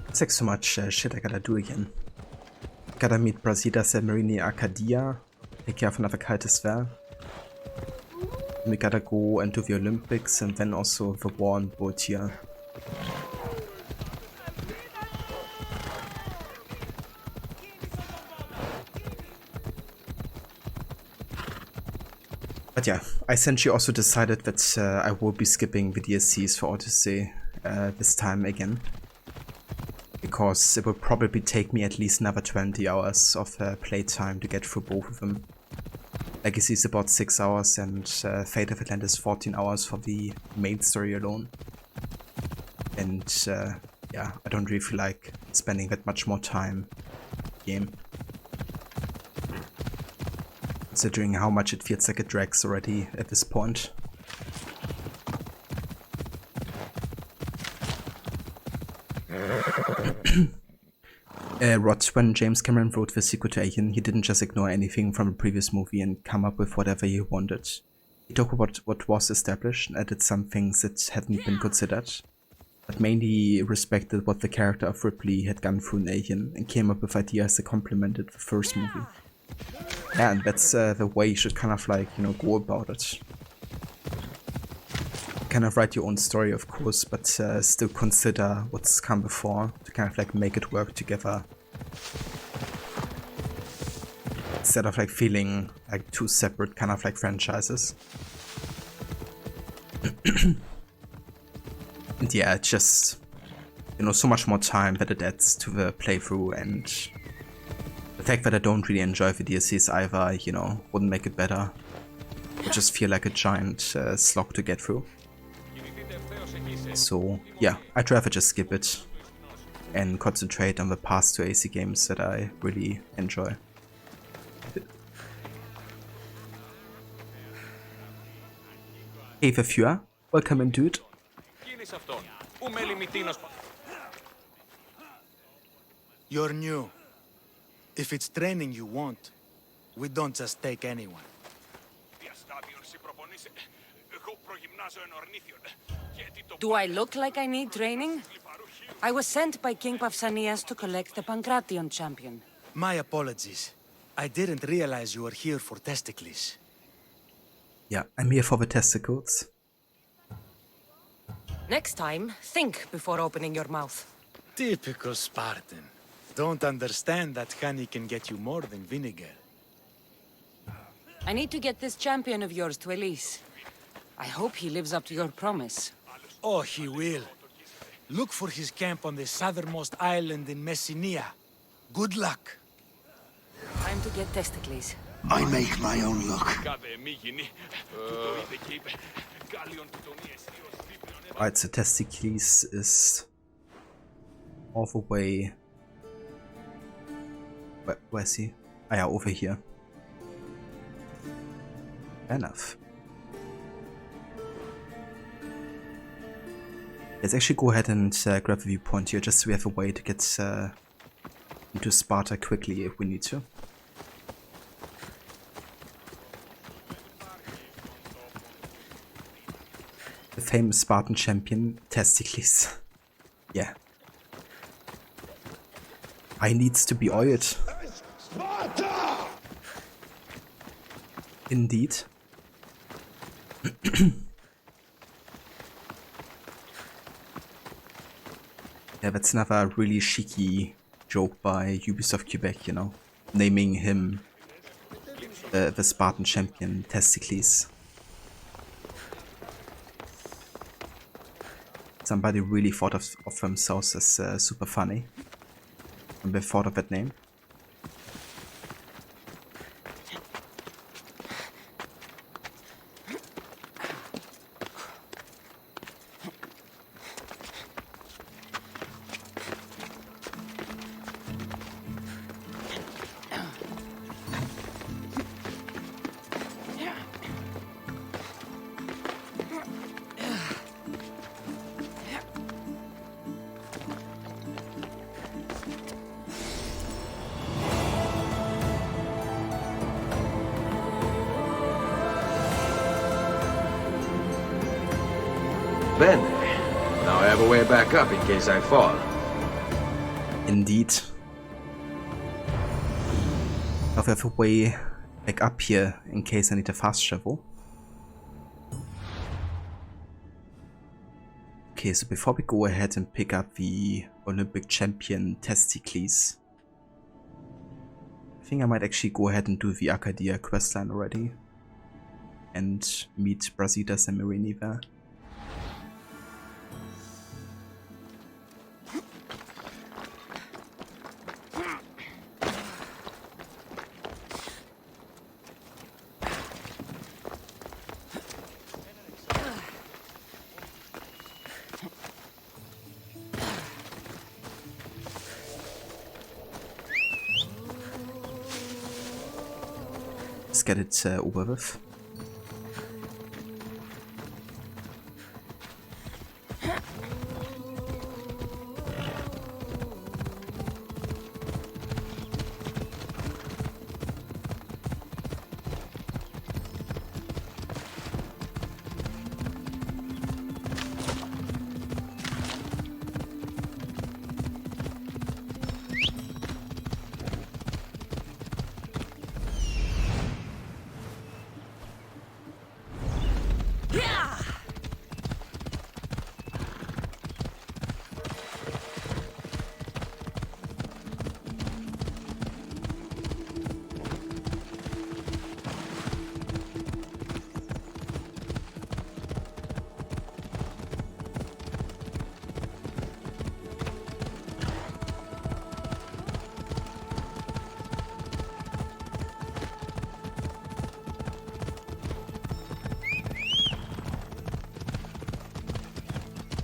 It's like so much shit I gotta do again. Gotta meet Brasida Semerini Arcadia, take care of another cultist there. We gotta go and do the Olympics and then also the war on Botia. But yeah, I essentially also decided that I will be skipping the DLCs for Odyssey this time again. Because it will probably take me at least another 20 hours of playtime to get through both of them. Legacy is about 6 hours and Fate of Atlantis 14 hours for the main story alone. And yeah, I don't really feel like spending that much more time in the game. Considering how much it feels like it drags already at this point. Rod, when James Cameron wrote The Sequel to Alien, he didn't just ignore anything from the previous movie and come up with whatever he wanted. He talked about what was established and added some things that hadn't been considered, but mainly respected what the character of Ripley had gone through in Alien and came up with ideas that complemented the first movie. Yeah, and that's the way you should kind of like, you know, go about it. Kind of write your own story, of course, but still consider what's come before to kind of like make it work together. Instead of like feeling like two separate kind of like franchises. And yeah, it's just, you know, so much more time that it adds to the playthrough, and the fact that I don't really enjoy the DLCs either, you know, wouldn't make it better. It would just feel like a giant slog to get through. So yeah, I'd rather just skip it and concentrate on the past two AC games that I really enjoy. Hey Vefua, welcome in, dude. You're new. If it's training you want, we don't just take anyone. Do I look like I need training? I was sent by King Pausanias to collect the Pancration champion. My apologies. I didn't realize you were here for testicles. Yeah, I'm here for the testicles. Next time, think before opening your mouth. Typical Spartan. Don't understand that honey can get you more than vinegar. I need to get this champion of yours to Elise. I hope he lives up to your promise. Oh, he will. Look for his camp on the southernmost island in Messenia. Good luck. Time to get testicles. I make my own luck. Right, so testicles is all the way. Where's he? Ah, yeah, over here. Fair enough. Let's actually go ahead and grab a viewpoint here, just so we have a way to get into Sparta quickly if we need to. The famous Spartan champion, testicles. Yeah. I needs to be oiled. Sparta! Indeed. Yeah, that's another really cheeky joke by Ubisoft Quebec, you know, naming him the Spartan champion Testicles. Somebody really thought of themselves as super funny when they thought of that name. Bene. Now I have a way back up in case I fall. Indeed. I have a way back up here in case I need a fast travel. Okay, so before we go ahead and pick up the Olympic champion Testicles, I think I might actually go ahead and do the Arcadia questline already and meet Brasidas and Marini there. Let's get it over with.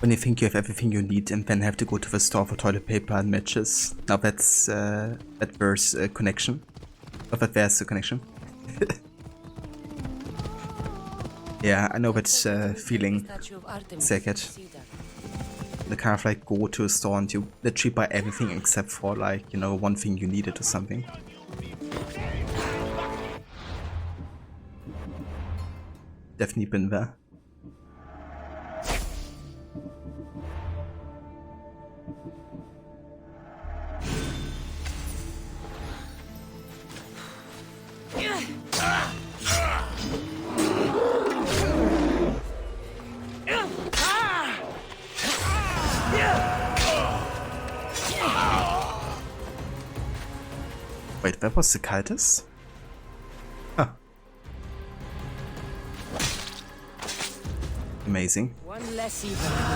When you think you have everything you need and then have to go to the store for toilet paper and matches. Now that's adverse connection. Or that there's a connection. Yeah, I know that feeling. Second. You kind of like go to a store and you literally buy everything except for like, you know, one thing you needed or something. Definitely been there. Wait, that was the cultist? Huh. Amazing. One less evil in the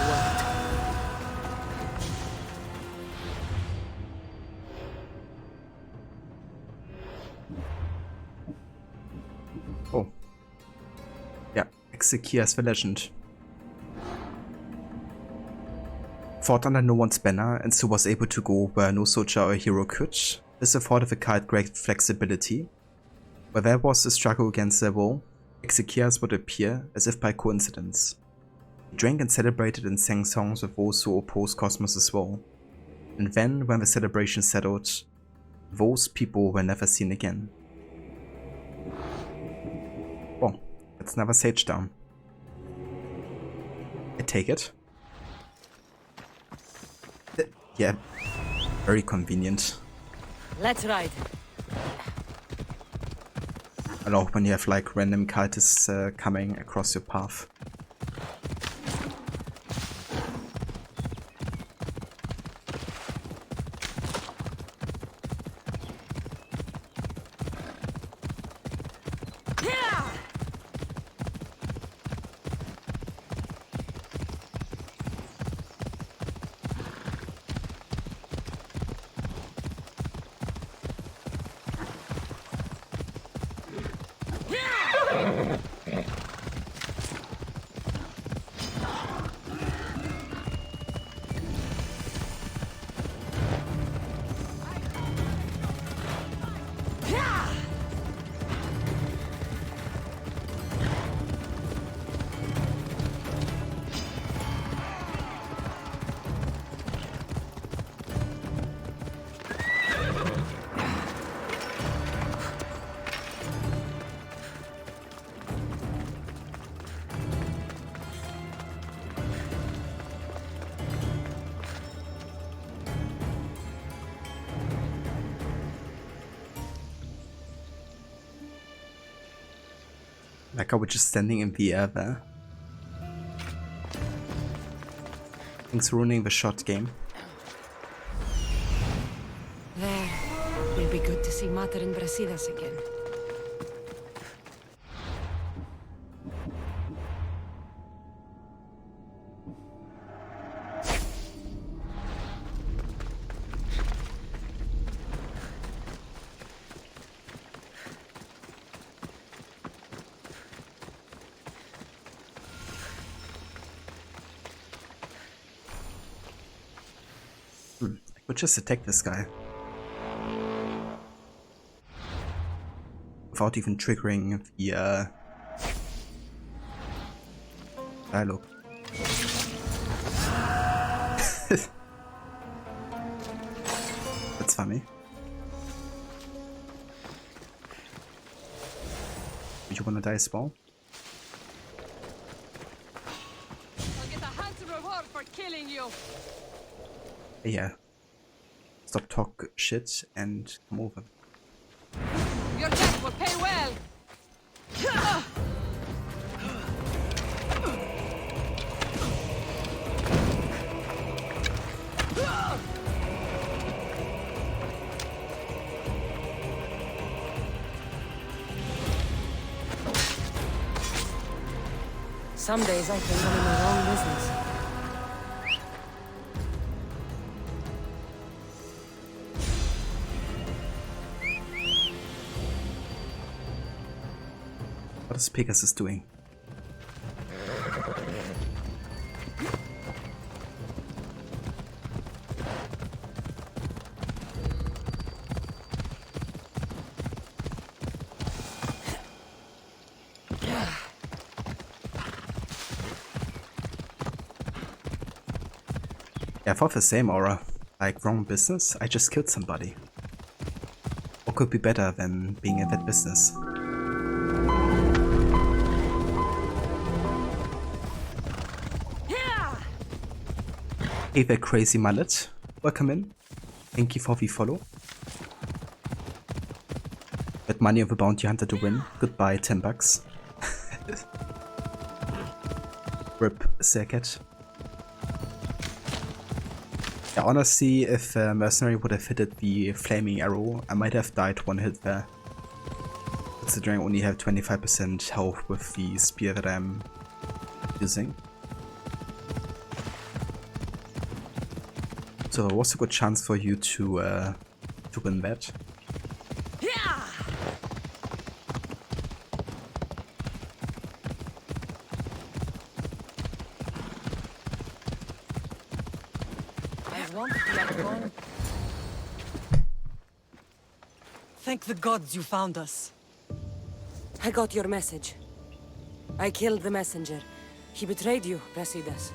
world. Oh. Yeah, Exekias the Legend. Fought under no one's banner and so was able to go where no soldier or hero could. This afforded the cult great flexibility. Where there was a struggle against their will, Exekias would appear as if by coincidence. He drank and celebrated and sang songs of those who opposed Cosmos as well. And then, when the celebration settled, those people were never seen again. Well, that's another sage down. I take it. Yeah, very convenient. Let's ride. I love when you have like random cultists coming across your path. Like I was just standing in the air there. Thanks for ruining the shot game. There. Will be good to see Mater and Brasidas again. We'll just attack this guy. Without even triggering the dialogue. That's funny. You wanna die as well? I'll get a handsome reward for killing you. Yeah. Stop talk shit and come over. Your death will pay well. Some days I think I'm in the wrong business. What is Pegasus doing? Yeah, I thought the same aura. Like, wrong business? I just killed somebody. What could be better than being in that business? Hey there, crazy mullet. Welcome in. Thank you for the follow. Bet money of a bounty hunter to win. Goodbye, $10. Rip Circuit. Yeah, honestly, if Mercenary would have hit the flaming arrow, I might have died one hit there. Considering I only have 25% health with the spear that I'm using. So what's a good chance for you to win that? Thank the gods you found us. I got your message. I killed the messenger. He betrayed you, Brasidas.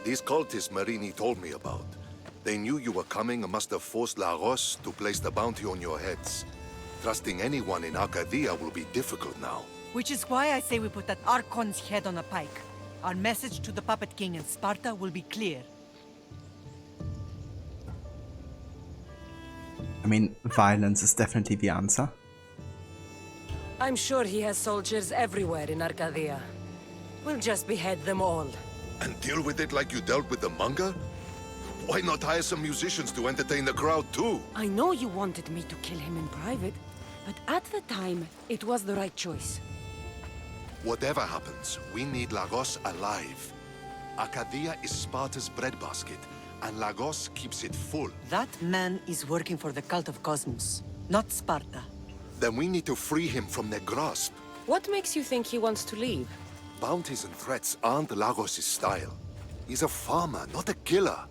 These cultists Marini told me about. They knew you were coming and must have forced Lagos to place the bounty on your heads. Trusting anyone in Arcadia will be difficult now. Which is why I say we put that Archon's head on a pike. Our message to the Puppet King in Sparta will be clear. I mean, violence is definitely the answer. I'm sure he has soldiers everywhere in Arcadia. We'll just behead them all. And deal with it like you dealt with the manga? Why not hire some musicians to entertain the crowd too? I know you wanted me to kill him in private, but at the time, it was the right choice. Whatever happens, we need Lagos alive. Arcadia is Sparta's breadbasket, and Lagos keeps it full. That man is working for the cult of Cosmos, not Sparta. Then we need to free him from their grasp. What makes you think he wants to leave? Bounties and threats aren't Lagos' style. He's a farmer, not a killer.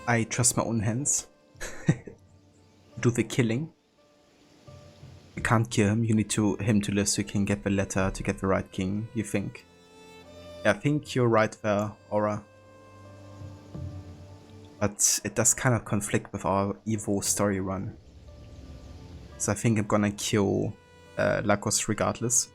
I trust my own hands. Do the killing. You can't kill him, you need him to live so you can get the letter to get the right king, you think? Yeah, I think you're right there, Aura. But it does kind of conflict with our Evo story run. So I think I'm gonna kill Lagos regardless.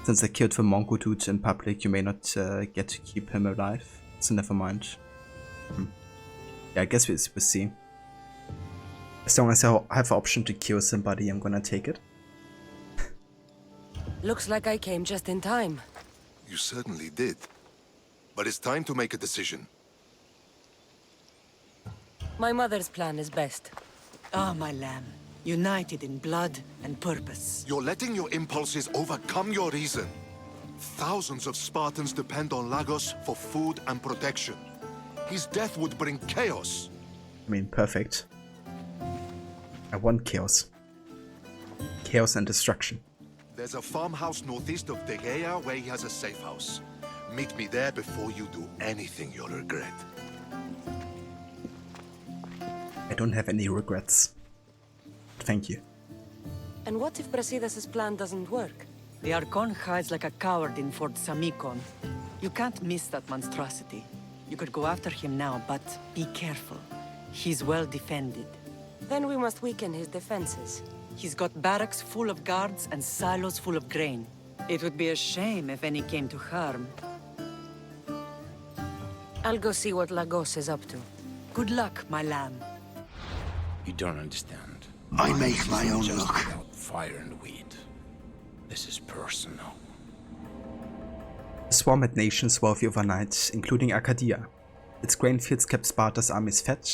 Since I killed the Mongo dude in public, you may not get to keep him alive. So never mind. Yeah, I guess we'll see. As long as I have the option to kill somebody, I'm gonna take it. Looks like I came just in time. You certainly did. But it's time to make a decision. My mother's plan is best. Ah, my lamb. United in blood and purpose. You're letting your impulses overcome your reason. Thousands of Spartans depend on Lagos for food and protection. His death would bring chaos. I mean, perfect. I want chaos. Chaos and destruction. There's a farmhouse northeast of Tegea where he has a safe house. Meet me there before you do anything you'll regret. I don't have any regrets. Thank you. And what if Brasidas' plan doesn't work? The Archon hides like a coward in Fort Samikon. You can't miss that monstrosity. You could go after him now, but be careful. He's well defended. Then we must weaken his defenses. He's got barracks full of guards and silos full of grain. It would be a shame if any came to harm. I'll go see what Lagos is up to. Good luck, my lamb. You don't understand. I make my own Just luck. about fire and weed. This is personal. The swarm had nations wealthy overnight, including Arcadia. Its grain fields kept Sparta's armies fed,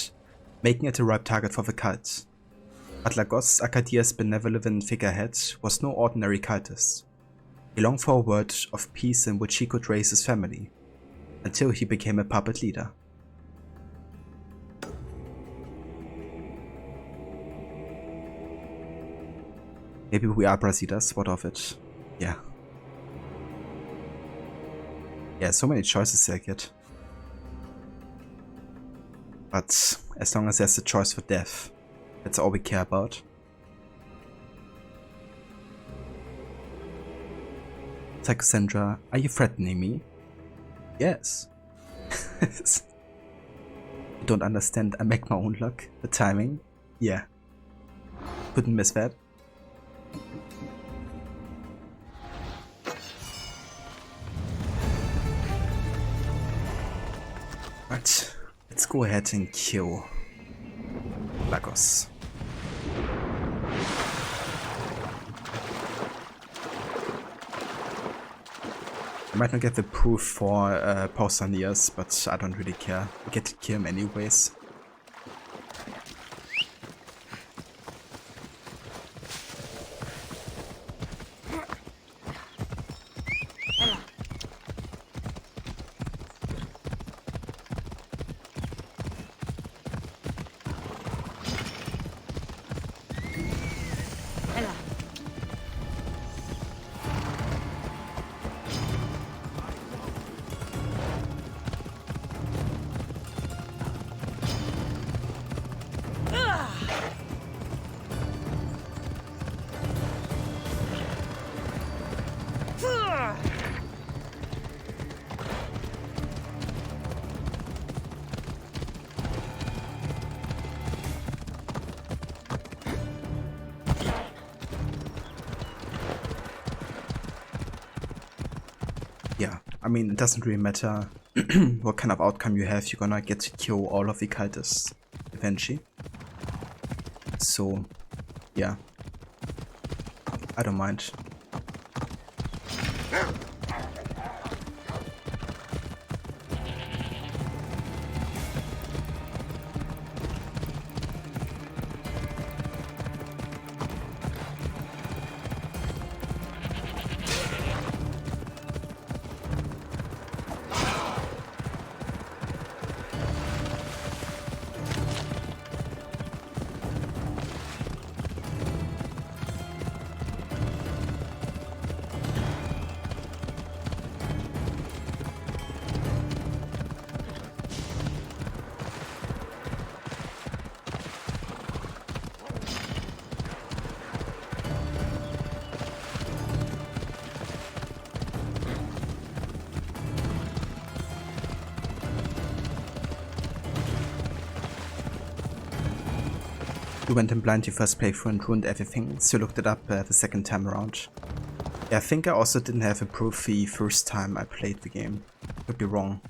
making it a ripe target for the cult. But Lagos, Arcadia's benevolent figurehead, was no ordinary cultist. He longed for a world of peace in which he could raise his family, until he became a puppet leader. Maybe we are Brasidas, what of it? Yeah. Yeah, so many choices I get. But as long as there's a choice for death, that's all we care about. Cassandra, are you threatening me? Yes. You don't understand, I make my own luck. The timing? Yeah. Couldn't miss that. Right, let's go ahead and kill Lagos. I might not get the proof for Pausanias, but I don't really care. We get to kill him anyways. I mean, it doesn't really matter what kind of outcome you have, you're gonna get to kill all of the cultists eventually. So, yeah. I don't mind. You went in blind your first playthrough and ruined everything, so you looked it up the second time around. Yeah, I think I also didn't have a proof the first time I played the game. Could be wrong.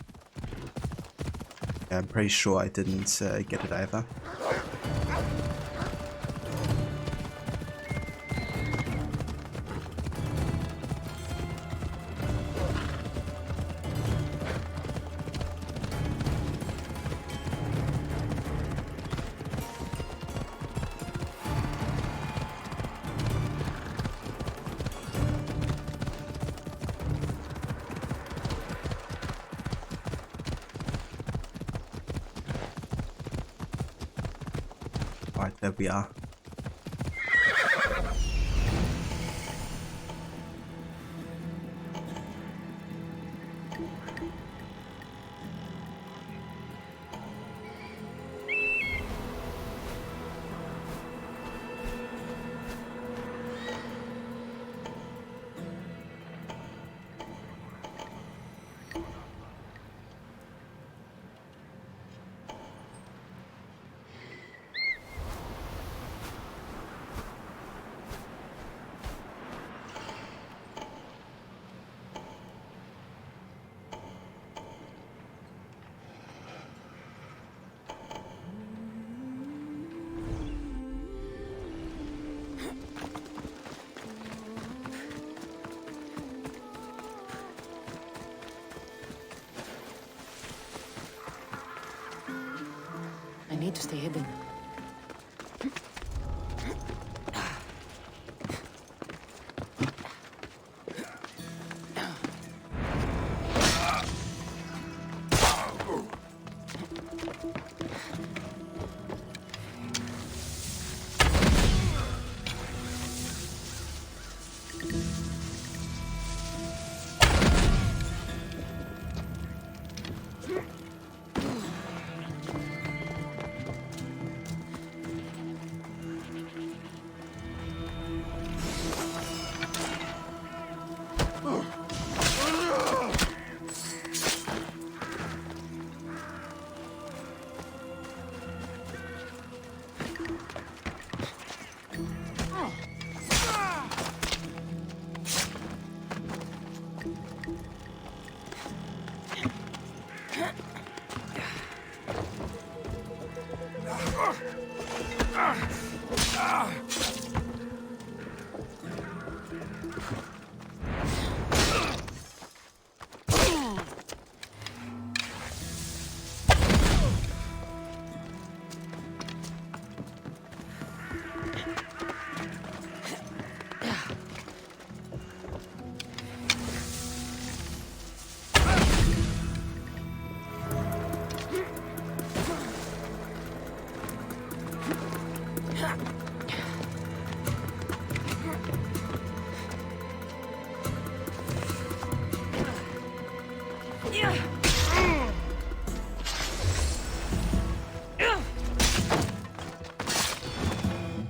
Yeah, I'm pretty sure I didn't get it either. Alright, there we are. I need to stay hidden.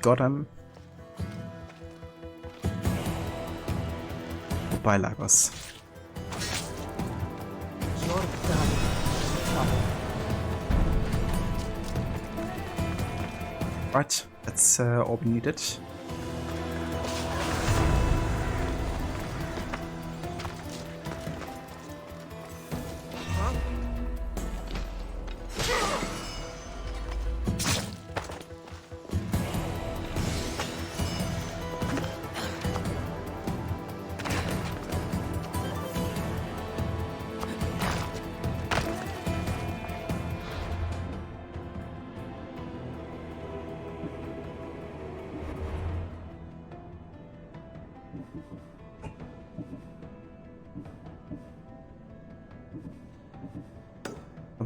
Got him. Goodbye, Lagos. You're done. Right, that's all we needed.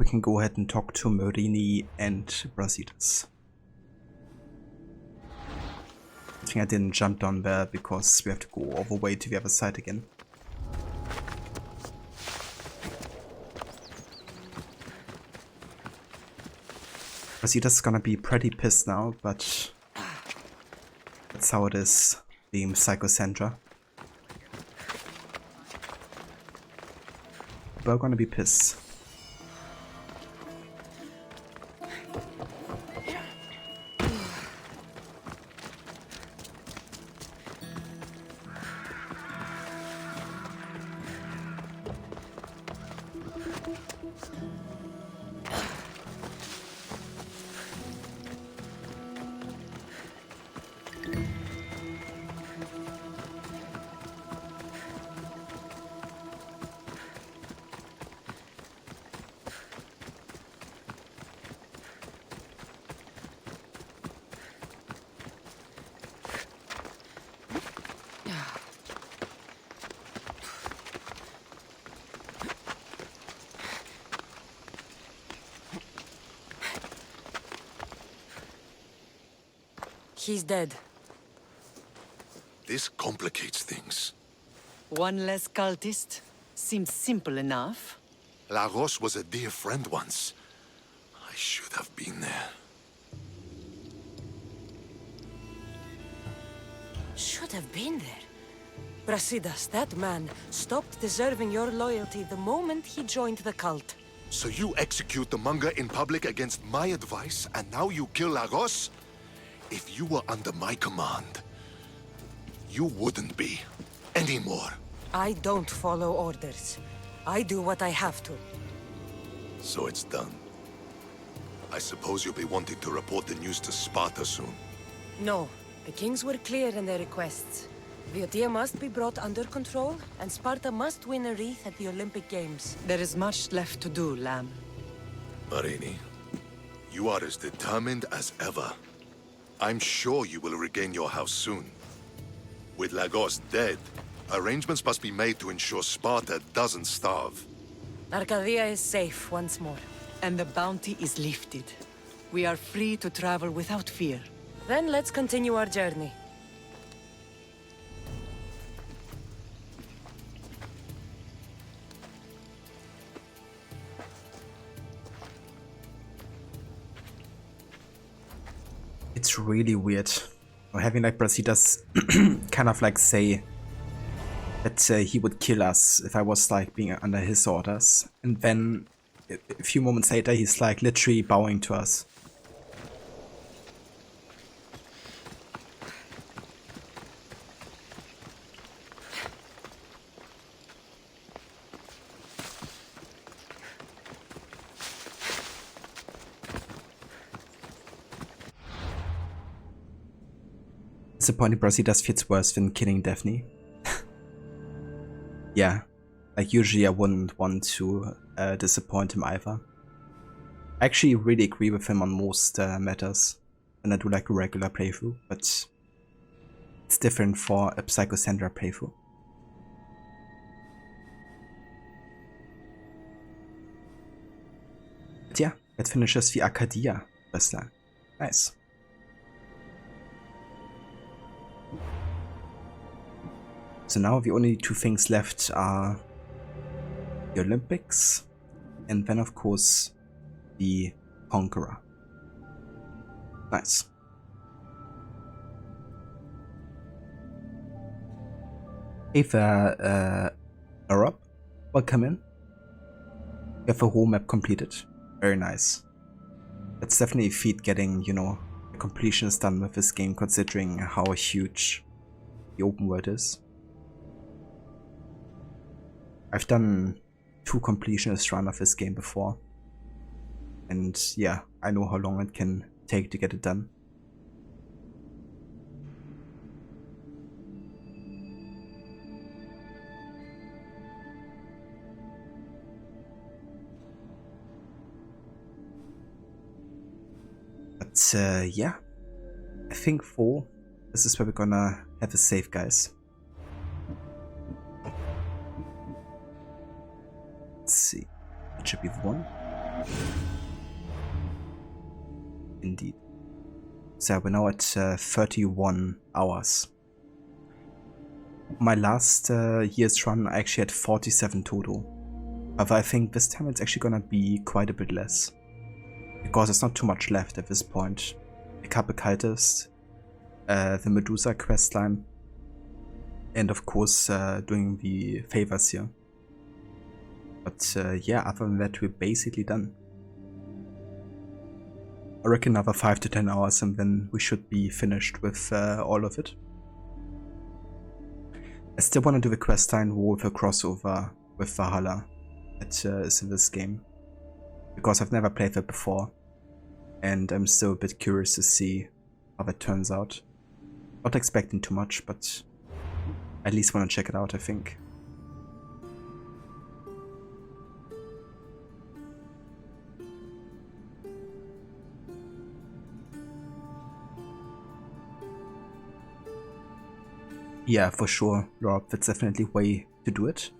we can go ahead and talk to Marini and Brasidas. I think I didn't jump down there because we have to go all the way to the other side again. Brasidas is gonna be pretty pissed now, but that's how it is, being Psychosandra. We're gonna be pissed. He's dead. This complicates things. One less cultist? Seems simple enough. Lagos was a dear friend once. I should have been there. Should have been there. Brasidas, that man, stopped deserving your loyalty the moment he joined the cult. So you execute the manga in public against my advice, and now you kill Lagos? If you were under my command, you wouldn't be anymore. I don't follow orders. I do what I have to. So it's done. I suppose you'll be wanting to report the news to Sparta soon. No, the kings were clear in their requests. Viotia must be brought under control, and Sparta must win a wreath at the Olympic Games. There is much left to do, Lamb. Marini, you are as determined as ever. I'm sure you will regain your house soon. With Lagos dead, arrangements must be made to ensure Sparta doesn't starve. Arcadia is safe once more. And the bounty is lifted. We are free to travel without fear. Then let's continue our journey. It's really weird. Or having like Brasidas kind of like say that he would kill us if I was like being under his orders. And then a few moments later he's like literally bowing to us. Disappointing Brasidas fits worse than killing Daphne. Yeah, like usually I wouldn't want to disappoint him either. I actually really agree with him on most matters, and I do like a regular playthrough, but it's different for a Psychosandra playthrough. But yeah, that finishes the Arcadia questline. Nice. So now the only two things left are the Olympics and then of course the Conqueror. Nice. Hey there, Arab. Welcome in. You have a whole map completed. Very nice. That's definitely a feat getting, you know, a completionist done with this game considering how huge the open world is. I've done 2 completionist runs of this game before, and yeah, I know how long it can take to get it done. But yeah, I think 4, this is where we're gonna have a save, guys. Let's see, it should be the one. Indeed. So we're now at 31 hours. My last year's run, I actually had 47 total. However, I think this time it's actually gonna be quite a bit less. Because there's not too much left at this point. A couple cultists, the Medusa questline, and of course doing the favors here. But yeah, other than that, we're basically done. I reckon another 5 to 10 hours and then we should be finished with all of it. I still want to do the questline with a crossover with Valhalla that is in this game. Because I've never played that before. And I'm still a bit curious to see how that turns out. Not expecting too much, but at least want to check it out, I think. Yeah, for sure, Rob, that's definitely a way to do it.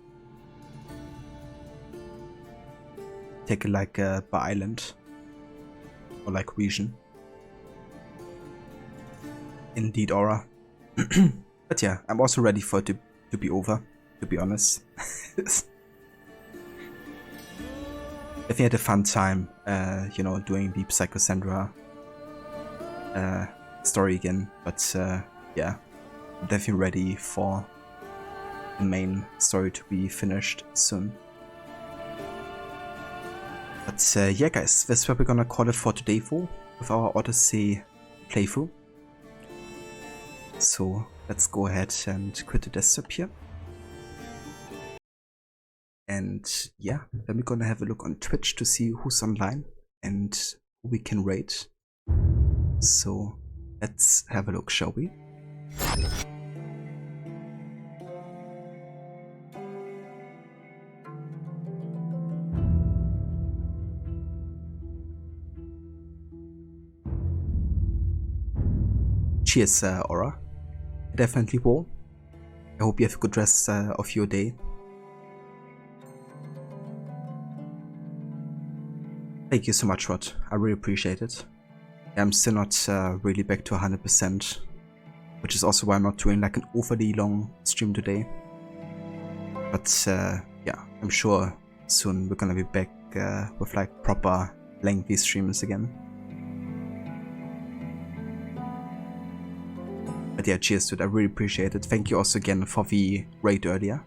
Take it like per island. Or like region. Indeed, Aura. But yeah, I'm also ready for it to be over, to be honest. I think I had a fun time, you know, doing the Psychosandra story again, but yeah, I'm definitely ready for the main story to be finished soon. But yeah guys, that's what we're gonna call it for today with our Odyssey playthrough. So let's go ahead and quit the desktop here. And yeah, then we're gonna have a look on Twitch to see who's online and who we can rate. So let's have a look, shall we? Cheers, Aura. I definitely will. I hope you have a good rest of your day. Thank you so much, Rod. I really appreciate it. I'm still not really back to 100%, which is also why I'm not doing like an overly long stream today. But yeah, I'm sure soon we're gonna be back with like proper lengthy streams again. But yeah, cheers to it. I really appreciate it. Thank you also again for the raid earlier.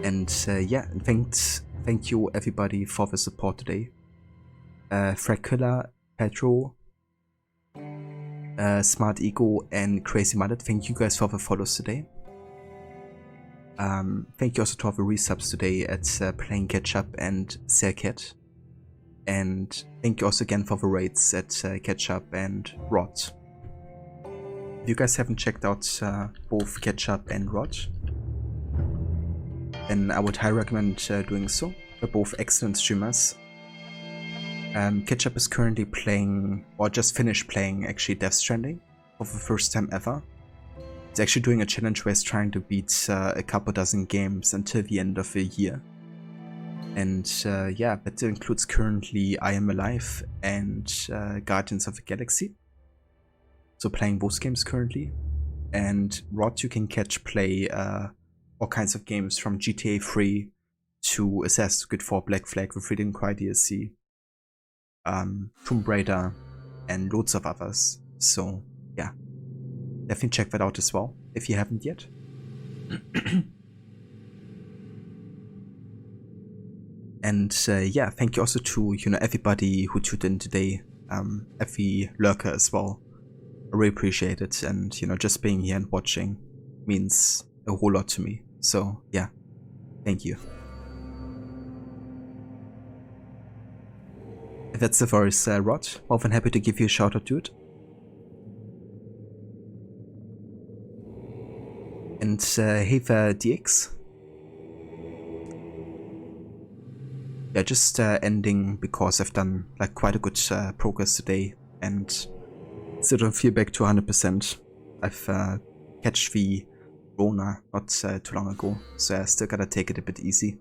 And yeah, thank you everybody for the support today. Fracula, Petro, Smart Ego, and Crazy Mullet, thank you guys for the follows today. Thank you also to all the resubs today at Playing Ketchup and Serket. And thank you also again for the raids at Ketchup and Rod. If you guys haven't checked out both Ketchup and Rod, then I would highly recommend doing so. They're both excellent streamers. Ketchup is currently playing, or just finished playing actually, Death Stranding for the first time ever. He's actually doing a challenge where he's trying to beat a couple dozen games until the end of the year. And yeah, that includes currently I Am Alive and Guardians of the Galaxy. So playing those games currently. And Rod you can catch play all kinds of games from GTA 3 to Assassin's Creed 4 Black Flag with Freedom Cry DLC, Tomb Raider, and loads of others. So yeah, definitely check that out as well if you haven't yet. And yeah, thank you also to everybody who tuned in today, every lurker as well. I really appreciate it, and just being here and watching means a whole lot to me. So yeah, thank you. If that's the voice, Rod, more than happy to give you a shout out to it. And hey there, DX. Yeah, just ending because I've done like quite a good progress today and still don't feel back to 100%. I've catched the Rona not too long ago, so I still gotta take it a bit easy.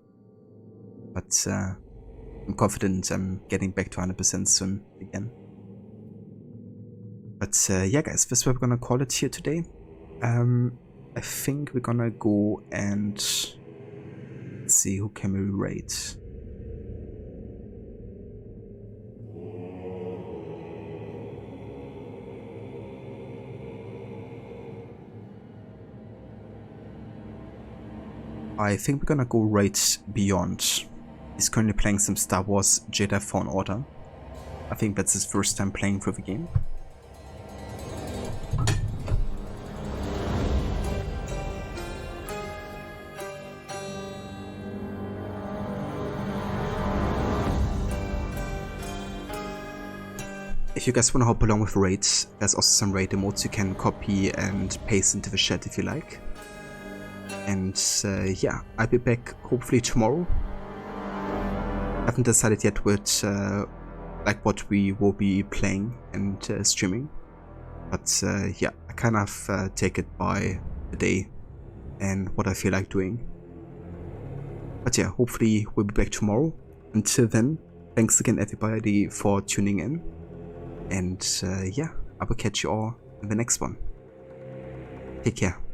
But I'm confident I'm getting back to 100% soon again. But yeah guys, this is what we're gonna call it here today. I think we're gonna go and let's see who can we raid. I think we're gonna go right beyond. He's currently playing some Star Wars Jedi Fallen Order. I think that's his first time playing through the game. If you guys want to hop along with raids, there's also some raid emotes you can copy and paste into the chat if you like. And yeah, I'll be back hopefully tomorrow. I haven't decided yet what like what we will be playing and streaming, but yeah, I kind of take it by the day and what I feel like doing. But yeah, hopefully we'll be back tomorrow. Until then, thanks again everybody for tuning in, and yeah, I will catch you all in the next one. Take care.